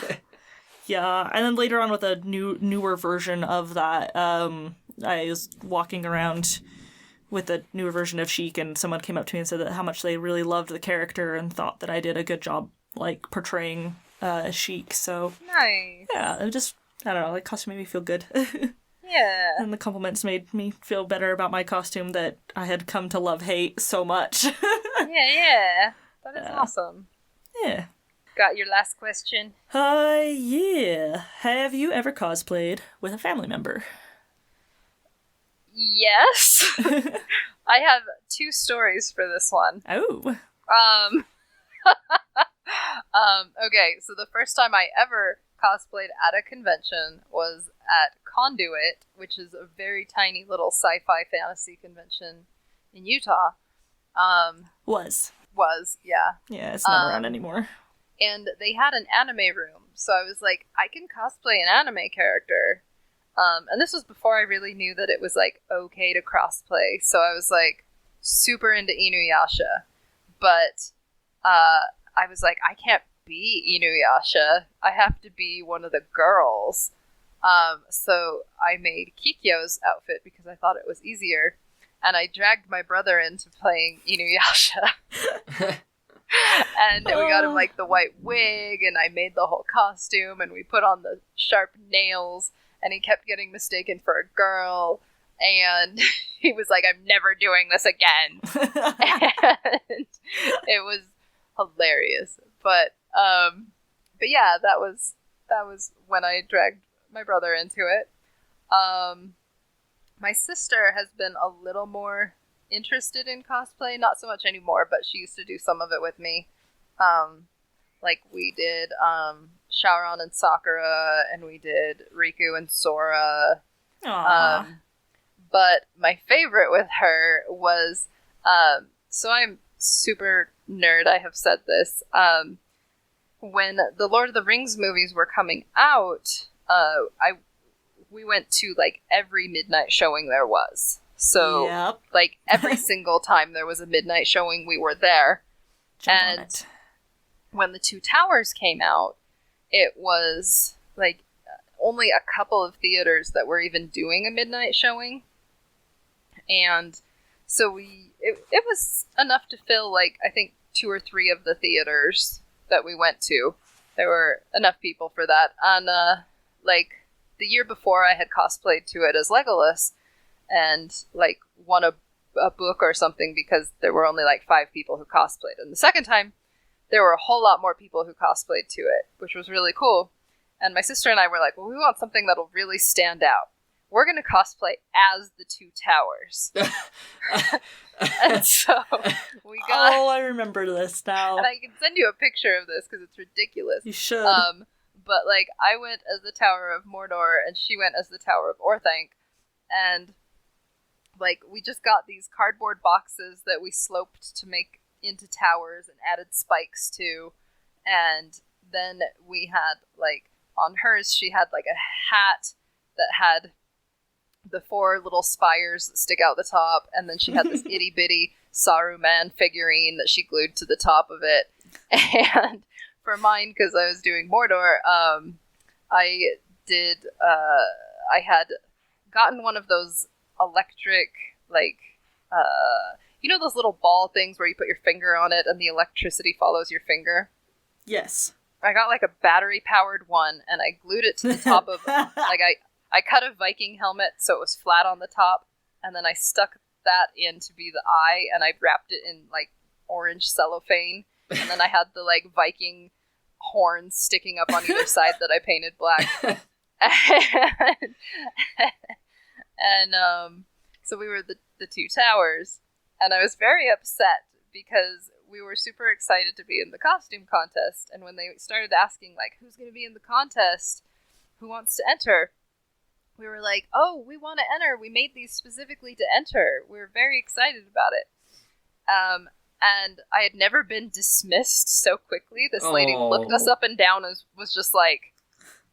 Yeah. And then later on with a newer version of that, I was walking around with a newer version of Sheik, and someone came up to me and said that how much they really loved the character and thought that I did a good job, like, portraying Sheik. So nice. Yeah, it just, I don't know, like, costume made me feel good. Yeah. And the compliments made me feel better about my costume that I had come to hate so much. Yeah. That is awesome. Yeah. Got your last question? Yeah. Have you ever cosplayed with a family member? Yes. I have 2 stories for this one. Oh. Okay, so the first time I ever cosplayed at a convention was at Conduit, which is a very tiny little sci-fi fantasy convention in Utah. Was, yeah. Yeah, it's not around anymore. And they had an anime room, so I was like, I can cosplay an anime character. And this was before I really knew that it was, like, okay to crossplay. So I was, like, super into Inuyasha. But I was like, I can't be Inuyasha. I have to be one of the girls. So I made Kikyo's outfit because I thought it was easier. And I dragged my brother into playing Inuyasha. And we got him, like, the white wig, and I made the whole costume, and we put on the sharp nails, and he kept getting mistaken for a girl, and he was like, I'm never doing this again. And it was hilarious. But yeah, that was when I dragged my brother into it. My sister has been a little more interested in cosplay, not so much anymore, but she used to do some of it with me. Like, we did Shaoran and Sakura, and we did Riku and Sora. But my favorite with her was, so I'm super nerd, I have said this, when the Lord of the Rings movies were coming out, we went to, like, every midnight showing there was. So, yep. Like, every single time there was a midnight showing, we were there. And when the Two Towers came out, it was, like, only a couple of theaters that were even doing a midnight showing. And so it was enough to fill, like, I think 2 or 3 of the theaters that we went to. There were enough people for that. And, like, the year before I had cosplayed to it as Legolas and, like, won a book or something because there were only, like, 5 people who cosplayed. And the second time, there were a whole lot more people who cosplayed to it, which was really cool. And my sister and I were like, well, we want something that'll really stand out. We're going to cosplay as the Two Towers. And so we got... Oh, I remember this now. And I can send you a picture of this because it's ridiculous. You should. But, like, I went as the Tower of Mordor and she went as the Tower of Orthanc. And, like, we just got these cardboard boxes that we sloped to make into towers and added spikes to. And then we had, like, on hers, she had, like, a hat that had the 4 little spires that stick out the top, and then she had this itty-bitty Saruman figurine that she glued to the top of it. And for mine, because I was doing Mordor, I had gotten one of those electric, like, you know those little ball things where you put your finger on it and the electricity follows your finger? Yes. I got like a battery-powered one, and I glued it to the top of, like, I cut a Viking helmet so it was flat on the top, and then I stuck that in to be the eye, and I wrapped it in, like, orange cellophane, and then I had the, like, Viking horns sticking up on either side that I painted black. and so we were the two towers, and I was very upset because we were super excited to be in the costume contest, and when they started asking, like, who's going to be in the contest, who wants to enter, we were like, oh, we want to enter. We made these specifically to enter. We were very excited about it. And I had never been dismissed so quickly. This lady looked us up and down and was just like,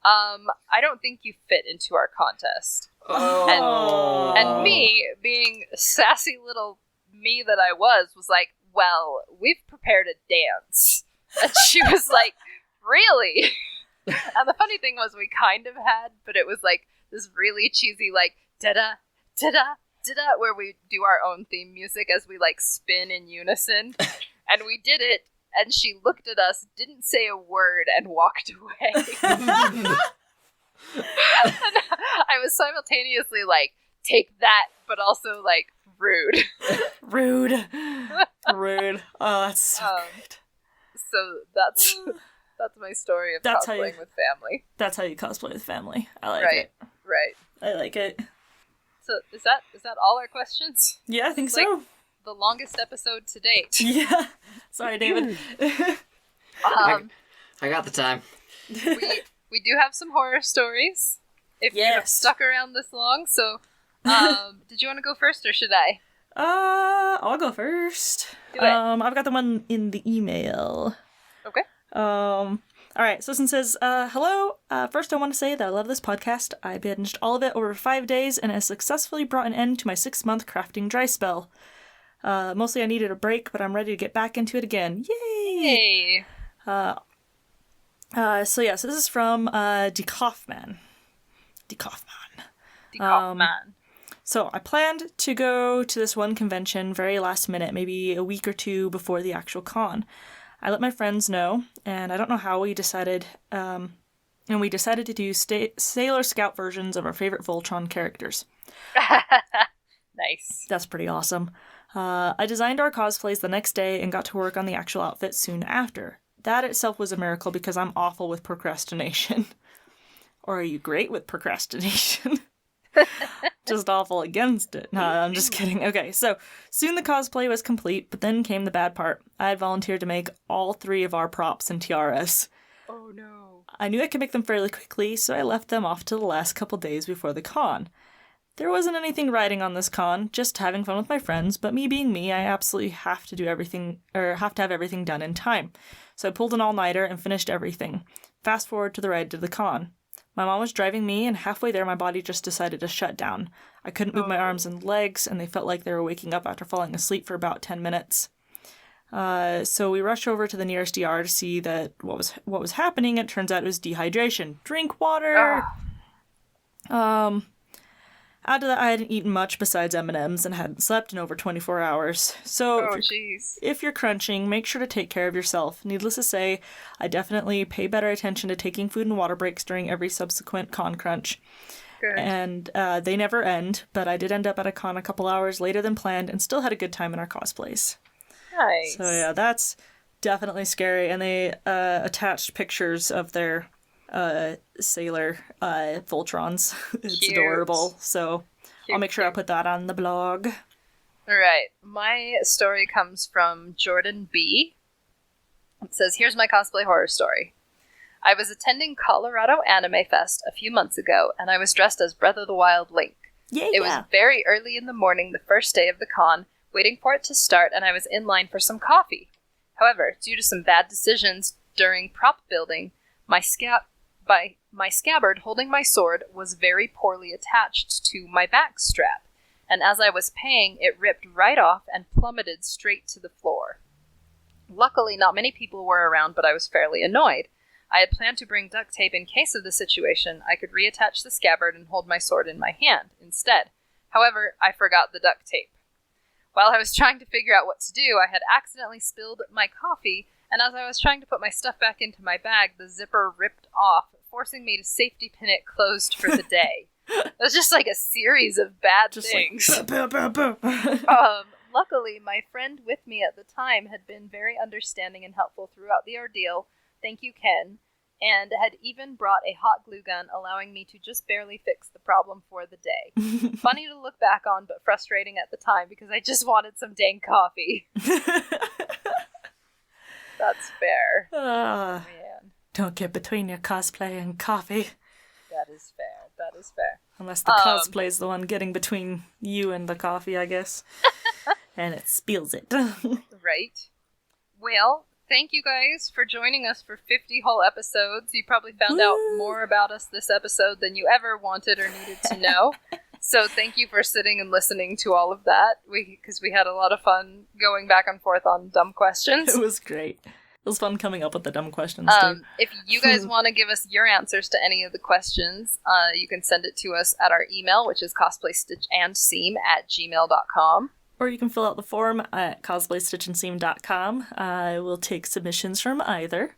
I don't think you fit into our contest. And me, being sassy little me that I was like, well, we've prepared a dance. And she was like, really? And the funny thing was we kind of had, but it was like this really cheesy, like, da-da, da-da, da-da, where we do our own theme music as we, like, spin in unison. And we did it, and she looked at us, didn't say a word, and walked away. And I was simultaneously like, take that, but also, like, rude. Rude. Oh, that's so good. So that's my story of cosplaying with family. That's how you cosplay with family. I like it. Right. I like it. So is that all our questions? Yeah, I think it's so. Like the longest episode to date. Yeah. Sorry, David. I got the time. We do have some horror stories. If you have stuck around this long, so did you want to go first or should I? I'll go first. Do it. I've got the one in the email. Okay. Alright, so this one says, hello. First I want to say that I love this podcast. I binged all of it over 5 days and has successfully brought an end to my 6-month crafting dry spell. Mostly I needed a break, but I'm ready to get back into it again. Yay! Hey. So this is from DeKaufman. So I planned to go to this one convention very last minute, maybe a week or two before the actual con. I let my friends know, and I don't know how we decided, and we decided to do Sailor Scout versions of our favorite Voltron characters. Nice. That's pretty awesome. I designed our cosplays the next day and got to work on the actual outfit soon after. That itself was a miracle because I'm awful with procrastination. Or are you great with procrastination? Just awful against it. No, I'm just kidding. Okay, so soon the cosplay was complete, but then came the bad part. I had volunteered to make all 3 of our props and tiaras. Oh no. I knew I could make them fairly quickly, so I left them off to the last couple days before the con. There wasn't anything riding on this con, just having fun with my friends, but me being me, I absolutely have to have everything done in time. So I pulled an all-nighter and finished everything. Fast forward to the ride to the con. My mom was driving me, and halfway there my body just decided to shut down. I couldn't move my arms and legs, and they felt like they were waking up after falling asleep for about 10 minutes. So we rush over to the nearest ER to see that what was happening. It turns out it was dehydration. Drink water! Add to that, I hadn't eaten much besides M&Ms and hadn't slept in over 24 hours. So if you're crunching, make sure to take care of yourself. Needless to say, I definitely pay better attention to taking food and water breaks during every subsequent con crunch. Good. And they never end, but I did end up at a con a couple hours later than planned and still had a good time in our cosplays. Nice. So yeah, that's definitely scary. And they attached pictures of their sailor Voltrons. It's Cute. Adorable. So I'll make sure I put that on the blog. Alright, my story comes from Jordan B. It says, here's my cosplay horror story. I was attending Colorado Anime Fest a few months ago, and I was dressed as Breath of the Wild Link. Yeah. It was very early in the morning the first day of the con, waiting for it to start, and I was in line for some coffee. However, due to some bad decisions during prop building, my scabbard holding my sword was very poorly attached to my back strap, and as I was paying, it ripped right off and plummeted straight to the floor. Luckily, not many people were around, but I was fairly annoyed. I had planned to bring duct tape in case of the situation. I could reattach the scabbard and hold my sword in my hand instead. However, I forgot the duct tape. While I was trying to figure out what to do, I had accidentally spilled my coffee and as I was trying to put my stuff back into my bag, the zipper ripped off, forcing me to safety pin it closed for the day. It was just like a series of bad things. Luckily, my friend with me at the time had been very understanding and helpful throughout the ordeal. Thank you, Ken. And had even brought a hot glue gun, allowing me to just barely fix the problem for the day. Funny to look back on, but frustrating at the time because I just wanted some dang coffee. That's fair. Man. Don't get between your cosplay and coffee. That is fair. That is fair. Unless the cosplay is the one getting between you and the coffee, I guess. And it spills it. Right. Well, thank you guys for joining us for 50 whole episodes. You probably found out more about us this episode than you ever wanted or needed to know. So thank you for sitting and listening to all of that. Because we had a lot of fun going back and forth on dumb questions. It was great. It was fun coming up with the dumb questions, too. If you guys want to give us your answers to any of the questions, you can send it to us at our email, which is CosplayStitchandSeam@gmail.com. Or you can fill out the form at CosplayStitchandSeam.com. I will take submissions from either.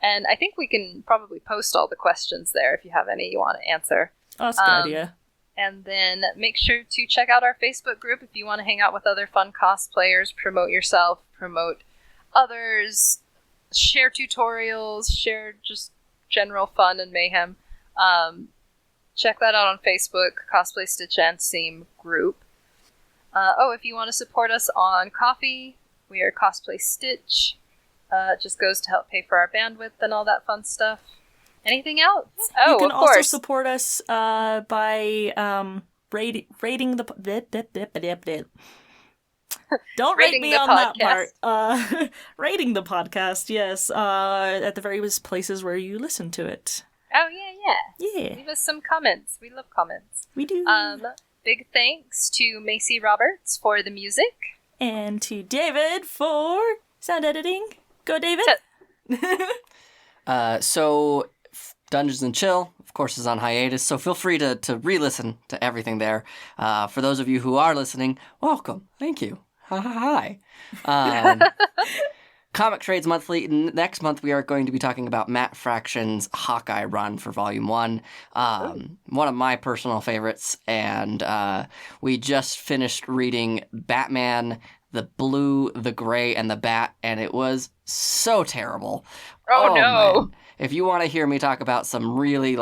And I think we can probably post all the questions there if you have any you want to answer. Oh, that's a good idea. And then make sure to check out our Facebook group if you want to hang out with other fun cosplayers, promote yourself, promote others, share tutorials, share just general fun and mayhem. Check that out on Facebook, Cosplay Stitch and Seam group. If you want to support us on Ko-fi, we are Cosplay Stitch. It just goes to help pay for our bandwidth and all that fun stuff. Anything else? You can also support us by rating the... Don't rate me on that part. Rating the podcast, yes, at the various places where you listen to it. Oh, yeah. Yeah. Leave us some comments. We love comments. We do. Big thanks to Macy Roberts for the music. And to David for sound editing. Go, David! So, Dungeons and Chill, of course, is on hiatus, so feel free to re-listen to everything there. For those of you who are listening, welcome. Thank you. Hi. Comic Trades Monthly. Next month, we are going to be talking about Matt Fraction's Hawkeye run for Volume 1. One of my personal favorites. And we just finished reading Batman, the Blue, the Gray, and the Bat, and it was so terrible. Oh no. Man. If you want to hear me talk about some really,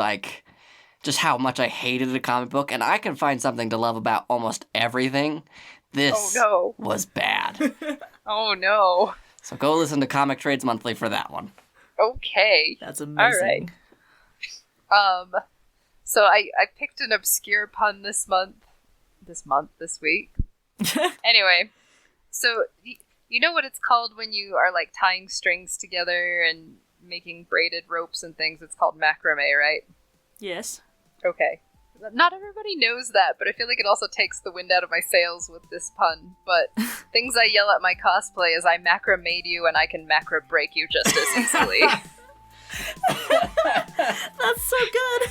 just how much I hated a comic book, and I can find something to love about almost everything, this was bad. Oh no. So go listen to Comic Trades Monthly for that one. Okay. That's amazing. All right. So I picked an obscure pun this week. Anyway, so you know what it's called when you are tying strings together and making braided ropes and things? It's called macrame, right? Yes. Okay. Not everybody knows that, but I feel like it also takes the wind out of my sails with this pun. But things I yell at my cosplay is I macramade you and I can macra break you just as easily. That's so good.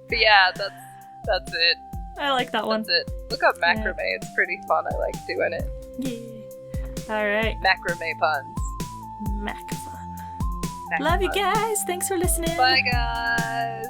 But yeah, that's it. I like that one. That's it. Look up macrame. Yeah. It's pretty fun. I like doing it. Yeah. All right. Macrame puns. Love you guys. Thanks for listening. Bye, guys.